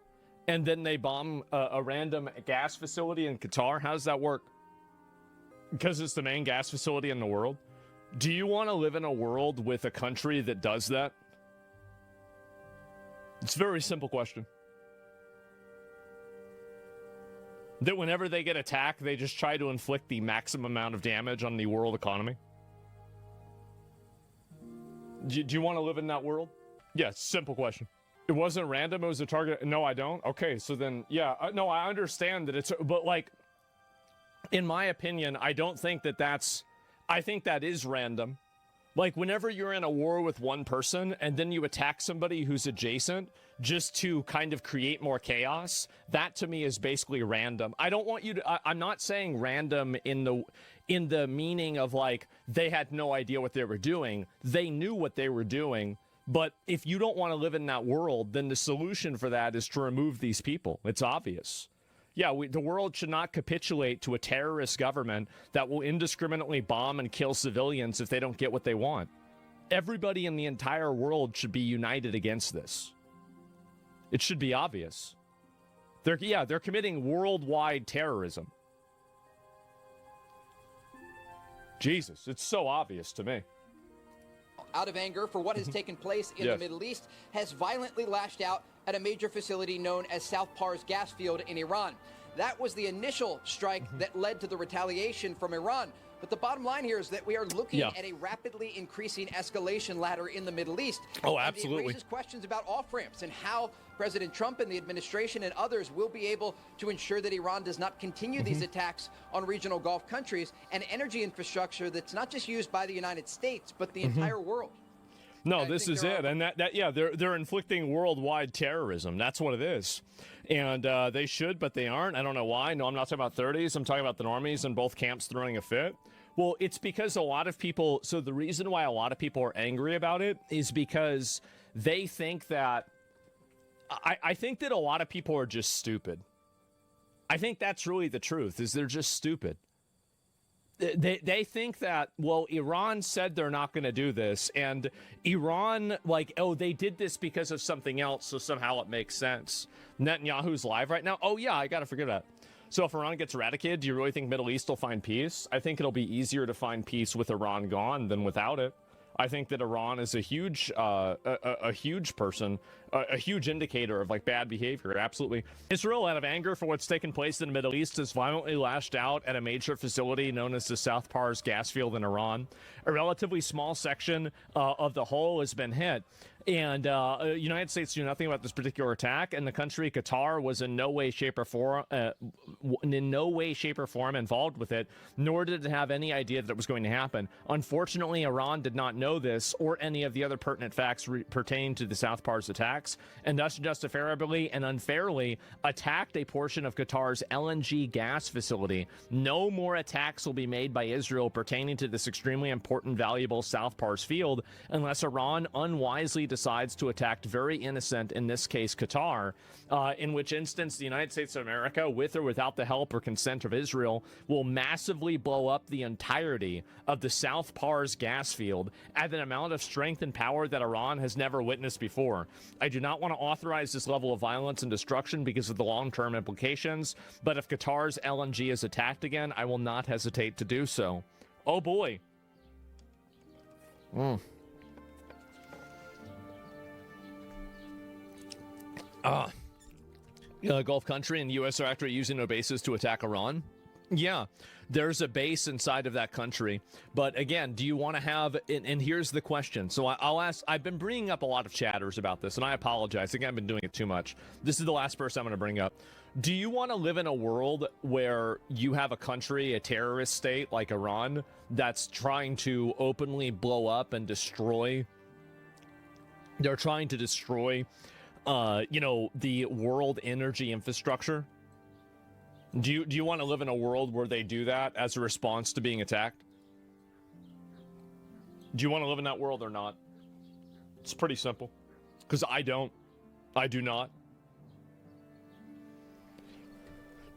and then they bomb a random gas facility in Qatar? How does that work? Because it's the main gas facility in the world? Do you want to live in a world with a country that does that? It's a very simple question. That whenever they get attacked, they just try to inflict the maximum amount of damage on the world economy? Do you want to live in that world? Yeah, simple question. It wasn't random. It was a target. No, I don't. Okay, so then, yeah. No, I understand that it's, but like, in my opinion, I don't think that that's, I think that is random. Like, whenever you're in a war with one person and then you attack somebody who's adjacent just to kind of create more chaos, that to me is basically random. I don't want you to, I'm not saying random in the meaning of like, they had no idea what they were doing. They knew what they were doing. But if you don't want to live in that world, then the solution for that is to remove these people. It's obvious. Yeah, the world should not capitulate to a terrorist government that will indiscriminately bomb and kill civilians if they don't get what they want. Everybody in the entire world should be united against this. It should be obvious. They're committing worldwide terrorism. Jesus, it's so obvious to me. Out of anger for what has taken place in the Middle East, has violently lashed out at a major facility known as South Pars gas field in Iran. That was the initial strike that led to the retaliation from Iran. But the bottom line here is that we are looking at a rapidly increasing escalation ladder in the Middle East. Oh, absolutely. And it raises questions about off-ramps and how President Trump and the administration and others will be able to ensure that Iran does not continue these attacks on regional Gulf countries and energy infrastructure that's not just used by the United States, but the entire world. No, this is it. And they're inflicting worldwide terrorism. That's what it is. And they should, but they aren't. I don't know why. No, I'm not talking about 30s. I'm talking about the normies in both camps throwing a fit. Well, it's because a lot of people, so the reason why a lot of people are angry about it is because they think that, I think that a lot of people are just stupid. I think that's really the truth, is they're just stupid. They think that, well, Iran said they're not going to do this, and Iran, like, oh, they did this because of something else, so somehow it makes sense. Netanyahu's live right now. Oh, yeah, I got to forget that. So if Iran gets eradicated, do you really think Middle East will find peace? I think it'll be easier to find peace with Iran gone than without it. I think that Iran is a huge person, a huge indicator of like bad behavior. Absolutely. Israel, out of anger for what's taken place in the Middle East, has violently lashed out at a major facility known as the South Pars gas field in Iran. A relatively small section of the whole has been hit. And United States knew nothing about this particular attack, and the country Qatar was in no way, shape, or form involved with it, nor did it have any idea that it was going to happen. Unfortunately, Iran did not know this or any of the other pertinent facts pertaining to the South Pars attacks, and thus justifiably and unfairly attacked a portion of Qatar's LNG gas facility. No more attacks will be made by Israel pertaining to this extremely important, valuable South Pars field unless Iran unwisely decides to attack very innocent, in this case Qatar, in which instance the United States of America, with or without the help or consent of Israel, will massively blow up the entirety of the South Pars gas field at an amount of strength and power that Iran has never witnessed before. I do not want to authorize this level of violence and destruction because of the long-term implications, but if Qatar's LNG is attacked again, I will not hesitate to do so. Oh boy. Gulf country and the U.S. are actually using their bases to attack Iran? Yeah, there's a base inside of that country. But again, do you want to have, and here's the question. So I'll ask, I've been bringing up a lot of chatters about this, and I apologize. I think I've been doing it too much. This is the last person I'm going to bring up. Do you want to live in a world where you have a country, a terrorist state like Iran, that's trying to openly blow up and destroy? They're trying to destroy the world energy infrastructure? Do you want to live in a world where they do that as a response to being attacked? Do you want to live in that world or not? It's pretty simple. Because I don't. I do not.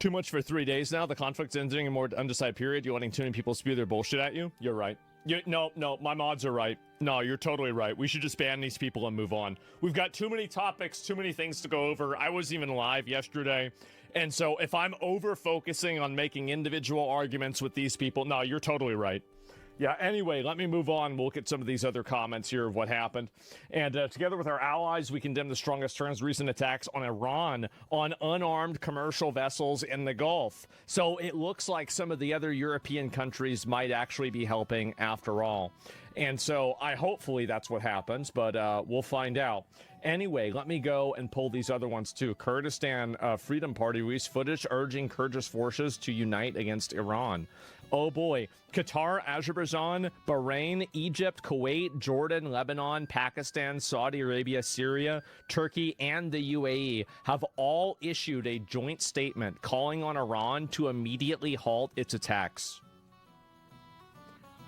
Too much for 3 days now. The conflict's ending in a more undecided period. You're letting too many people spew their bullshit at you? You're right. No, my mods are right. No, you're totally right. We should just ban these people and move on. We've got too many topics, too many things to go over. I wasn't even live yesterday. And so if I'm over-focusing on making individual arguments with these people, no, you're totally right. Yeah, anyway, let me move on. We'll look at some of these other comments here of what happened. And together with our allies, we condemn the strongest terms recent attacks on Iran on unarmed commercial vessels in the Gulf. So it looks like some of the other European countries might actually be helping after all. And so hopefully that's what happens, but we'll find out. Anyway, let me go and pull these other ones too. Kurdistan Freedom Party released footage urging Kurdish forces to unite against Iran. Oh boy. Qatar, Azerbaijan, Bahrain, Egypt, Kuwait, Jordan, Lebanon, Pakistan, Saudi Arabia, Syria, Turkey, and the UAE have all issued a joint statement calling on Iran to immediately halt its attacks.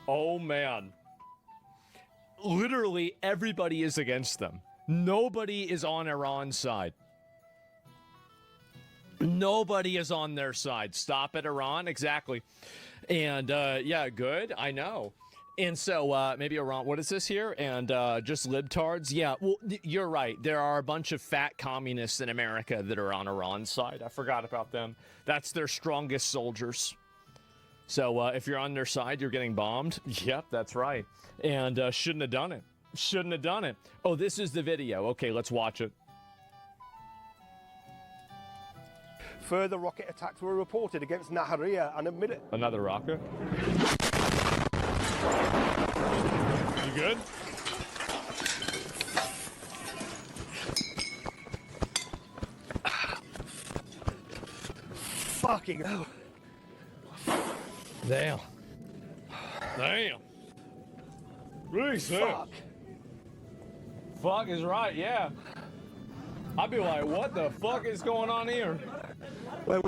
Oh man. Literally everybody is against them. Nobody is on Iran's side. Nobody is on their side. Stop it, Iran. Exactly. And yeah, good. I know. And so maybe Iran, what is this here? And just libtards? Yeah, well, you're right. There are a bunch of fat communists in America that are on Iran's side. I forgot about them. That's their strongest soldiers. So if you're on their side, you're getting bombed. Yep, that's right. And shouldn't have done it. Shouldn't have done it. Oh, this is the video. Okay, let's watch it. Further rocket attacks were reported against Nahariya and admitted. Another rocket. You good? Fucking hell. Damn. Damn. Really sick. Fuck is right, yeah. I'd be like, what the fuck is going on here? Where?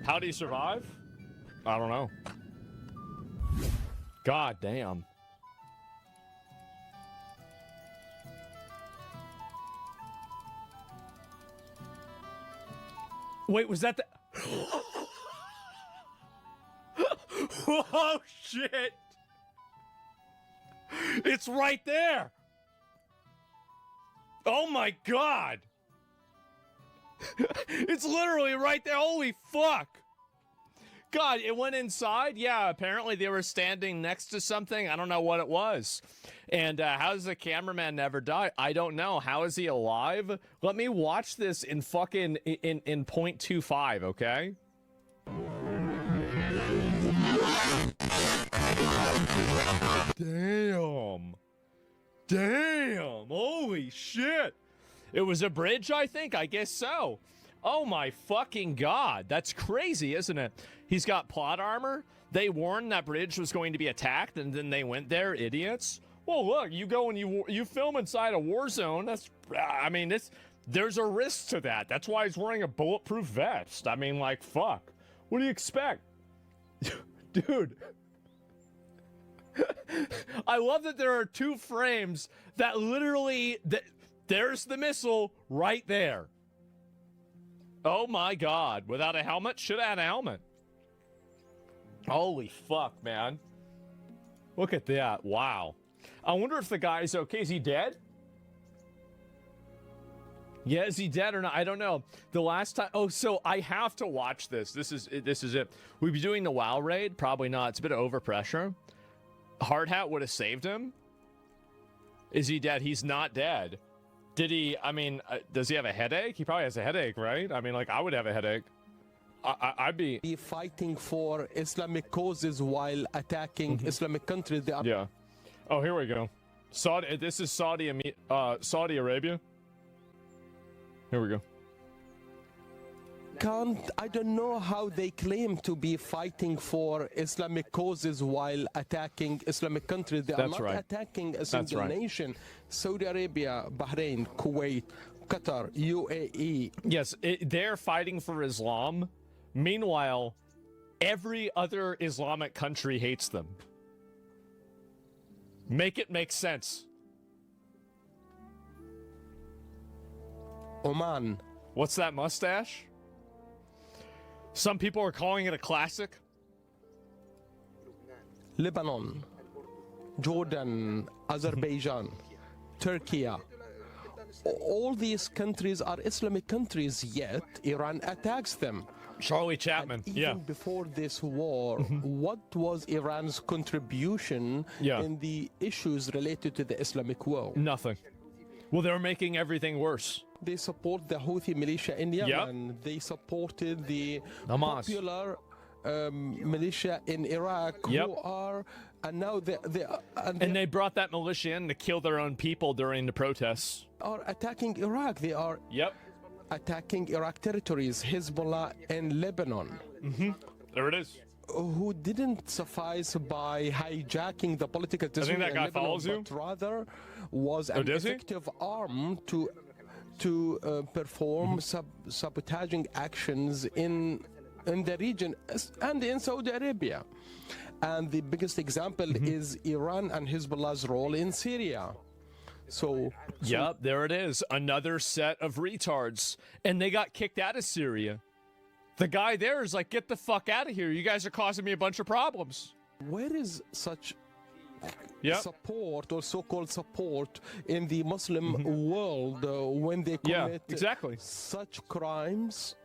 How do you survive? I don't know. God damn. Wait, was that the... Oh, shit. It's right there. Oh, my God. It's literally right there. Holy fuck. God, it went inside? Yeah, apparently they were standing next to something. I don't know what it was. And how does the cameraman never die? I don't know. How is he alive? Let me watch this in fucking in 0.25, okay? Damn. Damn. Holy shit. It was a bridge, I think. I guess so. Oh my fucking God. That's crazy, isn't it? He's got plot armor. They warned that bridge was going to be attacked, and then they went there, idiots. Well, look, you go and you film inside a war zone. That's, I mean, there's a risk to that. That's why he's wearing a bulletproof vest. I mean, like, fuck. What do you expect? Dude. I love that there are two frames that literally... There's the missile right there. Oh my God. Without a helmet? Should have had a helmet. Holy fuck, man. Look at that. Wow. I wonder if the guy's okay. Is he dead? Yeah, is he dead or not? I don't know. The last time... Oh, so I have to watch this. This is it. We'd be doing the WoW raid? Probably not. It's a bit of overpressure. Hard Hat would have saved him. Is he dead? He's not dead. Did he, I mean, does he have a headache? He probably has a headache, right? I mean, like, I would have a headache. I'd be fighting for Islamic causes while attacking Islamic countries. Yeah. Oh, here we go. This is Saudi Arabia. Here we go. I don't know how they claim to be fighting for Islamic causes while attacking Islamic countries. They are not attacking a single nation. Saudi Arabia, Bahrain, Kuwait, Qatar, UAE. Yes, they're fighting for Islam. Meanwhile, every other Islamic country hates them. Make it make sense. Oman. What's that mustache? Some people are calling it a classic. Lebanon, Jordan, Azerbaijan, Turkey. All these countries are Islamic countries, yet Iran attacks them. Charlie Chapman. Even before this war, what was Iran's contribution in the issues related to the Islamic world? Nothing. Well, they're making everything worse. They support the Houthi militia in Yemen. They supported the Hamas. popular militia in Iraq who are, and now they brought that militia in to kill their own people during the protests. Are attacking Iraq. They are attacking Iraq territories, Hezbollah in Lebanon. There it is. Who didn't suffice by hijacking the political decision that guy in Lebanon, follows you? but rather was an effective arm to perform sabotaging actions in the region and in Saudi Arabia. And the biggest example is Iran and Hezbollah's role in Syria. Yep, there it is. Another set of retards. And they got kicked out of Syria. The guy there is like, get the fuck out of here. You guys are causing me a bunch of problems. Where is such support or so-called support in the Muslim world when they commit such crimes?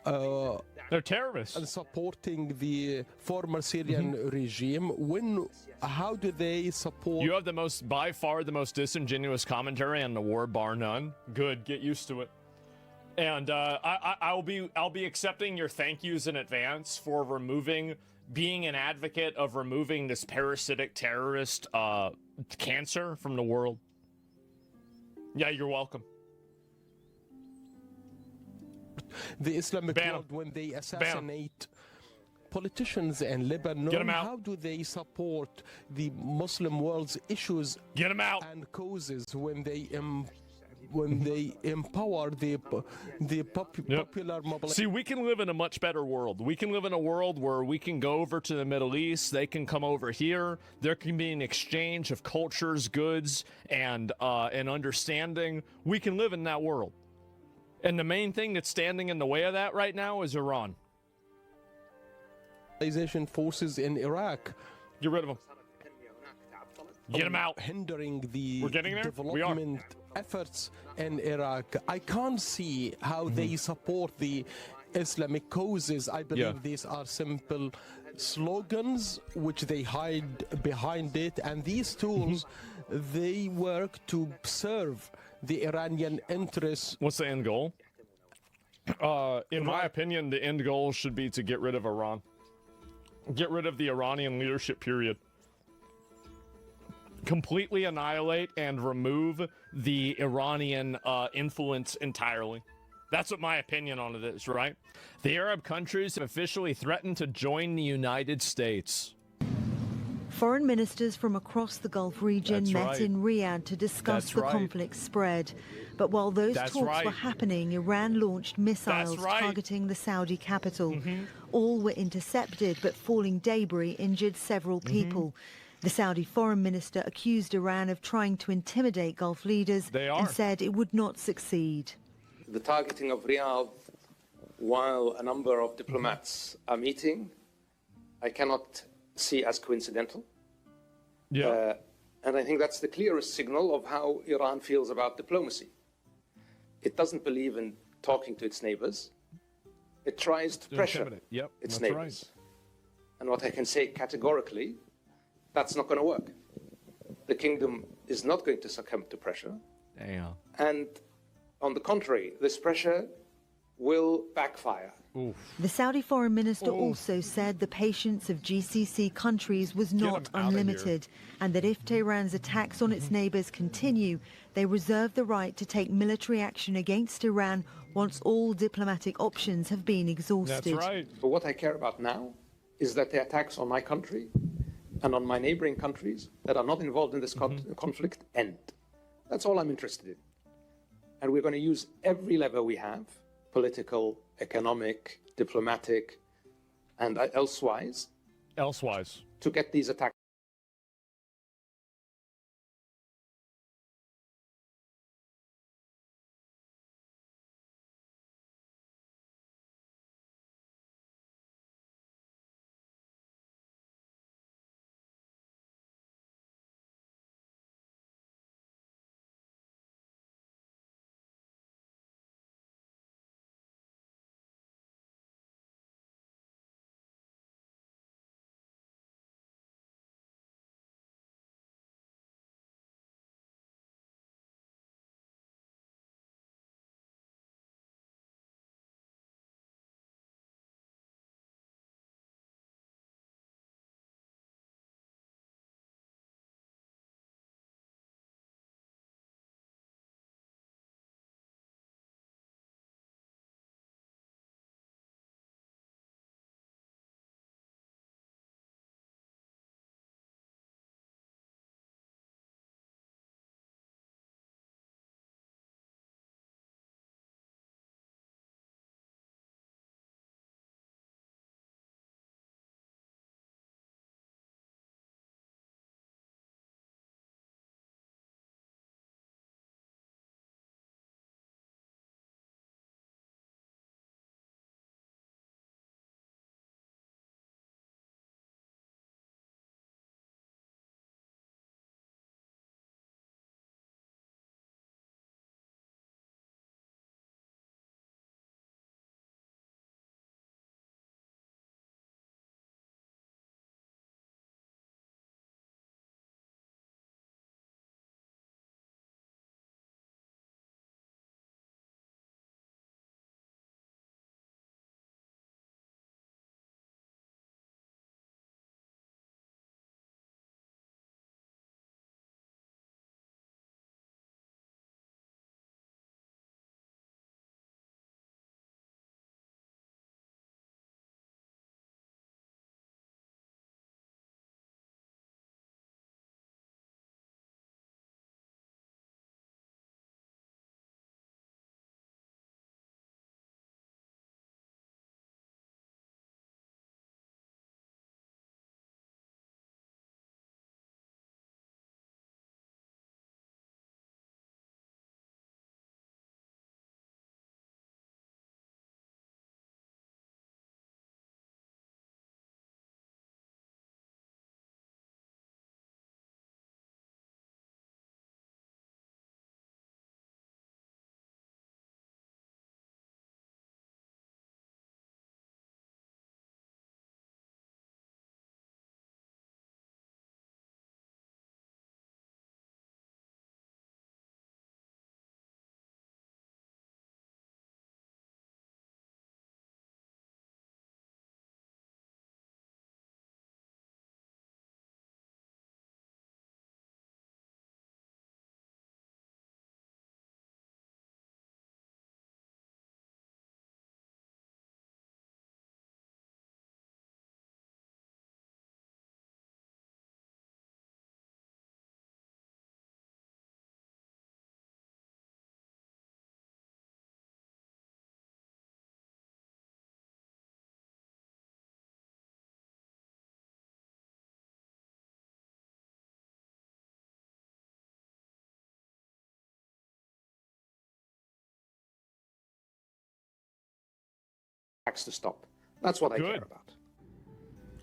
They're terrorists. And supporting the former Syrian regime. How do they support? You have by far the most disingenuous commentary on the war, bar none. Good, get used to it. And I'll be accepting your thank yous in advance for being an advocate of removing this parasitic terrorist cancer from the world. Yeah, you're welcome. The Islamic world, when they assassinate politicians in Lebanon, Get 'em out. how do they support the Muslim world's issues Get 'em out. and causes when they empower the popular mobilization? See, we can live in a much better world. We can live in a world where we can go over to the Middle East, they can come over here, there can be an exchange of cultures, goods, and understanding. We can live in that world. And the main thing that's standing in the way of that right now is Iran. Forces in Iraq. Get rid of them. Get them out. Hindering the We're getting there? development efforts in Iraq. I can't see how they support the Islamic causes. I believe these are simple slogans which they hide behind it, and these tools they work to serve the Iranian interests. What's the end goal? In my opinion, the end goal should be to get rid of Iran. Get rid of the Iranian leadership, period. Completely annihilate and remove the Iranian influence entirely. That's what my opinion on it is, right? The Arab countries have officially threatened to join the United States. Foreign ministers from across the Gulf region met in Riyadh to discuss the conflict's spread. But while those talks were happening, Iran launched missiles targeting the Saudi capital. All were intercepted, but falling debris injured several people. The Saudi foreign minister accused Iran of trying to intimidate Gulf leaders and said it would not succeed. The targeting of Riyadh while a number of diplomats are meeting, I cannot see as coincidental. And I think that's the clearest signal of how Iran feels about diplomacy. It doesn't believe in talking to its neighbors. It tries to pressure its neighbors. And what I can say categorically, that's not going to work. The kingdom is not going to succumb to pressure. And on the contrary, this pressure will backfire. The Saudi foreign minister also said the patience of GCC countries was not unlimited, and that if Tehran's attacks on its neighbors continue, they reserve the right to take military action against Iran once all diplomatic options have been exhausted. That's right. But what I care about now is that the attacks on my country and on my neighboring countries that are not involved in this conflict end. That's all I'm interested in. And we're going to use every lever we have, political, economic, diplomatic, and elsewise, to get these attacks attacks to stop. That's what I care about.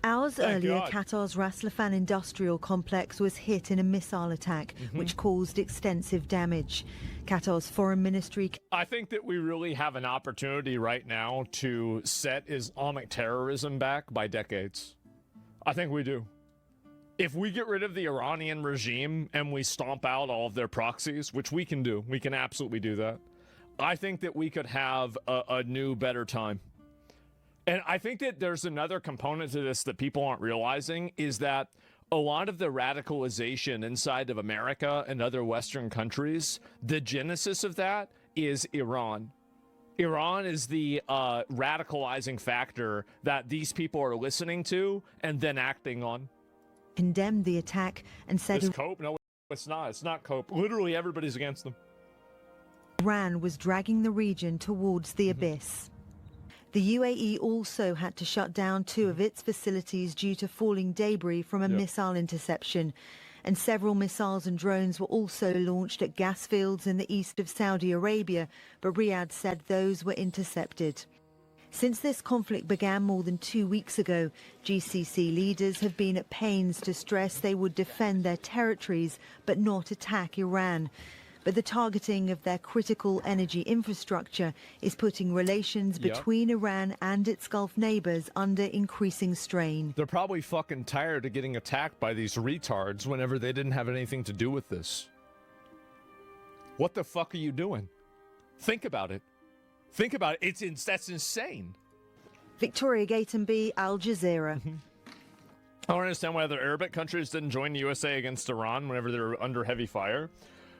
Hours earlier, Qatar's Ras Laffan industrial complex was hit in a missile attack, which caused extensive damage. Qatar's foreign ministry... I think that we really have an opportunity right now to set Islamic terrorism back by decades. I think we do. If we get rid of the Iranian regime and we stomp out all of their proxies, which we can do, we can absolutely do that, I think that we could have a new, better time. And I think that there's another component to this that people aren't realizing, is that a lot of the radicalization inside of America and other Western countries, the genesis of that is Iran. Iran is the radicalizing factor that these people are listening to and then acting on. Condemned the attack and said... It's cope? No, it's not. It's not cope. Literally everybody's against them. Iran was dragging the region towards the abyss. The UAE also had to shut down 2 of its facilities due to falling debris from a missile interception. And several missiles and drones were also launched at gas fields in the east of Saudi Arabia, but Riyadh said those were intercepted. Since this conflict began more than 2 weeks ago, GCC leaders have been at pains to stress they would defend their territories but not attack Iran. But the targeting of their critical energy infrastructure is putting relations between Iran and its Gulf neighbors under increasing strain. They're probably fucking tired of getting attacked by these retards whenever they didn't have anything to do with this. What the fuck are you doing? Think about it. Think about it. That's insane. Victoria Gatenby, Al Jazeera. I don't understand why other Arabic countries didn't join the USA against Iran whenever they're under heavy fire.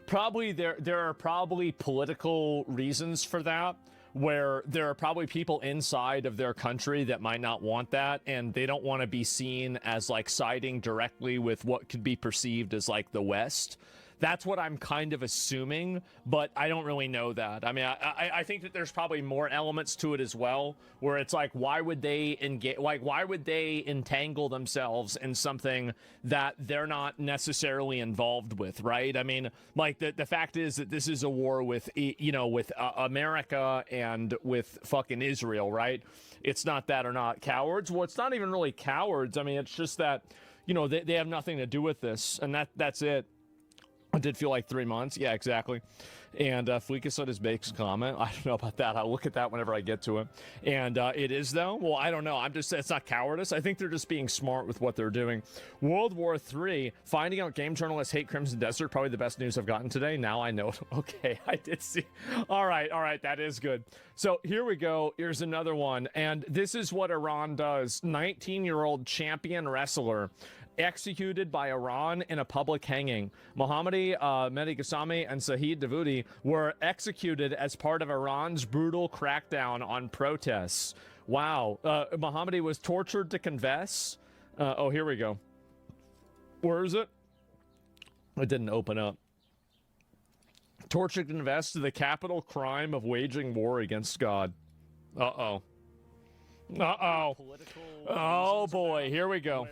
Probably there are probably political reasons for that, where there are probably people inside of their country that might not want that, and they don't want to be seen as like siding directly with what could be perceived as like the West. That's what I'm kind of assuming, but I don't really know that. I mean, I think that there's probably more elements to it as well, where it's like, why would they engage? Like, why would they entangle themselves in something that they're not necessarily involved with, right? I mean, like the fact is that this is a war with, with America and with fucking Israel, right? It's not that or not cowards. Well, it's not even really cowards. I mean, it's just that, they have nothing to do with this, and that's it. It did feel like 3 months. Yeah, exactly. And Fleeka said his bakes comment. I don't know about that. I'll look at that whenever I get to it. And it is, though. Well, I don't know. I'm just saying it's not cowardice. I think they're just being smart with what they're doing. World War III, finding out game journalists hate Crimson Desert. Probably the best news I've gotten today. Now I know. Okay, I did see. All right. That is good. So here we go. Here's another one. And this is what Iran does. 19-year-old champion wrestler executed by Iran in a public hanging. Mohammadi Mehdi Ghassami and Sahid Dawoodi were executed as part of Iran's brutal crackdown on protests. Wow. Mohammadi was tortured to confess. Oh, here we go. Where is it? It didn't open up. Tortured to confess to the capital crime of waging war against God. Uh-oh. Uh-oh. Oh, boy. Here we go.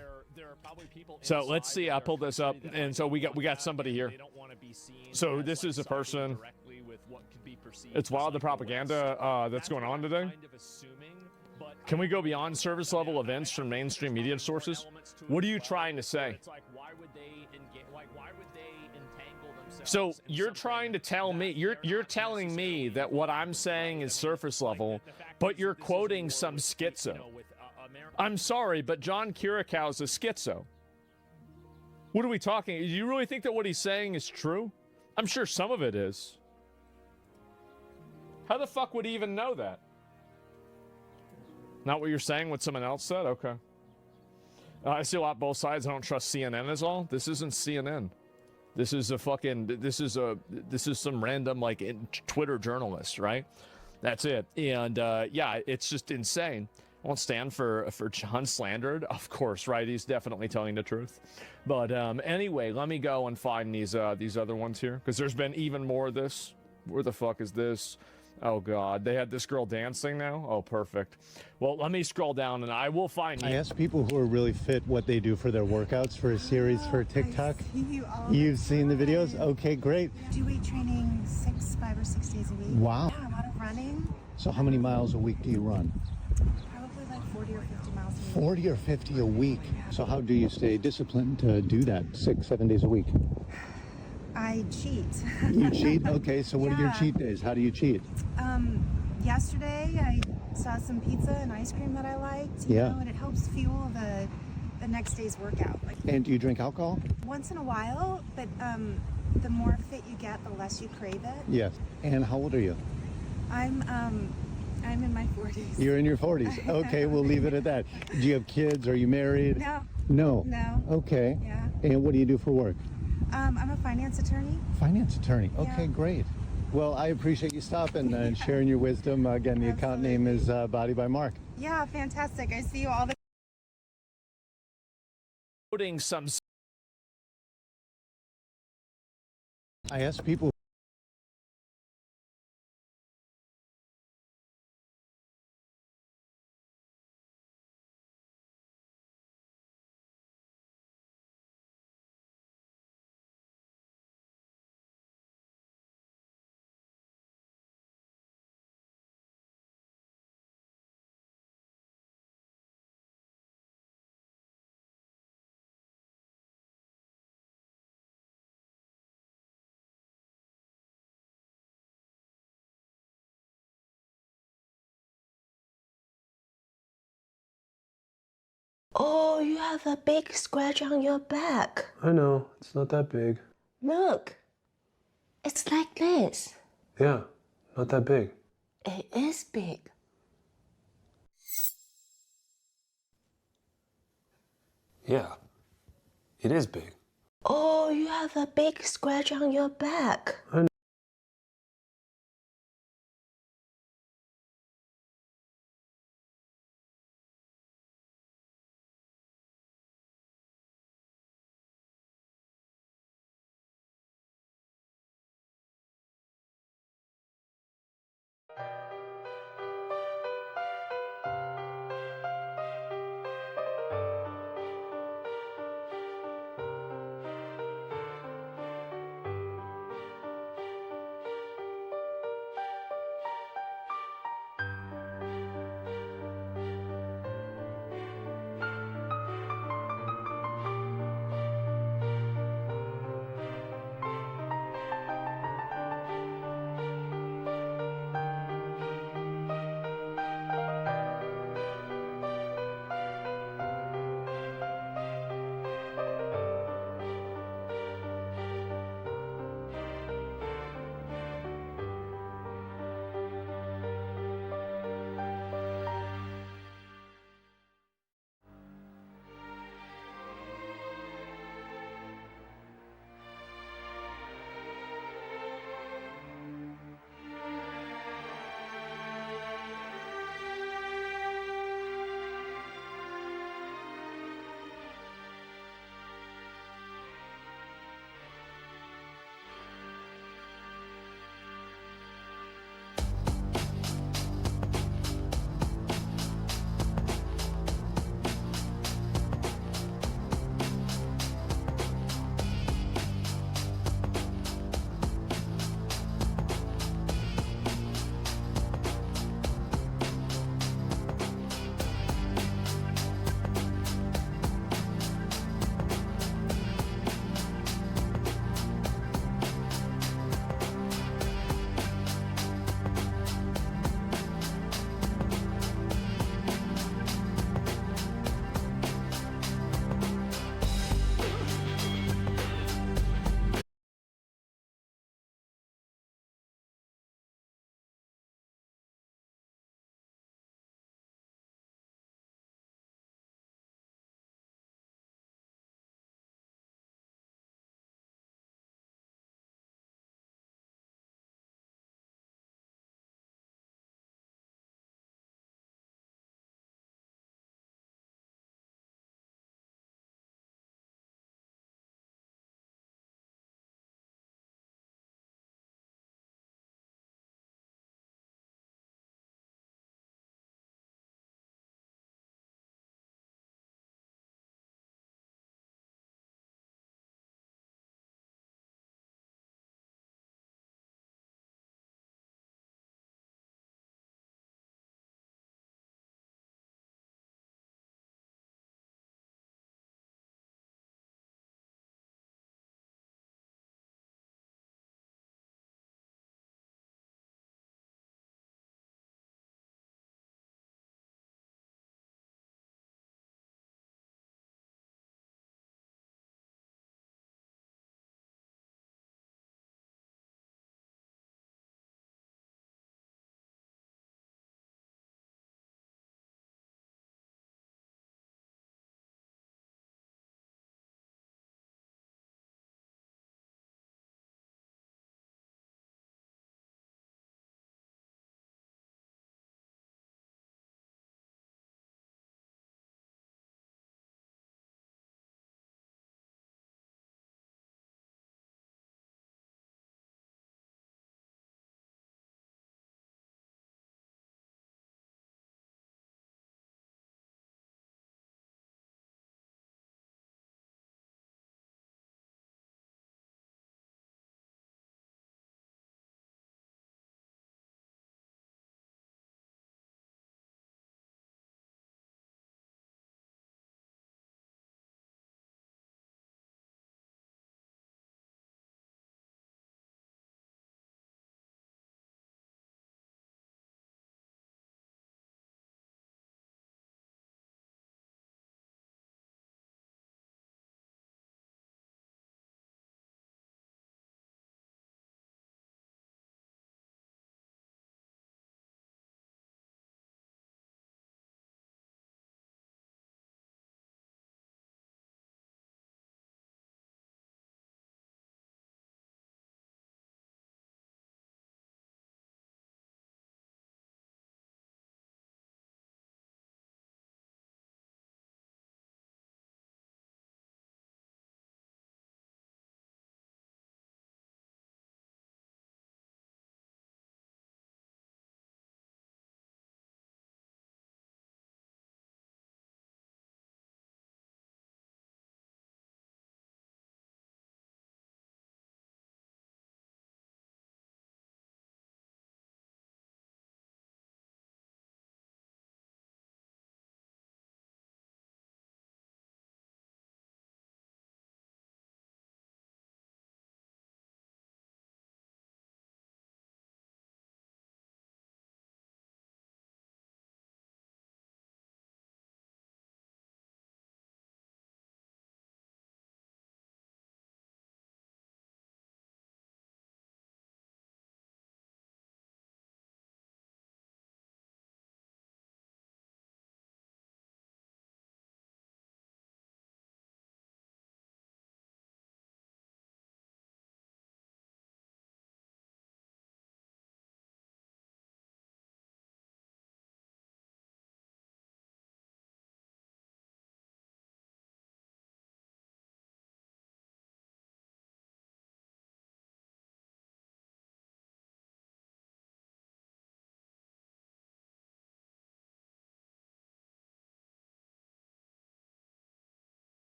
So let's see. I pulled this up, and so we got somebody here. So this is a person. It's wild, the propaganda that's going on today. Can we go beyond service level events from mainstream media sources? What are you trying to say? So you're trying to tell me, you're telling me that what I'm saying is surface level, but you're quoting some schizo. I'm sorry, but John Kirakow's a schizo. What are we talking? Do you really think that what he's saying is true? I'm sure some of it is. How the fuck would he even know that? Not what you're saying, what someone else said? Okay. I see a lot both sides. I don't trust CNN is all. This isn't CNN. This is a fucking, this is some random like Twitter journalist, right? That's it. And yeah, it's just insane. I won't stand for John slandered, of course, right? He's definitely telling the truth. But anyway, let me go and find these other ones here, because there's been even more of this. Where the fuck is this? Oh God, they had this girl dancing now. Oh, perfect. Well, let me scroll down and I will find you. I asked people who are really fit what they do for their workouts for a series for TikTok. You've seen the videos? Okay, great. Do weight training 5 or 6 days a week. Wow. Yeah, a lot of running. So how many miles a week do you run? Probably like 40 or 50 miles a week. 40 or 50 a week. So how do you stay disciplined to do that 6-7 days a week? I cheat. You cheat? Okay, so what are your cheat days? How do you cheat? Yesterday I saw some pizza and ice cream that I liked, you know, and it helps fuel the next day's workout. Like, and do you drink alcohol? once in a while, but the more fit you get, the less you crave it. Yes. And how old are you? I'm in my 40s. You're in your 40s. Okay, we'll leave it at that. Do you have kids? Are you married? No. No. No. Okay. Yeah. And what do you do for work? I'm a finance attorney. Finance attorney. Okay, Yeah. great. Well, I appreciate you stopping and sharing your wisdom. Again, the account name is Body by Mark. Yeah, fantastic. I see you all the Putting some. I asked people. Oh, you have a big scratch on your back. I know, it's not that big. Look, it's like this. Yeah, not that big. It is big. Yeah, it is big. Oh, you have a big scratch on your back. I know.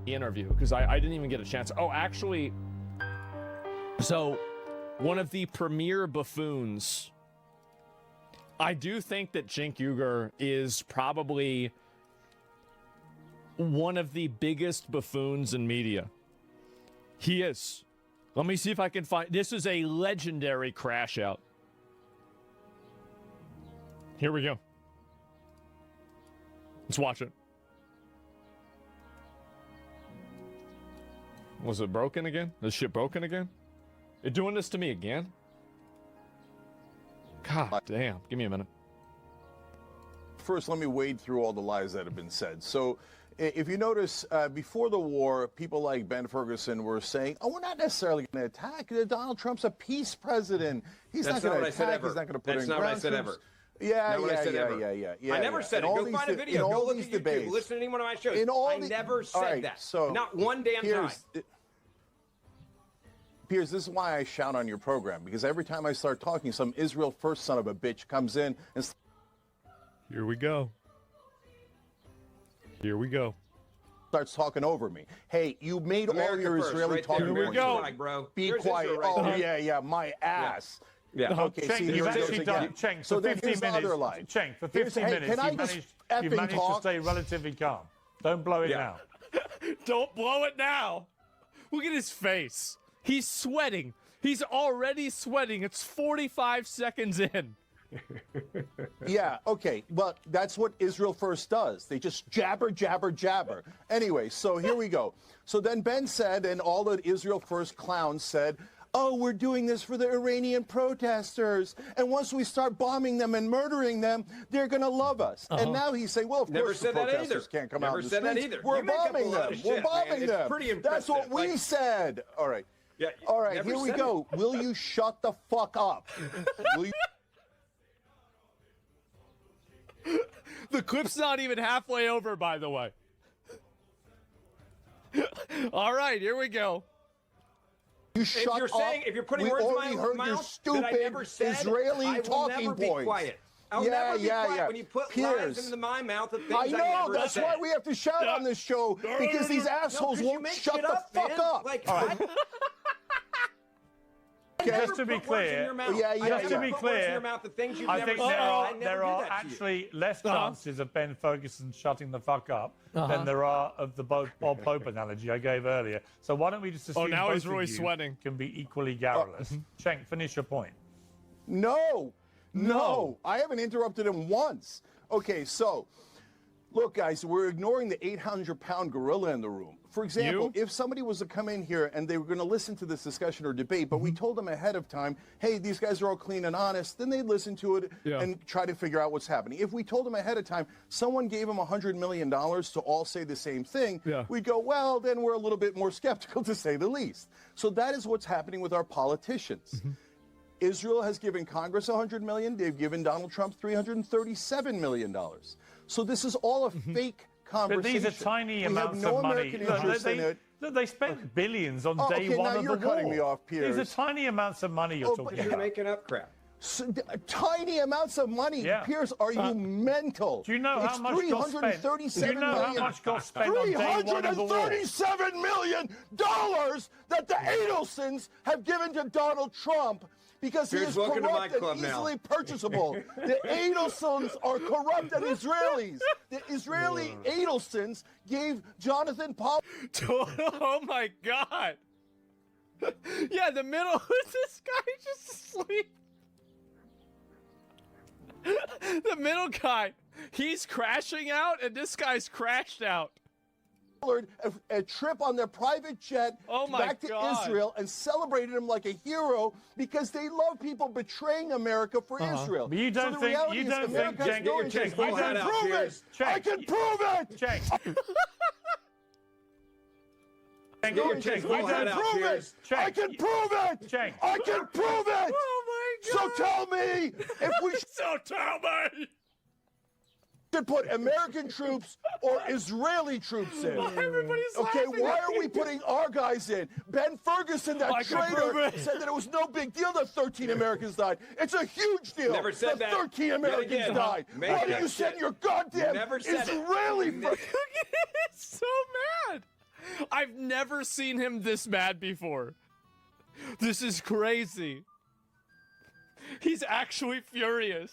the interview because I didn't even get a chance. Oh, actually, so one of the premier buffoons. I do think that Cenk Uygur is probably one of the biggest buffoons in media. He is. Let me see if I can find... This is a legendary crash out. Here we go. Let's watch it. Was it broken again? Is shit broken again? You're doing this to me again? God damn. Give me a minute. First, let me wade through all the lies that have been said. So, if you notice, before the war, people like Ben Ferguson were saying, oh, we're not necessarily going to attack. Donald Trump's a peace president. He's not going to attack. He's not going to put in ground troops. That's not what I said ever. Yeah. I never said it. Go find a video. Go look at YouTube. Listen to any one of my shows. I never said that. So not one damn time. Piers, this is why I shout on your program, because every time I start talking, some Israel first son of a bitch comes in and... Here we go. Here we go. Starts talking over me. Hey, you made all your Israeli talking points. Here we go. Be quiet. Yeah, my ass. Yeah. Okay, Cenk, you've actually done Cenk for 15 minutes. Cenk, for 15 minutes, you've managed to stay relatively calm. Don't blow it now. Don't blow it now. Look at his face. He's sweating. He's already sweating. It's 45 seconds in. Yeah, okay. Well, that's what Israel First does. They just jabber. Anyway, so here we go. So then Ben said, and all the Israel First clowns said, oh, we're doing this for the Iranian protesters. And once we start bombing them and murdering them, they're going to love us. And now he's saying, well, of course the protesters can't come out in the streets. We're bombing them. We're bombing them. That's what we said. All right. Yeah, all right, here we go. Will you shut the fuck up? Will you... The clip's not even halfway over, by the way. All right, here we go. You shut up. If you're putting words in my mouth that I never said, Israeli I will talking never be points. Quiet. I'll never be quiet when you put lies into my mouth of things I never said. That's why we have to shout on this show, because these assholes won't shut the fuck up. Like, Just to be clear, I think there are actually less chances of Ben Ferguson shutting the fuck up than there are of the Bob Pope analogy I gave earlier. So why don't we just assume now both he's really of you sweating. Can be equally garrulous. Cenk, finish your point. No, I haven't interrupted him once. Okay, so look, guys, we're ignoring the 800-pound gorilla in the room. For example, if somebody was to come in here and they were going to listen to this discussion or debate, but we told them ahead of time, hey, these guys are all clean and honest, then they'd listen to it and try to figure out what's happening. If we told them ahead of time, someone gave them $100 million to all say the same thing, we'd go, well, then we're a little bit more skeptical, to say the least. So that is what's happening with our politicians. Israel has given Congress $100 million. They've given Donald Trump $337 million. So this is all a fake conversation. But these are tiny amounts of money. They spent billions on day one of the war. You're cutting me off, Piers. These are tiny amounts of money you're talking about. You're making up crap. Tiny amounts of money. Piers, are you mental? Do you know how much got spent? Do you know how much got spent on day one of the war? $337 million that the Adelsons have given to Donald Trump because he is corrupt and easily purchasable. The Adelsons are corrupt and Israelis. The Israeli Adelsons gave Jonathan Paul... Oh, my God. Yeah, the middle... Is this guy just asleep? The middle guy, he's crashing out, and this guy's crashed out. A trip on their private jet back to Israel and celebrated him like a hero because they love people betraying America for Israel. But you don't think I can prove it. I can prove it. Oh my God. So tell me if we should put American troops or Israeli troops in. Why are we putting our guys in? Ben Ferguson, that traitor, said that it was no big deal that 13 Americans died. It's a huge deal. Never said that 13 Americans died. Why do you send your goddamn Israeli? He's so mad. I've never seen him this mad before. This is crazy. He's actually furious.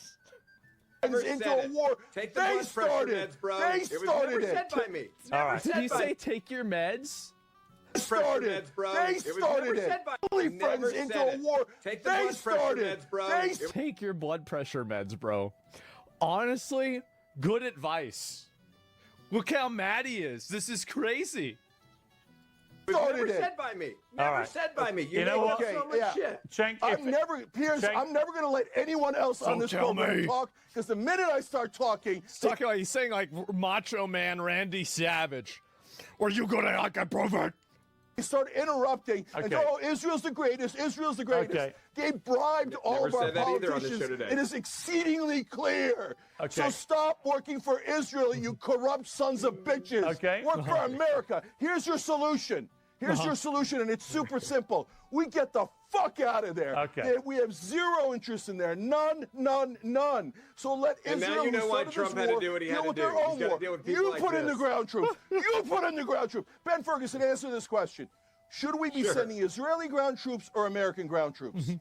Into a war. Take the They blood pressure started. meds, bro. They It was started never it. said by me. All right. Did you say take your meds? Started. Meds, bro. They It was started never it. said by Only me. friends Never into said a it. war. Take the They blood pressure started. meds, bro. They Take your blood pressure meds, bro. Honestly, good advice. Look how mad he is. This is crazy. It was never started it. said by me. All Never right. said by me. You know made what? up so much shit. Cenk, I'm never going to let anyone else on Don't this tell program me. talk, because the minute I start talking, He's saying like Macho Man Randy Savage. Or you gonna I can prove it. they start interrupting and Okay. go, oh, Israel's the greatest, Israel's the greatest. Okay. They bribed all Never of our said that either on the show politicians. today. It is exceedingly clear. Okay. So stop working for Israel, you corrupt sons of bitches. Okay. Work for America. Here's your solution. Here's your solution, and it's super simple. We get the fuck out of there. Okay. We have zero interest in there. None, none, none. So let And now Israel, you know who why started Trump this had to war, do what he had deal to with do. their He's own gotta war. deal with people You like put in the this. ground troops. You put in the ground troops. Ben Ferguson, answer this question. Should we be Sure. sending Israeli ground troops or American ground troops?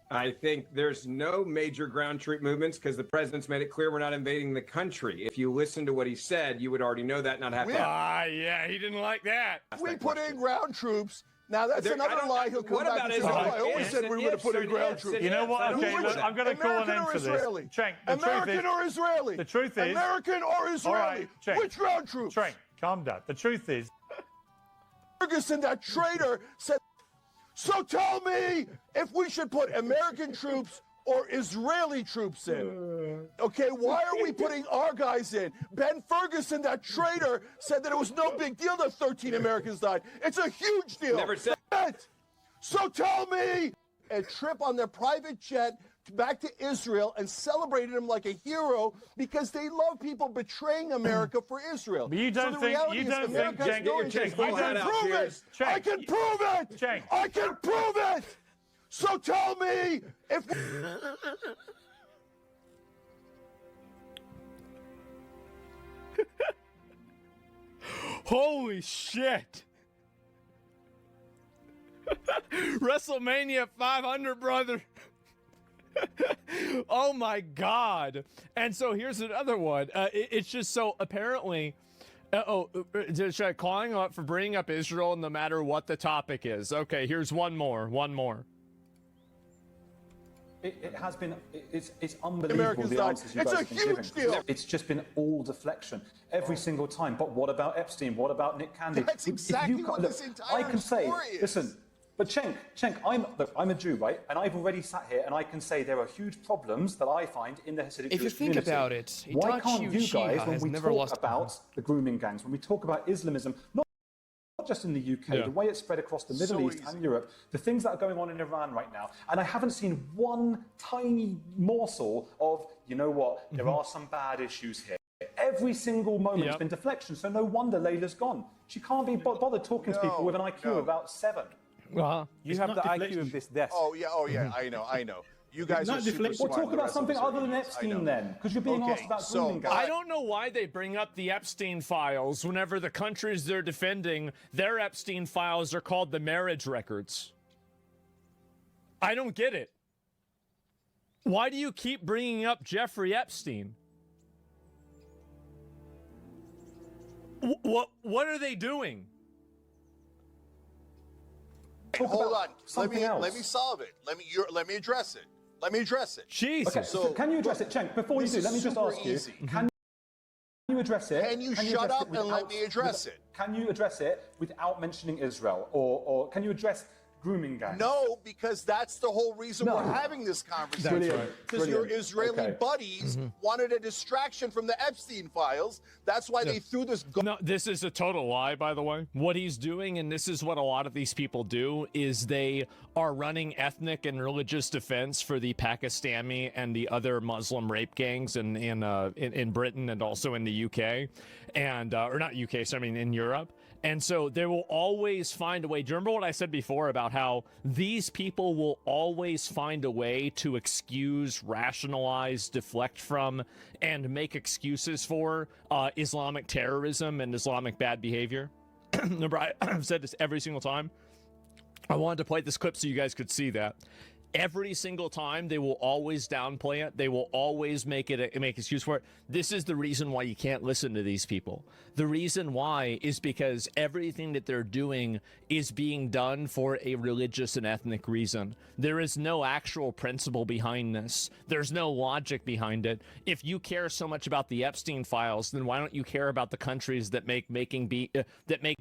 I think there's no major ground troop movements because the president's made it clear we're not invading the country. If you listen to what he said, you would already know that, not have to. Yeah, he didn't like that. We put in ground troops. Now that's another lie. He'll come what back about and say, Israel? "Oh, I always Yes said and we were going to ifs put in and ground ifs troops." and You know what? Yes, Okay, I look, don't I'm going to call an American end or to this. Israeli? Cenk, the American truth is, or Israeli? the truth is, American or Israeli? all right, Cenk, Which ground troops? Cenk, calm down. The truth is, Ferguson, that traitor, said, so tell me if we should put American troops or Israeli troops in. Okay, why are we putting our guys in? Ben Ferguson, that traitor, said that it was no big deal that 13 Americans died. It's a huge deal. Never said. So tell me a trip on their private jet back to Israel and celebrated him like a hero because they love people betraying America for Israel. But you don't so the think- reality you is don't America think, has Cenk, no you interest. don't- I can prove it. Cenk. I can prove it. Cenk. I can prove it. So tell me if. Holy shit. WrestleMania 500, brother. Oh my God. And so here's another one. It's just so apparently, calling up for bringing up Israel no matter what the topic is. Okay, here's one more. It has been, it's unbelievable the answers you It's guys a have been huge giving. deal. It's just been all deflection every single time. But what about Epstein? What about Nick Candy? That's exactly what this entire I can say, story is. listen, but Cenk, I'm a Jew, right? And I've already sat here and I can say there are huge problems that I find in the Hasidic If you Jewish think community. about it, Why can't you guys, when has we never talk lost about the grooming gangs, when we talk about Islamism, not just in the UK, the way it's spread across the Middle East and Europe, the things that are going on in Iran right now, and I haven't seen one tiny morsel of, you know what, there are some bad issues here. Every single moment has been deflection, so no wonder Layla's gone. She can't be bothered talking to people with an IQ of about 7. You have the IQ of this desk. Oh yeah, I know. You guys are super smart. We'll talk about something other than Epstein then, because you're being asked about grooming gangs. I don't know why they bring up the Epstein files whenever the countries they're defending, their Epstein files are called the marriage records. I don't get it. Why do you keep bringing up Jeffrey Epstein? What are they doing? Hold on. Let me solve it. Let me address it. Jesus. Okay, so can you address it, Cenk? Before you do, let me just ask you, can you address it? Can you shut up and let me address it? Can you address it without mentioning Israel? Or can you address grooming gangs? No, because that's the whole reason we're having this conversation. Because your Israeli buddies wanted a distraction from the Epstein files. That's why they threw this. No, this is a total lie, by the way. What he's doing, and this is what a lot of these people do, is they are running ethnic and religious defense for the Pakistani and the other Muslim rape gangs in Britain and also in the UK, and or not UK, so I mean in Europe. And so they will always find a way. Do you remember what I said before about how these people will always find a way to excuse, rationalize, deflect from, and make excuses for Islamic terrorism and Islamic bad behavior? remember I've said this every single time. I wanted to play this clip so you guys could see that. Every single time, they will always downplay it. They will always make excuse for it. This is the reason why you can't listen to these people. The reason why is because everything that they're doing is being done for a religious and ethnic reason. There is no actual principle behind this. There's no logic behind it. If you care so much about the Epstein files, then why don't you care about the countries that make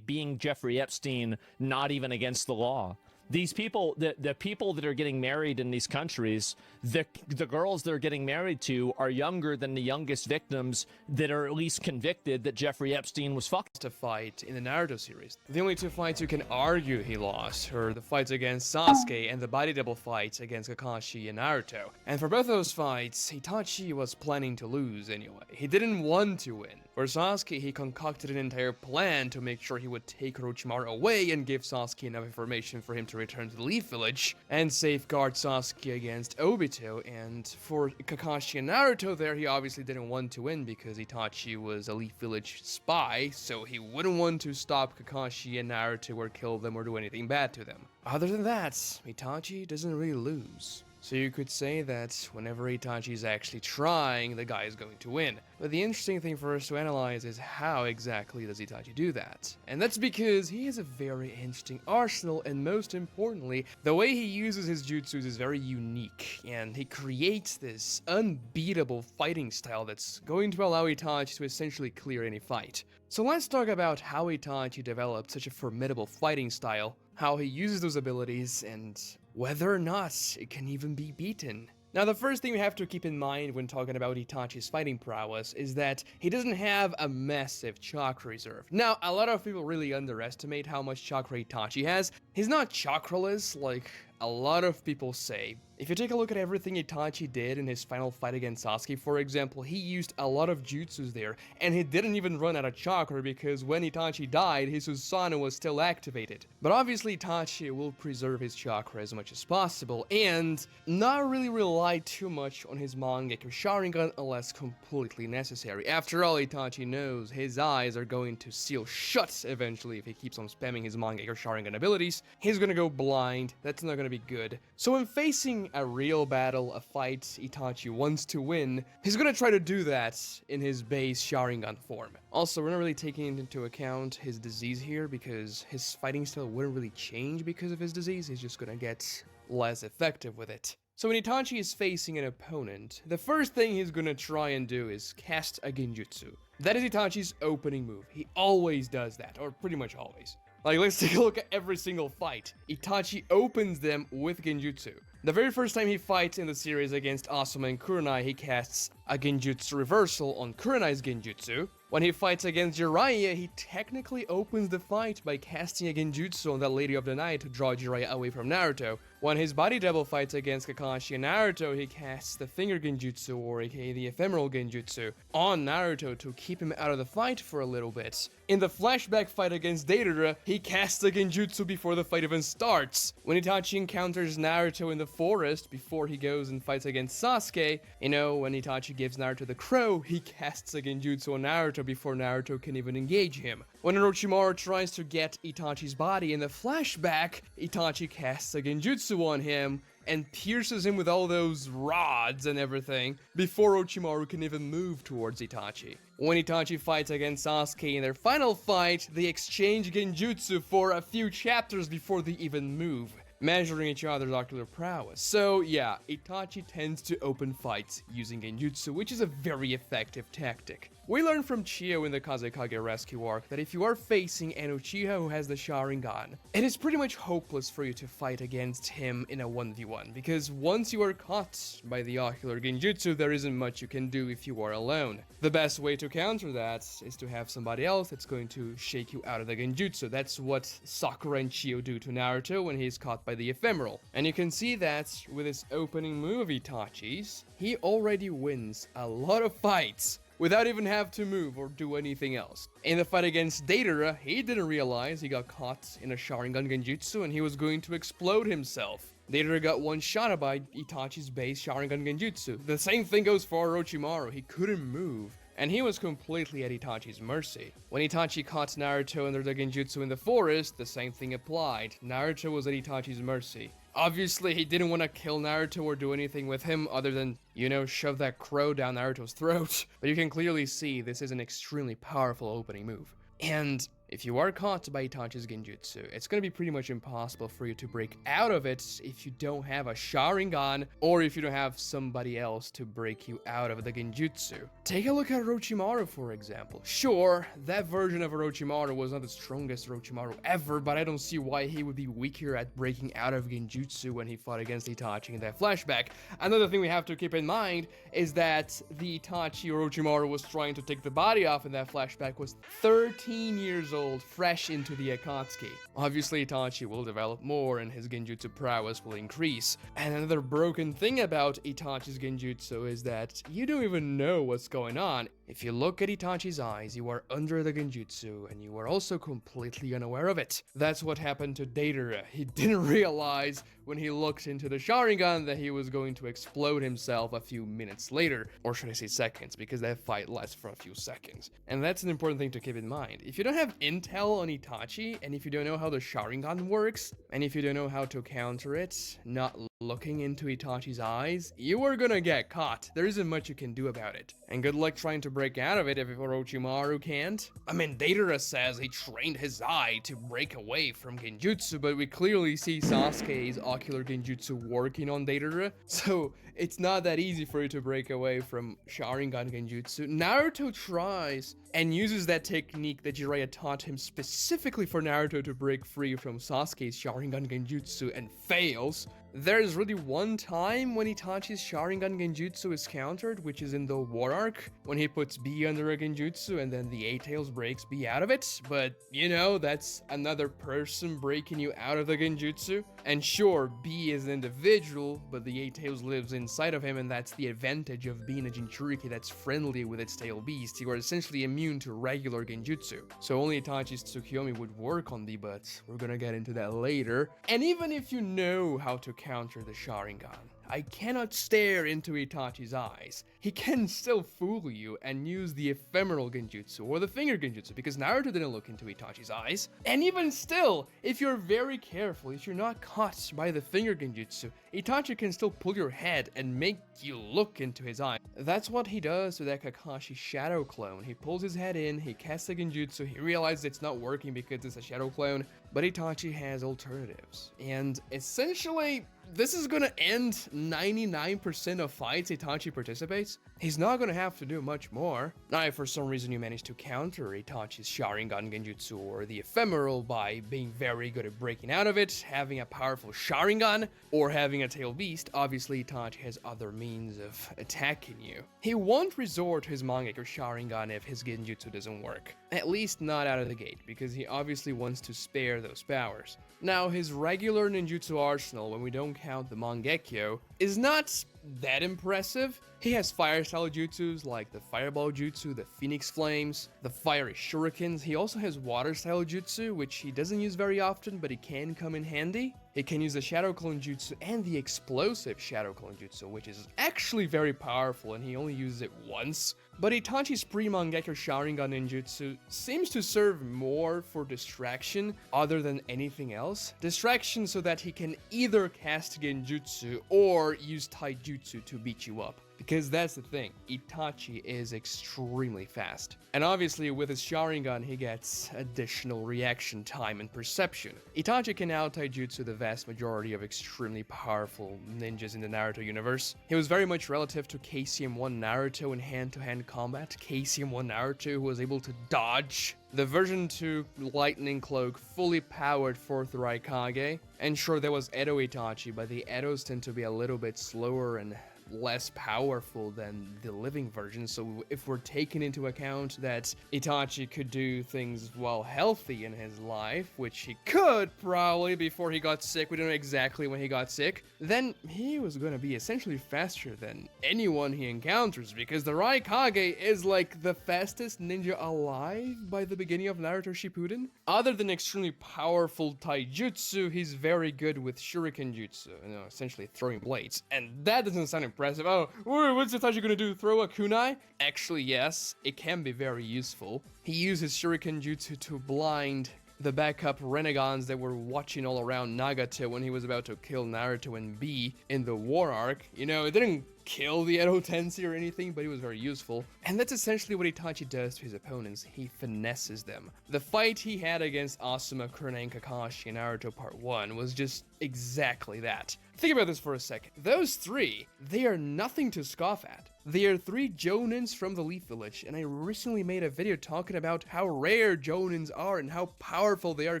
being Jeffrey Epstein not even against the law? These people, the people that are getting married in these countries, the girls they're getting married to are younger than the youngest victims that are at least convicted that Jeffrey Epstein was fucked. To fight in the Naruto series. The only two fights you can argue he lost are the fights against Sasuke and the body double fights against Kakashi and Naruto. And for both those fights, Itachi was planning to lose anyway. He didn't want to win. For Sasuke, he concocted an entire plan to make sure he would take Orochimaru away and give Sasuke enough information for him to return to the Leaf Village and safeguard Sasuke against Obito. And for Kakashi and Naruto there, he obviously didn't want to win because Itachi was a Leaf Village spy, so he wouldn't want to stop Kakashi and Naruto or kill them or do anything bad to them. Other than that, Itachi doesn't really lose. So you could say that whenever Itachi is actually trying, the guy is going to win. But the interesting thing for us to analyze is how exactly does Itachi do that? And that's because he has a very interesting arsenal, and most importantly, the way he uses his jutsus is very unique, and he creates this unbeatable fighting style that's going to allow Itachi to essentially clear any fight. So let's talk about how Itachi developed such a formidable fighting style, how he uses those abilities, and whether or not it can even be beaten. Now, the first thing we have to keep in mind when talking about Itachi's fighting prowess is that he doesn't have a massive chakra reserve. Now, a lot of people really underestimate how much chakra Itachi has. He's not chakraless like a lot of people say. If you take a look at everything Itachi did in his final fight against Sasuke, for example, he used a lot of jutsus there, and he didn't even run out of chakra because when Itachi died, his Susanoo was still activated. But obviously Itachi will preserve his chakra as much as possible, and not really rely too much on his Mangekyo Sharingan unless completely necessary. After all, Itachi knows his eyes are going to seal shut eventually if he keeps on spamming his Mangekyo Sharingan abilities. He's gonna go blind, that's not gonna be good. So when facing a real battle, a fight Itachi wants to win, he's gonna try to do that in his base Sharingan form. Also, we're not really taking into account his disease here because his fighting style wouldn't really change because of his disease, he's just gonna get less effective with it. So when Itachi is facing an opponent, the first thing he's gonna try and do is cast a genjutsu. That is Itachi's opening move. He always does that, or pretty much always. Like, let's take a look at every single fight. Itachi opens them with genjutsu. The very first time he fights in the series against Asuma and Kurenai, he casts a genjutsu reversal on Kurenai's genjutsu. When he fights against Jiraiya, he technically opens the fight by casting a genjutsu on that Lady of the Night to draw Jiraiya away from Naruto. When his body double fights against Kakashi and Naruto, he casts the finger genjutsu, or aka the ephemeral genjutsu, on Naruto to keep him out of the fight for a little bit. In the flashback fight against Deidara, he casts a genjutsu before the fight even starts. When Itachi encounters Naruto in the forest before he goes and fights against Sasuke, you know, when Itachi gives Naruto the crow, he casts a genjutsu on Naruto before Naruto can even engage him. When Orochimaru tries to get Itachi's body in the flashback, Itachi casts a genjutsu on him and pierces him with all those rods and everything before Orochimaru can even move towards Itachi. When Itachi fights against Sasuke in their final fight, they exchange genjutsu for a few chapters before they even move, measuring each other's ocular prowess. So yeah, Itachi tends to open fights using genjutsu, which is a very effective tactic. We learned from Chiyo in the Kazekage rescue arc that if you are facing an Uchiha who has the Sharingan, it is pretty much hopeless for you to fight against him in a 1v1, because once you are caught by the ocular genjutsu, there isn't much you can do if you are alone. The best way to counter that is to have somebody else that's going to shake you out of the genjutsu. That's what Sakura and Chiyo do to Naruto when he's caught by the ephemeral. And you can see that with his opening move, Itachi's, he already wins a lot of fights without even have to move or do anything else. In the fight against Deidara, he didn't realize he got caught in a Sharingan genjutsu and he was going to explode himself. Deidara got one-shot by Itachi's base Sharingan genjutsu. The same thing goes for Orochimaru. He couldn't move and he was completely at Itachi's mercy. When Itachi caught Naruto under the genjutsu in the forest, the same thing applied. Naruto was at Itachi's mercy. Obviously, he didn't want to kill Naruto or do anything with him other than, you know, shove that crow down Naruto's throat. But you can clearly see this is an extremely powerful opening move. And if you are caught by Itachi's genjutsu, it's going to be pretty much impossible for you to break out of it if you don't have a Sharingan or if you don't have somebody else to break you out of the genjutsu. Take a look at Orochimaru, for example. Sure, that version of Orochimaru was not the strongest Orochimaru ever, but I don't see why he would be weaker at breaking out of genjutsu when he fought against Itachi in that flashback. Another thing we have to keep in mind is that the Itachi Orochimaru was trying to take the body off in that flashback was 13 years old, fresh into the Akatsuki. Obviously, Itachi will develop more and his genjutsu prowess will increase. And another broken thing about Itachi's genjutsu is that you don't even know what's going on. If you look at Itachi's eyes, you are under the genjutsu and you are also completely unaware of it. That's what happened to Deidara. He didn't realize when he looked into the Sharingan that he was going to explode himself a few minutes later. Or should I say seconds, because that fight lasts for a few seconds. And that's an important thing to keep in mind. If you don't have intel on Itachi, and if you don't know how the Sharingan works, and if you don't know how to counter it, not looking into Itachi's eyes, you are gonna get caught. There isn't much you can do about it. And good luck trying to break out of it if Orochimaru can't. I mean, Deidara says he trained his eye to break away from genjutsu, but we clearly see Sasuke's ocular genjutsu working on Deidara, so it's not that easy for you to break away from Sharingan genjutsu. Naruto tries and uses that technique that Jiraiya taught him specifically for Naruto to break free from Sasuke's Sharingan genjutsu and fails. There's really one time when Itachi's Sharingan genjutsu is countered, which is in the War Arc, when he puts B under a genjutsu and then the Eight-Tails breaks B out of it, but you know, that's another person breaking you out of the genjutsu. And sure, B is an individual, but the Eight-Tails lives inside of him, and that's the advantage of being a Jinchuriki that's friendly with its tail beast. You are essentially immune to regular genjutsu. So only Itachi's Tsukiyomi would work on the, but we're gonna get into that later. And even if you know how to counter the Sharingan, I cannot stare into Itachi's eyes. He can still fool you and use the ephemeral genjutsu or the finger genjutsu, because Naruto didn't look into Itachi's eyes. And even still, if you're very careful, if you're not caught by the finger genjutsu, Itachi can still pull your head and make you look into his eye. That's what he does to that Kakashi shadow clone. He pulls his head in, he casts the genjutsu, he realizes it's not working because it's a shadow clone, but Itachi has alternatives. And essentially, this is gonna end 99% of fights Itachi participates. He's not gonna have to do much more. Now, if for some reason you manage to counter Itachi's Sharingan genjutsu or the ephemeral by being very good at breaking out of it, having a powerful Sharingan, or having a tail beast, obviously Itachi has other means of attacking you. He won't resort to his Mangekyo Sharingan if his genjutsu doesn't work. At least not out of the gate, because he obviously wants to spare those powers. Now, his regular ninjutsu arsenal, when we don't count the Mangekyo, is not that impressive. He has fire-style jutsus like the Fireball Jutsu, the Phoenix Flames, the Fiery Shurikens. He also has water-style jutsu, which he doesn't use very often, but it can come in handy. He can use the Shadow Clone Jutsu and the Explosive Shadow Clone Jutsu, which is actually very powerful, and he only uses it once. But Itachi's pre-Mangekyo Sharingan ninjutsu seems to serve more for distraction other than anything else. Distraction so that he can either cast genjutsu or use taijutsu to beat you up. Because that's the thing, Itachi is extremely fast. And obviously with his Sharingan he gets additional reaction time and perception. Itachi can out taijutsu the vast majority of extremely powerful ninjas in the Naruto universe. He was very much relative to KCM1 Naruto in hand-to-hand combat. KCM1 Naruto, who was able to dodge the version 2 Lightning Cloak fully powered 4th Raikage. And sure, there was Edo Itachi, but the Edos tend to be a little bit slower and less powerful than the living version, so if we're taking into account that Itachi could do things while healthy in his life, which he could probably before he got sick, we don't know exactly when he got sick, then he was gonna be essentially faster than anyone he encounters, because the Raikage is like the fastest ninja alive by the beginning of Naruto Shippuden. Other than extremely powerful taijutsu, he's very good with shuriken jutsu, essentially throwing blades, and that doesn't sound impressive. Oh, what's Itachi gonna do? Throw a kunai? Actually, yes, it can be very useful. He uses shuriken jutsu to blind the backup renegades that were watching all around Nagata when he was about to kill Naruto and B in the war arc. You know, it didn't kill the Edo Tensei or anything, but it was very useful. And that's essentially what Itachi does to his opponents. He finesses them. The fight he had against Asuma, Kurena, and Kakashi in Naruto Part 1 was just exactly that. Think about this for a second. Those three, they are nothing to scoff at. They are three Jonins from the Leaf Village, and I recently made a video talking about how rare Jonins are and how powerful they are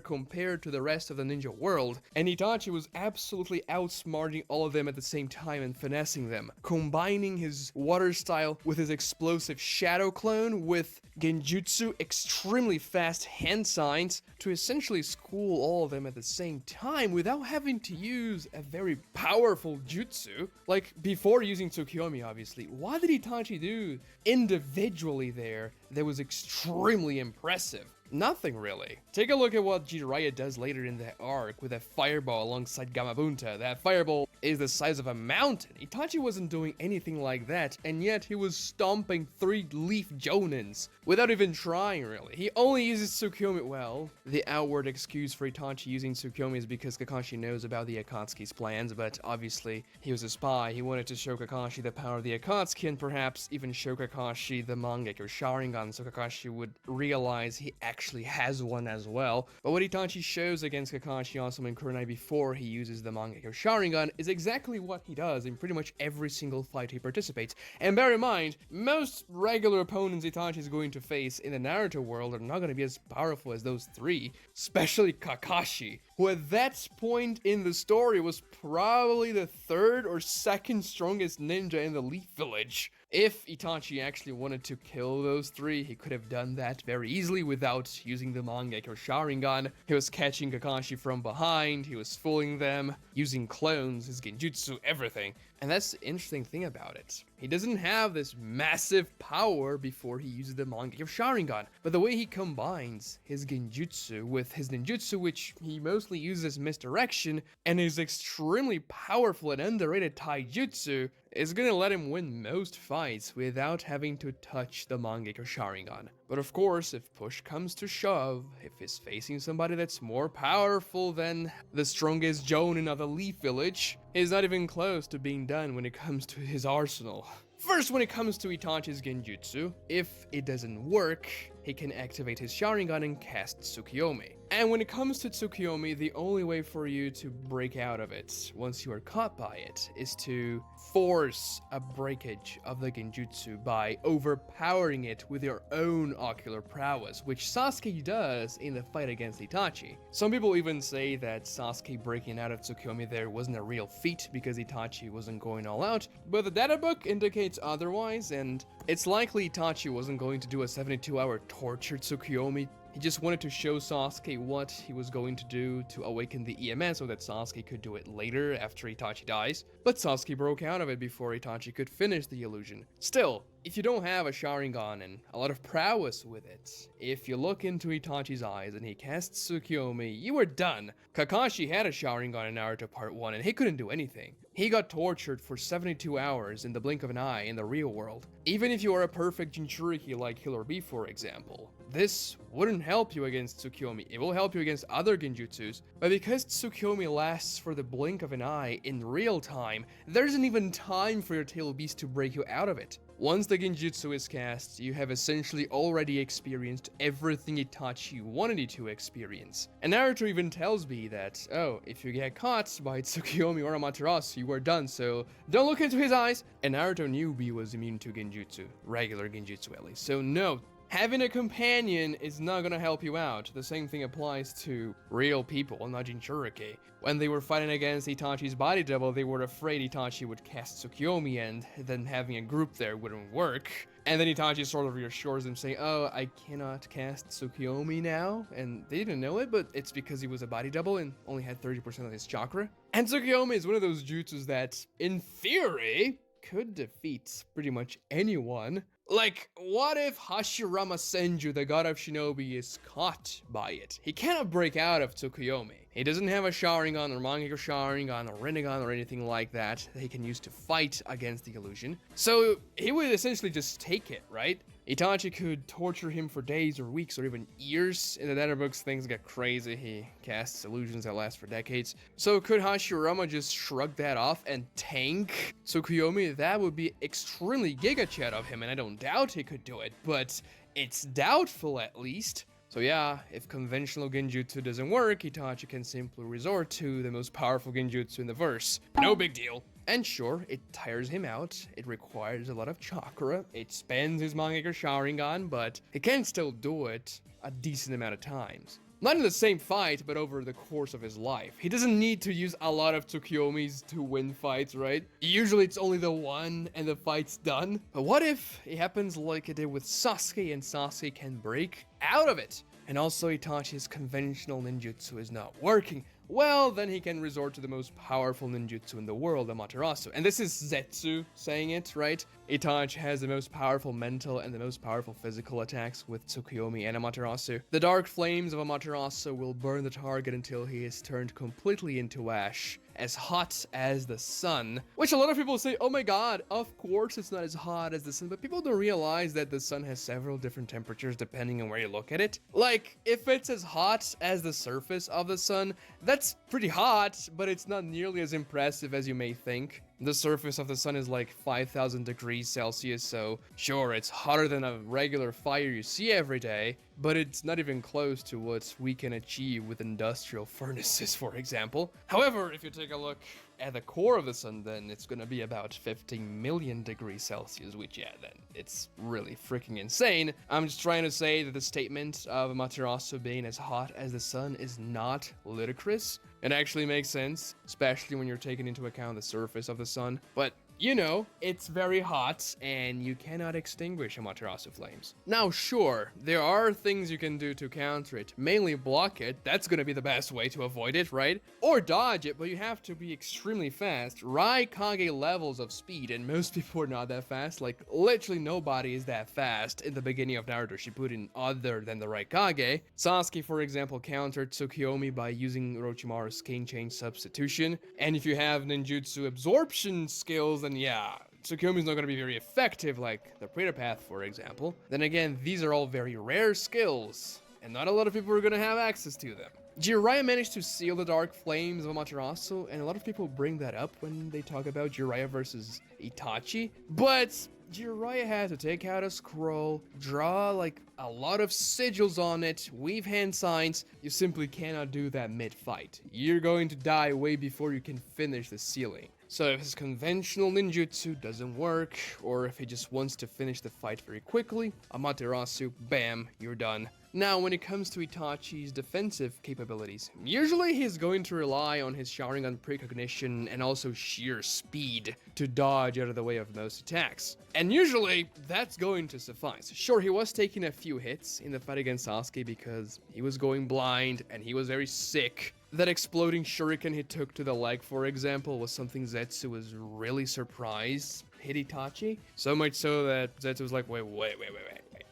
compared to the rest of the ninja world, and Itachi was absolutely outsmarting all of them at the same time and finessing them, combining his water style with his explosive shadow clone with genjutsu, extremely fast hand signs, to essentially school all of them at the same time without having to use a very powerful jutsu. Like, before using Tsukiyomi, obviously. What did Itachi do individually there that was extremely impressive? Nothing really. Take a look at what Jiraiya does later in the arc with a fireball alongside Gamabunta. That fireball is the size of a mountain. Itachi wasn't doing anything like that, and yet he was stomping 3 leaf Jonins without even trying, really. He only uses Tsukiyomi. Well, the outward excuse for Itachi using Tsukiyomi is because Kakashi knows about the Akatsuki's plans, but obviously he was a spy. He wanted to show Kakashi the power of the Akatsuki and perhaps even show Kakashi the Mangekyo Sharingan so Kakashi would realize he actually has one as well. But what Itachi shows against Kakashi, Asuma, and Kurenai before he uses the Mangekyo Sharingan is exactly what he does in pretty much every single fight he participates. And bear in mind, most regular opponents Itachi is going to face in the Naruto world are not going to be as powerful as those 3, especially Kakashi, who at that point in the story was probably the 3rd or 2nd strongest ninja in the Leaf Village. If Itachi actually wanted to kill those 3, he could have done that very easily without using the Mangekyo Sharingan. He was catching Kakashi from behind, he was fooling them, using clones, his genjutsu, everything. And that's the interesting thing about it. He doesn't have this massive power before he uses the Mangekyo Sharingan, but the way he combines his genjutsu with his ninjutsu, which he mostly uses as misdirection, and his extremely powerful and underrated taijutsu, is gonna let him win most fights without having to touch the Mangekyo Sharingan. But of course, if push comes to shove, if he's facing somebody that's more powerful than the strongest Jonin of the Leaf Village, he's not even close to being done when it comes to his arsenal. First, when it comes to Itachi's genjutsu, if it doesn't work, he can activate his Sharingan and cast Tsukiyomi. And when it comes to Tsukiyomi, the only way for you to break out of it, once you are caught by it, is to force a breakage of the genjutsu by overpowering it with your own ocular prowess, which Sasuke does in the fight against Itachi. Some people even say that Sasuke breaking out of Tsukiyomi there wasn't a real feat because Itachi wasn't going all out, but the data book indicates otherwise, and it's likely Itachi wasn't going to do a 72-hour tortured Tsukiyomi. He just wanted to show Sasuke what he was going to do to awaken the EMS so that Sasuke could do it later after Itachi dies. But Sasuke broke out of it before Itachi could finish the illusion. Still, if you don't have a Sharingan and a lot of prowess with it, if you look into Itachi's eyes and he casts Tsukiyomi, you are done. Kakashi had a Sharingan in Naruto Part 1 and he couldn't do anything. He got tortured for 72 hours in the blink of an eye in the real world. Even if you are a perfect Jinchuriki like Killer B, for example, this wouldn't help you against Tsukiyomi. It will help you against other genjutsus, but because Tsukiyomi lasts for the blink of an eye in real time, there isn't even time for your tail beast to break you out of it. Once the genjutsu is cast, you have essentially already experienced everything Itachi wanted you to experience. And Naruto even tells me that, oh, if you get caught by Tsukiyomi or Amaterasu, you are done, so don't look into his eyes. And Naruto knew B was immune to genjutsu, regular genjutsu at least, so no. Having a companion is not gonna help you out. The same thing applies to real people, not Jinchuriki. When they were fighting against Itachi's body double, they were afraid Itachi would cast Tsukiyomi and then having a group there wouldn't work. And then Itachi sort of reassures them saying, oh, I cannot cast Tsukiyomi now. And they didn't know it, but it's because he was a body double and only had 30% of his chakra. And Tsukiyomi is one of those jutsus that, in theory, could defeat pretty much anyone. Like, what if Hashirama Senju, the god of shinobi, is caught by it? He cannot break out of Tsukuyomi. He doesn't have a Sharingan or Mangekyo Sharingan or Rinnegan or anything like that he can use to fight against the illusion. So he would essentially just take it, right? Itachi could torture him for days or weeks or even years. In the Nether books, things get crazy. He casts illusions that last for decades. So could Hashirama just shrug that off and tank Tsukuyomi? That would be extremely Giga Chat of him, and I don't doubt he could do it, but it's doubtful at least. So yeah, if conventional genjutsu doesn't work, Itachi can simply resort to the most powerful genjutsu in the verse. No big deal. And sure, it tires him out, it requires a lot of chakra, it spends his Mangekyo Sharingan, but he can still do it a decent amount of times. Not in the same fight, but over the course of his life. He doesn't need to use a lot of Tsukuyomis to win fights, right? Usually it's only the one and the fight's done. But what if it happens like it did with Sasuke and Sasuke can break out of it? And also Itachi's conventional ninjutsu is not working. Well, then he can resort to the most powerful ninjutsu in the world, Amaterasu. And this is Zetsu saying it, right? Itachi has the most powerful mental and the most powerful physical attacks with Tsukuyomi and Amaterasu. The dark flames of Amaterasu will burn the target until he is turned completely into ash, as hot as the sun. Which a lot of people say, oh my god, of course it's not as hot as the sun, but people don't realize that the sun has several different temperatures depending on where you look at it. Like, if it's as hot as the surface of the sun, that's pretty hot, but it's not nearly as impressive as you may think. The surface of the sun is like 5,000 degrees Celsius, so sure, it's hotter than a regular fire you see every day, but it's not even close to what we can achieve with industrial furnaces, for example. However, if you take a look at the core of the sun, then it's gonna be about 15 million degrees Celsius, which, yeah, then it's really freaking insane. I'm just trying to say that the statement of Amaterasu being as hot as the sun is not ludicrous. It actually makes sense, especially when you're taking into account the surface of the sun. But, you know, it's very hot, and you cannot extinguish Amaterasu flames. Now, sure, there are things you can do to counter it. Mainly block it, that's gonna be the best way to avoid it, right? Or dodge it, but you have to be extremely fast. Raikage levels of speed, and most people are not that fast. Like, literally nobody is that fast in the beginning of Naruto Shippuden other than the Raikage. Sasuke, for example, countered Tsukuyomi by using Orochimaru's Cane Chain substitution. And if you have ninjutsu absorption skills, then yeah, Tsukuyomi's not going to be very effective, like the Praetor Path, for example. Then again, these are all very rare skills, and not a lot of people are going to have access to them. Jiraiya managed to seal the dark flames of Amaterasu, and a lot of people bring that up when they talk about Jiraiya versus Itachi, but Jiraiya had to take out a scroll, draw like a lot of sigils on it, weave hand signs. You simply cannot do that mid-fight. You're going to die way before you can finish the sealing. So if his conventional ninjutsu doesn't work, or if he just wants to finish the fight very quickly, Amaterasu, bam, you're done. Now, when it comes to Itachi's defensive capabilities, usually he's going to rely on his Sharingan precognition and also sheer speed to dodge out of the way of most attacks. And usually, that's going to suffice. Sure, he was taking a few hits in the fight against Sasuke because he was going blind and he was very sick. That exploding shuriken he took to the leg, for example, was something Zetsu was really surprised hit Itachi. So much so that Zetsu was like, wait.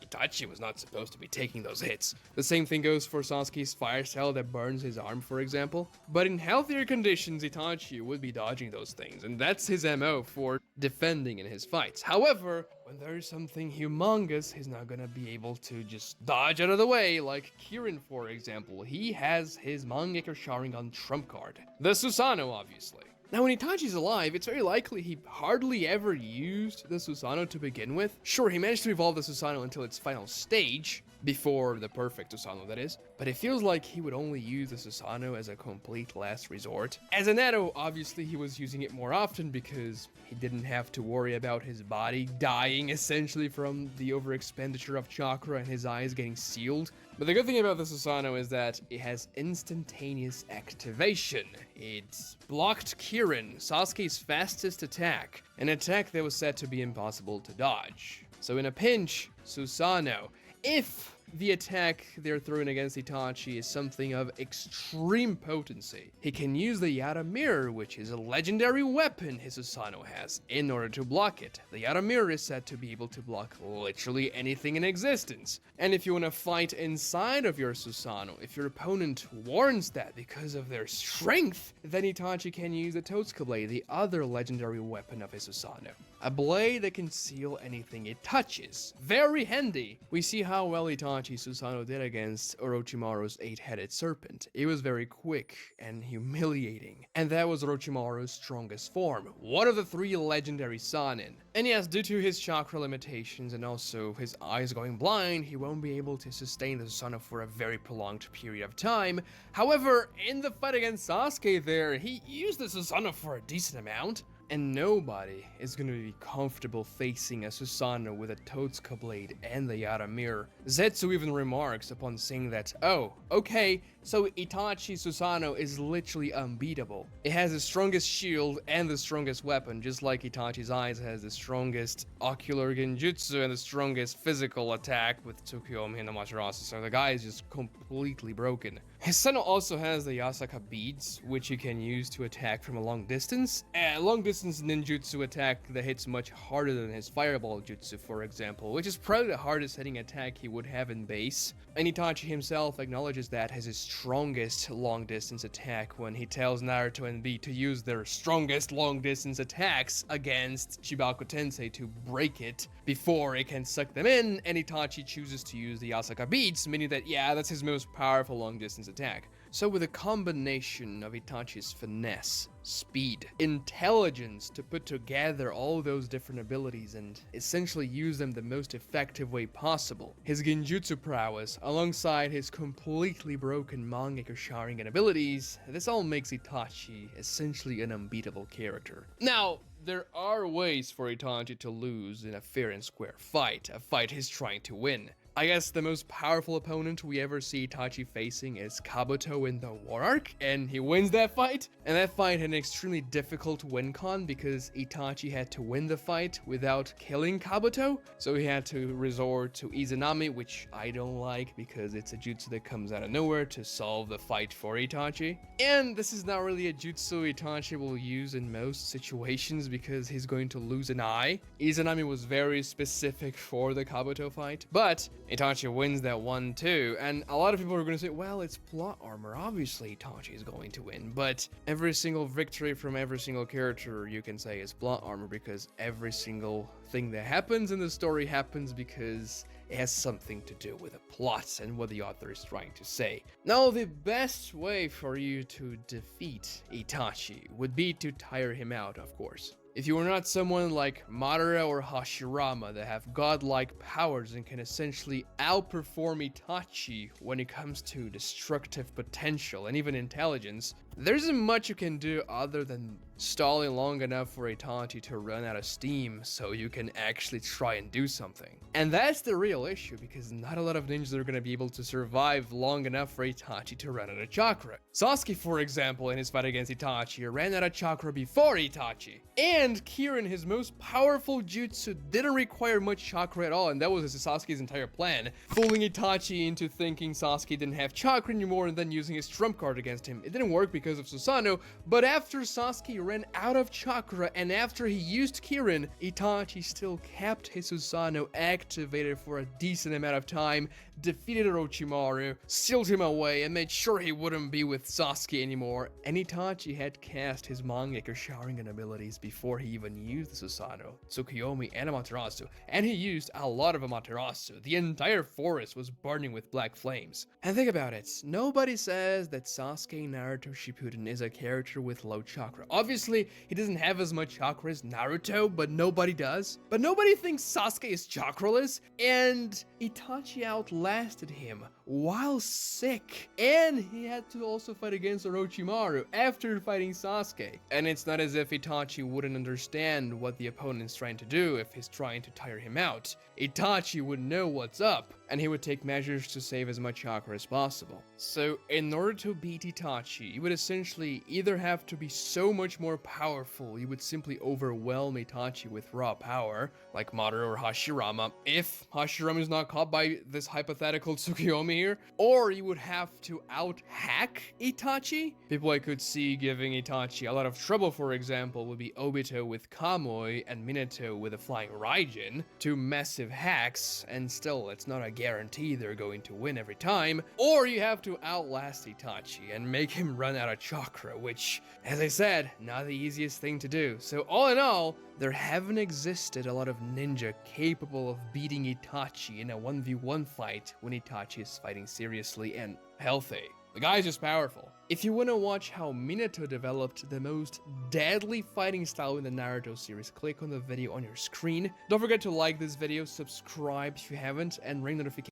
Itachi was not supposed to be taking those hits. The same thing goes for Sasuke's fire cell that burns his arm, for example. But in healthier conditions, Itachi would be dodging those things, and that's his MO for defending in his fights. However, when there's something humongous, he's not gonna be able to just dodge out of the way, like Kirin, for example. He has his Mangekyo Sharingan trump card. The Susanoo, obviously. Now, when Itachi's alive, it's very likely he hardly ever used the Susanoo to begin with. Sure, he managed to evolve the Susanoo until its final stage, before the perfect Susanoo, that is, but it feels like he would only use the Susanoo as a complete last resort. As an Edo, obviously he was using it more often because he didn't have to worry about his body dying essentially from the overexpenditure of chakra and his eyes getting sealed. But the good thing about the Susanoo is that it has instantaneous activation. It blocked Kirin, Sasuke's fastest attack, an attack that was said to be impossible to dodge. So in a pinch, Susanoo, if The attack they're throwing against Itachi is something of extreme potency. He can use the Stanimir, which is a legendary weapon his Susanoo has, in order to block it. The Stanimir is said to be able to block literally anything in existence. And if you want to fight inside of your Susanoo, if your opponent warrants that because of their strength, then Itachi can use the Totsuka blade, the other legendary weapon of his Susanoo. A blade that can seal anything it touches. Very handy. We see how well Itachi's Susanoo did against Orochimaru's 8-headed serpent. It was very quick and humiliating. And that was Orochimaru's strongest form, one of the 3 legendary Sannin. And yes, due to his chakra limitations and also his eyes going blind, he won't be able to sustain the Susanoo for a very prolonged period of time. However, in the fight against Sasuke there, he used the Susanoo for a decent amount. And nobody is going to be comfortable facing a Susanoo with a Totsuka blade and the Stanimir. Zetsu even remarks upon saying that, oh, okay, so Itachi's Susanoo is literally unbeatable. It has the strongest shield and the strongest weapon, just like Itachi's eyes has the strongest ocular genjutsu and the strongest physical attack with Tsukuyomi and Amaterasu, so the guy is just completely broken. His Susanoo also has the Yasaka beads, which he can use to attack from a long distance. A long distance ninjutsu attack that hits much harder than his fireball jutsu, for example, which is probably the hardest hitting attack he would have in base. And Itachi himself acknowledges that as his strongest long distance attack when he tells Naruto and B to use their strongest long distance attacks against Chibaku Tensei to break it before it can suck them in, and Itachi chooses to use the Yasaka beads, meaning that, yeah, that's his most powerful long distance attack. So with a combination of Itachi's finesse, speed, intelligence to put together all those different abilities and essentially use them the most effective way possible, his genjutsu prowess alongside his completely broken Mangekyo Sharingan abilities, this all makes Itachi essentially an unbeatable character. Now, there are ways for Itachi to lose in a fair and square fight, a fight he's trying to win. I guess the most powerful opponent we ever see Itachi facing is Kabuto in the War Arc, and he wins that fight. And that fight had an extremely difficult win con because Itachi had to win the fight without killing Kabuto, so he had to resort to Izanami, which I don't like because it's a jutsu that comes out of nowhere to solve the fight for Itachi. And this is not really a jutsu Itachi will use in most situations because he's going to lose an eye. Izanami was very specific for the Kabuto fight, but Itachi wins that one too, and a lot of people are going to say, well, it's plot armor, obviously Itachi is going to win, but every single victory from every single character you can say is plot armor because every single thing that happens in the story happens because it has something to do with the plot and what the author is trying to say. Now, the best way for you to defeat Itachi would be to tire him out, of course. If you are not someone like Madara or Hashirama that have godlike powers and can essentially outperform Itachi when it comes to destructive potential and even intelligence, there isn't much you can do other than stalling long enough for Itachi to run out of steam so you can actually try and do something. And that's the real issue because not a lot of ninjas are going to be able to survive long enough for Itachi to run out of chakra. Sasuke, for example, in his fight against Itachi, ran out of chakra before Itachi. And Kirin, his most powerful jutsu, didn't require much chakra at all, and that was Sasuke's entire plan, fooling Itachi into thinking Sasuke didn't have chakra anymore and then using his trump card against him. It didn't work because of Susanoo, but after Sasuke ran out of chakra and after he used Kirin, Itachi still kept his Susanoo activated for a decent amount of time, defeated Orochimaru, sealed him away, and made sure he wouldn't be with Sasuke anymore. And Itachi had cast his Mangekyo Sharingan abilities before he even used the Susanoo, Tsukuyomi, and Amaterasu, and he used a lot of Amaterasu. The entire forest was burning with black flames. And think about it, nobody says that Sasuke Naruto Shippuden is a character with low chakra. Obviously, he doesn't have as much chakra as Naruto, but nobody does. But nobody thinks Sasuke is chakraless, and Itachi outlasted him while sick, and he had to also fight against Orochimaru after fighting Sasuke. And it's not as if Itachi wouldn't understand what the opponent's trying to do if he's trying to tire him out. Itachi would know what's up, and he would take measures to save as much chakra as possible. So in order to beat Itachi, you would essentially either have to be so much more powerful, you would simply overwhelm Itachi with raw power, like Madara or Hashirama, if Hashirama is not caught by this hypothetical Tsukuyomi here, or you would have to out-hack Itachi. People I could see giving Itachi a lot of trouble, for example, would be Obito with Kamui and Minato with a Flying Raijin, two massive hacks, and still it's not a guarantee they're going to win every time. Or you have to outlast Itachi and make him run out of chakra, which, as I said, not the easiest thing to do. So all in all, there haven't existed a lot of ninja capable of beating Itachi in a 1v1 fight when Itachi is fighting seriously and healthy. The guy's just powerful. If you want to watch how Minato developed the most deadly fighting style in the Naruto series, click on the video on your screen. Don't forget to like this video, subscribe if you haven't, and ring notifications.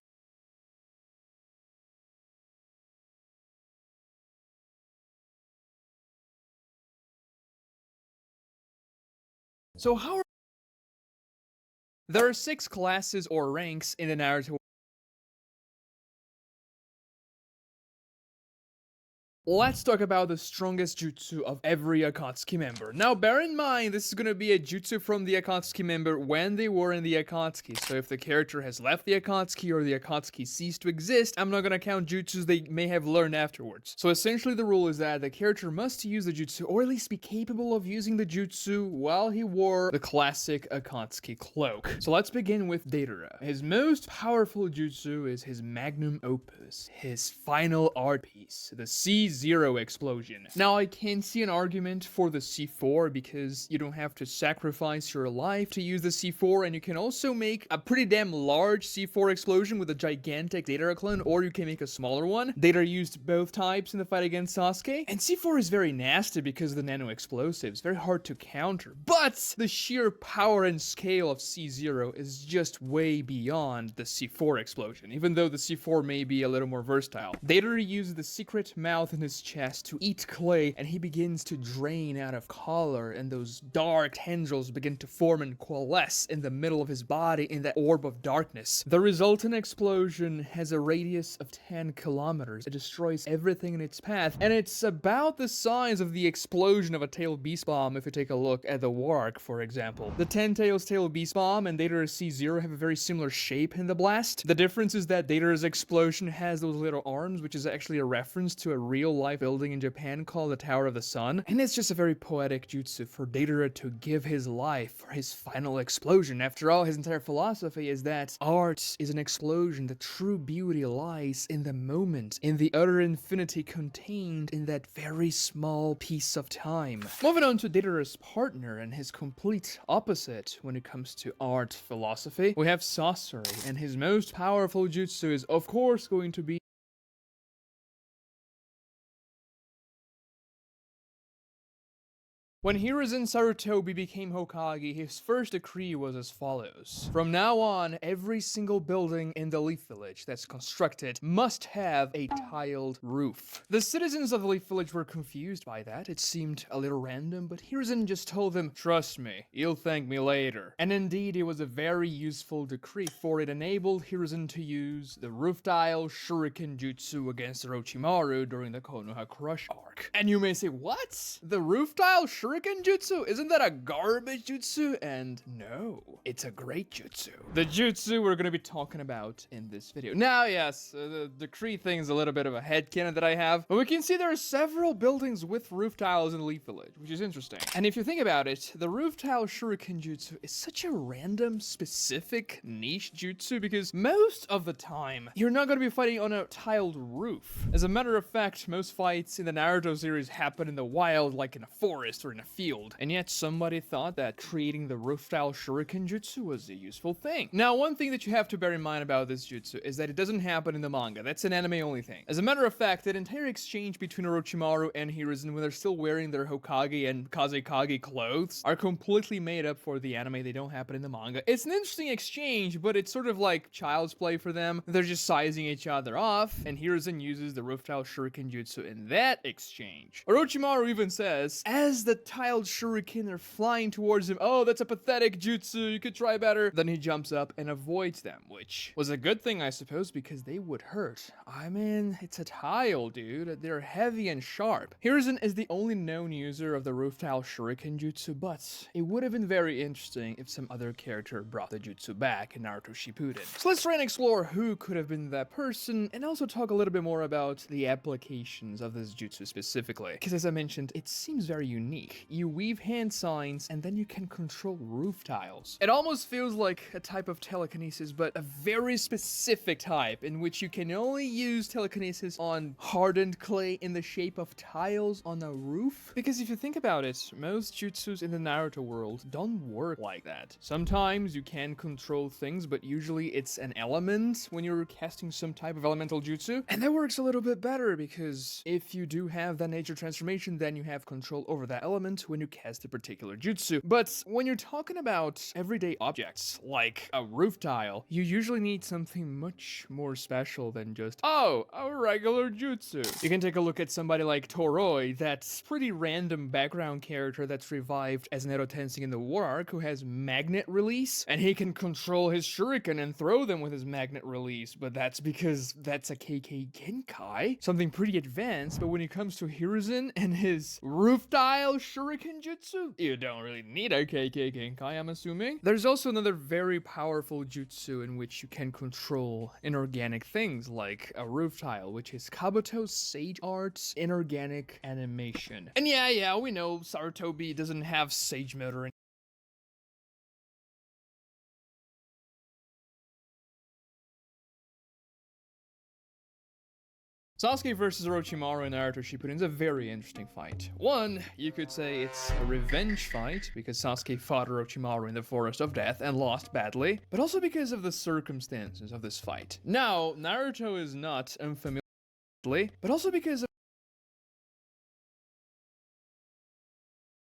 So there are 6 classes or ranks in the Naruto. Let's talk about the strongest jutsu of every Akatsuki member. Now, bear in mind, this is going to be a jutsu from the Akatsuki member when they were in the Akatsuki. So if the character has left the Akatsuki or the Akatsuki ceased to exist, I'm not going to count jutsus they may have learned afterwards. So essentially the rule is that the character must use the jutsu, or at least be capable of using the jutsu while he wore the classic Akatsuki cloak. So let's begin with Deidara. His most powerful jutsu is his magnum opus, his final art piece, the C0 explosion. Now, I can see an argument for the C4 because you don't have to sacrifice your life to use the C4, and you can also make a pretty damn large C4 explosion with a gigantic Deidara clone, or you can make a smaller one. Deidara used both types in the fight against Sasuke, and C4 is very nasty because of the nano explosives, very hard to counter, but the sheer power and scale of C0 is just way beyond the C4 explosion, even though the C4 may be a little more versatile. Deidara uses the secret mouth in his chest to eat clay, and he begins to drain out of color, and those dark tendrils begin to form and coalesce in the middle of his body in that orb of darkness. The resultant explosion has a radius of 10 kilometers. It destroys everything in its path, and it's about the size of the explosion of a tailed beast bomb if you take a look at the Warg, for example. The 10 tails tailed beast bomb and Deidara's C0 have a very similar shape in the blast. The difference is that Deidara's explosion has those little arms, which is actually a reference to a real-life building in Japan called the Tower of the Sun, and it's just a very poetic jutsu for Deidara to give his life for his final explosion. After all, his entire philosophy is that art is an explosion. The true beauty lies in the moment, in the utter infinity contained in that very small piece of time. Moving on to Deidara's partner and his complete opposite when it comes to art philosophy, we have Sasori, and his most powerful jutsu is of course going to be when Hiruzen Sarutobi became Hokage, his first decree was as follows. From now on, every single building in the Leaf Village that's constructed must have a tiled roof. The citizens of the Leaf Village were confused by that. It seemed a little random, but Hiruzen just told them, "Trust me, you'll thank me later." And indeed, it was a very useful decree, for it enabled Hiruzen to use the roof tile shuriken jutsu against Orochimaru during the Konoha Crush arc. And you may say, what? The roof tile shuriken jutsu? Isn't that a garbage jutsu? And no, it's a great jutsu. The jutsu we're going to be talking about in this video. Now, yes, the decree thing is a little bit of a headcanon that I have, but we can see there are several buildings with roof tiles in Leaf Village, which is interesting. And if you think about it, the roof tile shuriken jutsu is such a random, specific, niche jutsu because most of the time, you're not going to be fighting on a tiled roof. As a matter of fact, most fights in the Naruto series happen in the wild, like in a forest or in a a field, and yet somebody thought that creating the roof-tile shuriken jutsu was a useful thing. Now, one thing that you have to bear in mind about this jutsu is that it doesn't happen in the manga. That's an anime-only thing. As a matter of fact, that entire exchange between Orochimaru and Hiruzen when they're still wearing their Hokage and Kazekage clothes are completely made up for the anime. They don't happen in the manga. It's an interesting exchange, but it's sort of like child's play for them. They're just sizing each other off, and Hiruzen uses the roof-tile shuriken jutsu in that exchange. Orochimaru even says, as the tiled shuriken are flying towards him, oh, that's a pathetic jutsu, you could try better. Then he jumps up and avoids them, which was a good thing, I suppose, because they would hurt. I mean, it's a tile, dude. They're heavy and sharp. Hiruzen is the only known user of the roof-tile shuriken jutsu, but it would have been very interesting if some other character brought the jutsu back in Naruto Shippuden. So let's try and explore who could have been that person, and also talk a little bit more about the applications of this jutsu specifically. Because as I mentioned, it seems very unique. You weave hand signs, and then you can control roof tiles. It almost feels like a type of telekinesis, but a very specific type, in which you can only use telekinesis on hardened clay in the shape of tiles on a roof. Because if you think about it, most jutsus in the Naruto world don't work like that. Sometimes you can control things, but usually it's an element when you're casting some type of elemental jutsu. And that works a little bit better, because if you do have that nature transformation, then you have control over that element when you cast a particular jutsu. But when you're talking about everyday objects, like a roof tile, you usually need something much more special than just, oh, a regular jutsu. You can take a look at somebody like Toroi, that pretty random background character that's revived as an Edo Tensei in the War Arc, who has magnet release, and he can control his shuriken and throw them with his magnet release, but that's because that's a KK Genkai, something pretty advanced. But when it comes to Hiruzen and his roof tile shuriken jutsu, you don't really need a KK Genkai, I'm assuming. There's also another very powerful jutsu in which you can control inorganic things, like a roof tile, which is Kabuto's Sage Art's inorganic animation. And yeah, we know Sarutobi doesn't have Sage Motor. Sasuke versus Orochimaru in Naruto Shippuden is a very interesting fight. One, you could say it's a revenge fight, because Sasuke fought Orochimaru in the Forest of Death and lost badly, but also because of the circumstances of this fight. Now, Naruto is not unfamiliar, but also because of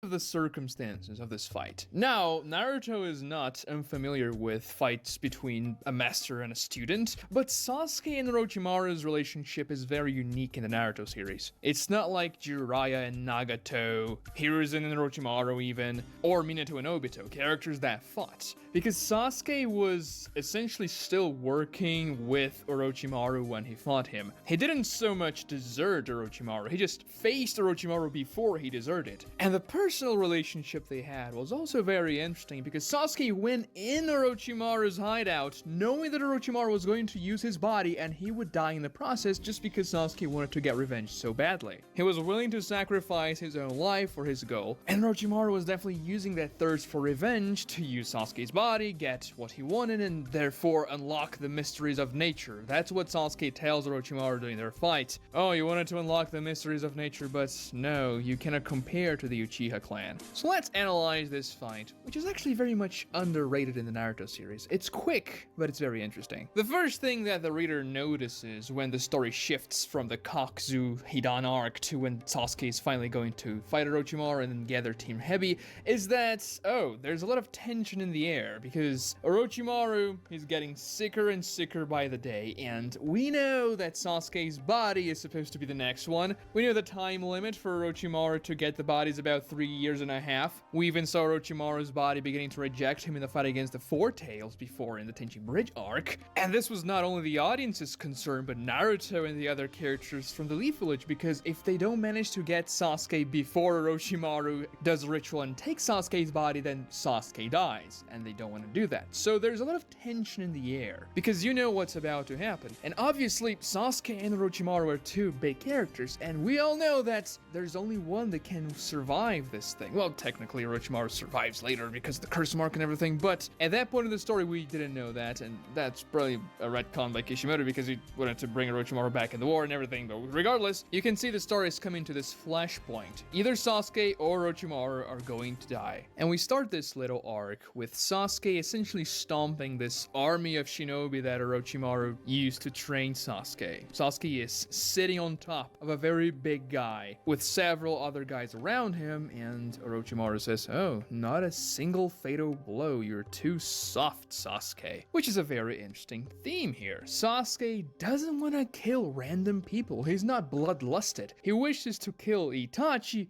the circumstances of this fight. Now, Naruto is not unfamiliar with fights between a master and a student, but Sasuke and Orochimaru's relationship is very unique in the Naruto series. It's not like Jiraiya and Nagato, Hiruzen and Orochimaru even, or Minato and Obito, characters that fought. Because Sasuke was essentially still working with Orochimaru when he fought him. He didn't so much desert Orochimaru, he just faced Orochimaru before he deserted. And the personal relationship they had was also very interesting, because Sasuke went in Orochimaru's hideout knowing that Orochimaru was going to use his body and he would die in the process, just because Sasuke wanted to get revenge so badly. He was willing to sacrifice his own life for his goal, and Orochimaru was definitely using that thirst for revenge to use Sasuke's body, get what he wanted, and therefore unlock the mysteries of nature. That's what Sasuke tells Orochimaru during their fight. Oh, you wanted to unlock the mysteries of nature, but no, you cannot compare to the Uchiha clan. So let's analyze this fight, which is actually very much underrated in the Naruto series. It's quick, but it's very interesting. The first thing that the reader notices when the story shifts from the Kakuzu Hidan arc to when Sasuke is finally going to fight Orochimaru and then gather Team Heavy is that, oh, there's a lot of tension in the air, because Orochimaru is getting sicker and sicker by the day, and we know that Sasuke's body is supposed to be the next one. We know the time limit for Orochimaru to get the body is about 3 years and a half. We even saw Orochimaru's body beginning to reject him in the fight against the Four Tails before in the Tenchi Bridge arc. And this was not only the audience's concern, but Naruto and the other characters from the Leaf Village, because if they don't manage to get Sasuke before Orochimaru does a ritual and takes Sasuke's body, then Sasuke dies, and they don't want to do that. So there's a lot of tension in the air, because you know what's about to happen. And obviously, Sasuke and Orochimaru are two big characters, and we all know that there's only one that can survive this this thing. Well, technically Orochimaru survives later because of the curse mark and everything, but at that point in the story we didn't know that, and that's probably a retcon by Kishimoto because he wanted to bring Orochimaru back in the war and everything, but regardless, you can see the story is coming to this flashpoint. Either Sasuke or Orochimaru are going to die. And we start this little arc with Sasuke essentially stomping this army of shinobi that Orochimaru used to train Sasuke. Sasuke is sitting on top of a very big guy with several other guys around him, and Orochimaru says, "Oh, not a single fatal blow, you're too soft, Sasuke." Which is a very interesting theme here. Sasuke doesn't want to kill random people. He's not bloodlusted. He wishes to kill Itachi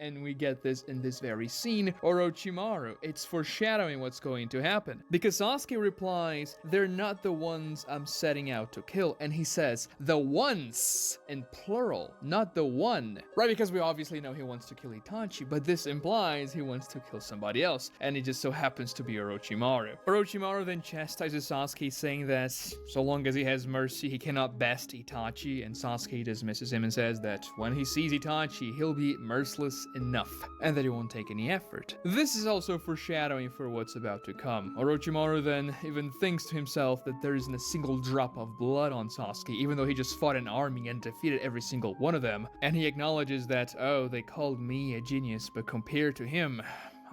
and we get this in this very scene, Orochimaru. It's foreshadowing what's going to happen. Because Sasuke replies, "They're not the ones I'm setting out to kill." And he says, "the ones," in plural, not the one. Right, because we obviously know he wants to kill Itachi, but this implies he wants to kill somebody else. And it just so happens to be Orochimaru. Orochimaru then chastises Sasuke, saying that so long as he has mercy, he cannot best Itachi. And Sasuke dismisses him and says that when he sees Itachi, he'll be merciless enough, and that he won't take any effort. This is also foreshadowing for what's about to come. Orochimaru then even thinks to himself that there isn't a single drop of blood on Sasuke, even though he just fought an army and defeated every single one of them. And he acknowledges that, oh, they called me a genius, but compared to him,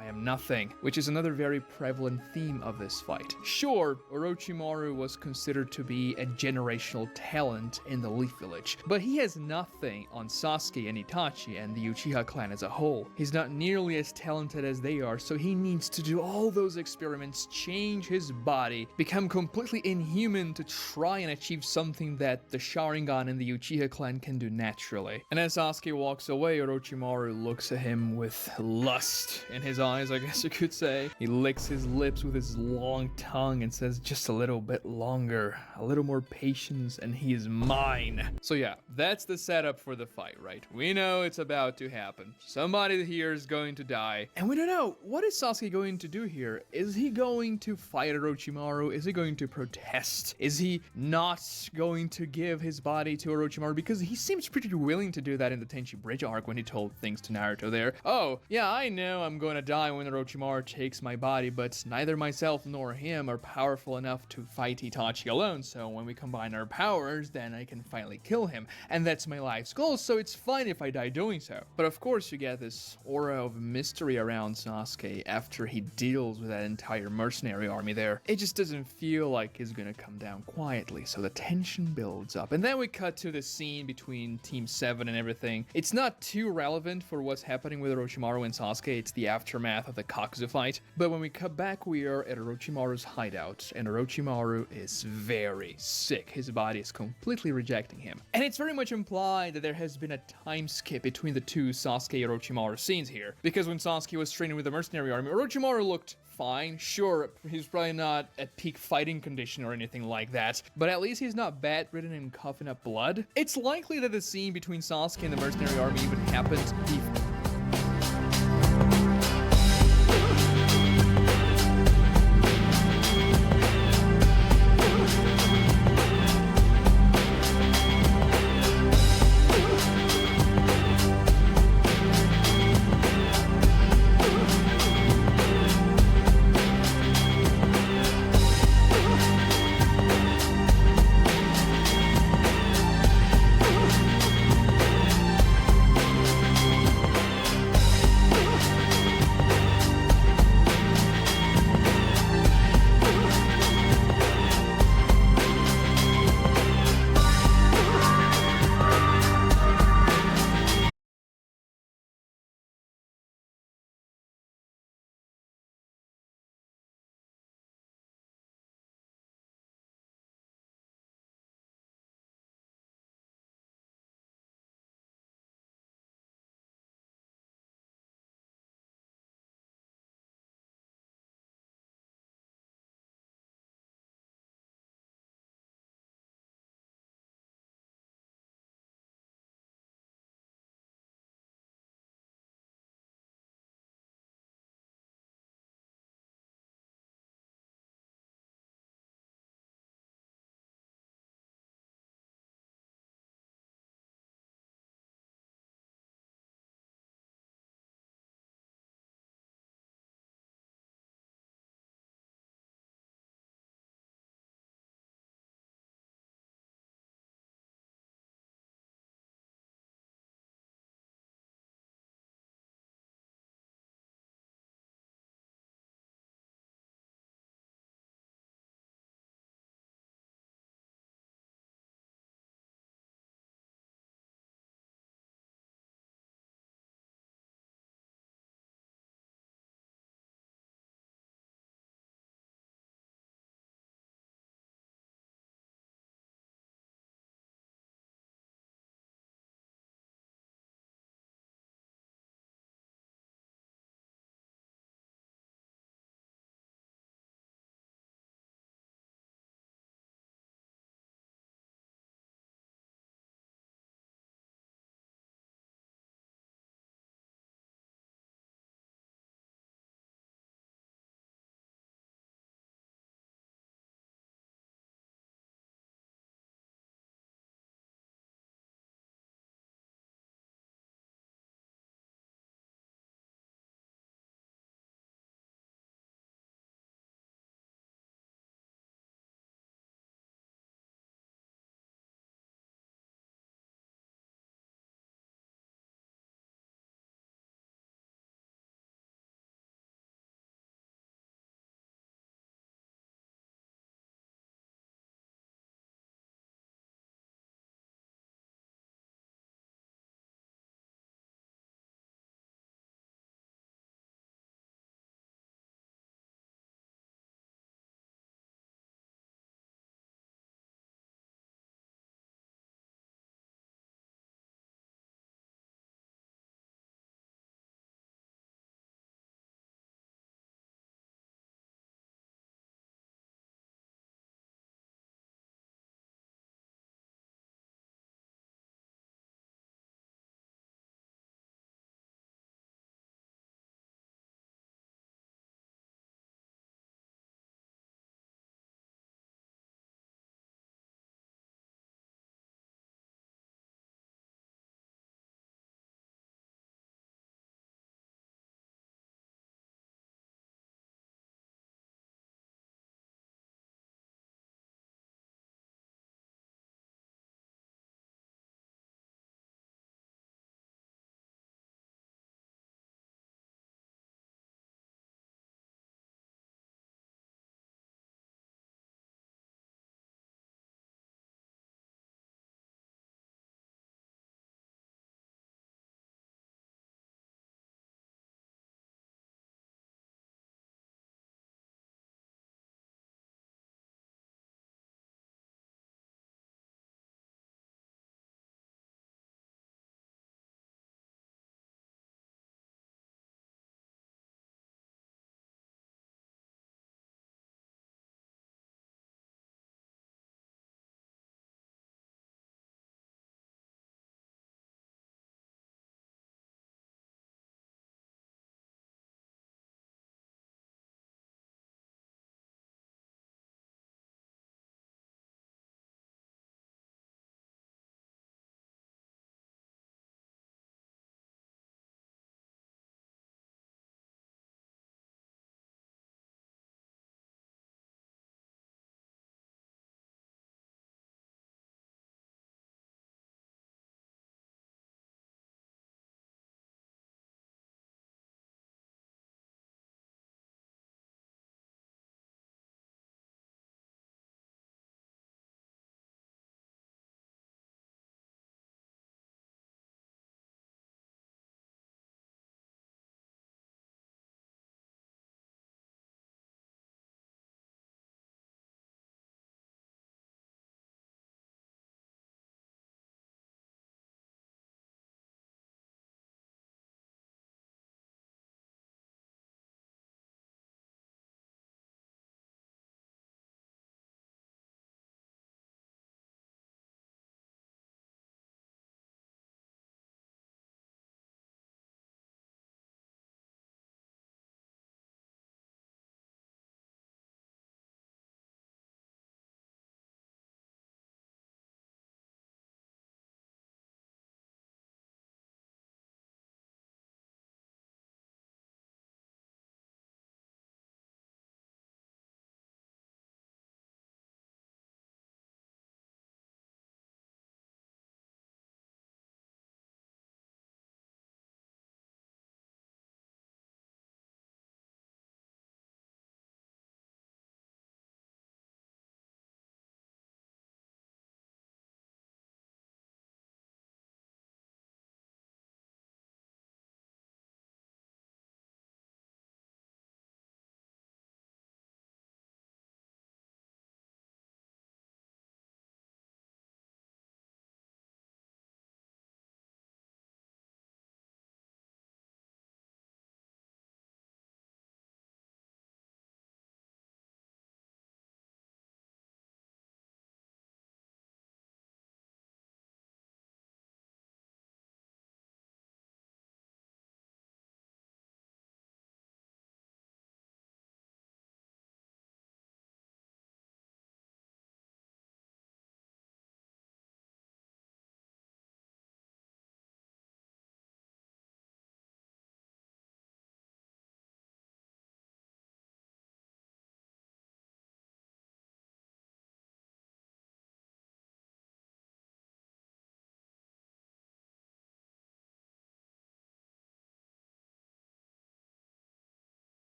I am nothing, which is another very prevalent theme of this fight. Sure, Orochimaru was considered to be a generational talent in the Leaf Village, but he has nothing on Sasuke and Itachi and the Uchiha clan as a whole. He's not nearly as talented as they are, so he needs to do all those experiments, change his body, become completely inhuman to try and achieve something that the Sharingan and the Uchiha clan can do naturally. And as Sasuke walks away, Orochimaru looks at him with lust in his eyes, I guess you could say. He licks his lips with his long tongue and says, "Just a little bit longer, a little more patience, and he is mine." So yeah, that's the setup for the fight, right? We know it's about to happen. Somebody here is going to die, and we don't know, what is Sasuke going to do here? Is he going to fight Orochimaru? Is he going to protest? Is he not going to give his body to Orochimaru? Because he seems pretty willing to do that in the Tenchi Bridge arc when he told things to Naruto there. "Oh, yeah, I know I'm going to die when Orochimaru takes my body, but neither myself nor him are powerful enough to fight Itachi alone, so when we combine our powers, then I can finally kill him, and that's my life's goal, so it's fine if I die doing so." But of course you get this aura of mystery around Sasuke after he deals with that entire mercenary army there. It just doesn't feel like he's gonna come down quietly, so the tension builds up. And then we cut to the scene between Team 7 and everything. It's not too relevant for what's happening with Orochimaru and Sasuke, it's the aftermath of the Kakuzu fight. But when we cut back, we are at Orochimaru's hideout, and Orochimaru is very sick. His body is completely rejecting him. And it's very much implied that there has been a time skip between the two Sasuke Orochimaru scenes here. Because when Sasuke was training with the mercenary army, Orochimaru looked fine. Sure, he's probably not at peak fighting condition or anything like that, but at least he's not bedridden and coughing up blood. It's likely that the scene between Sasuke and the mercenary army even happened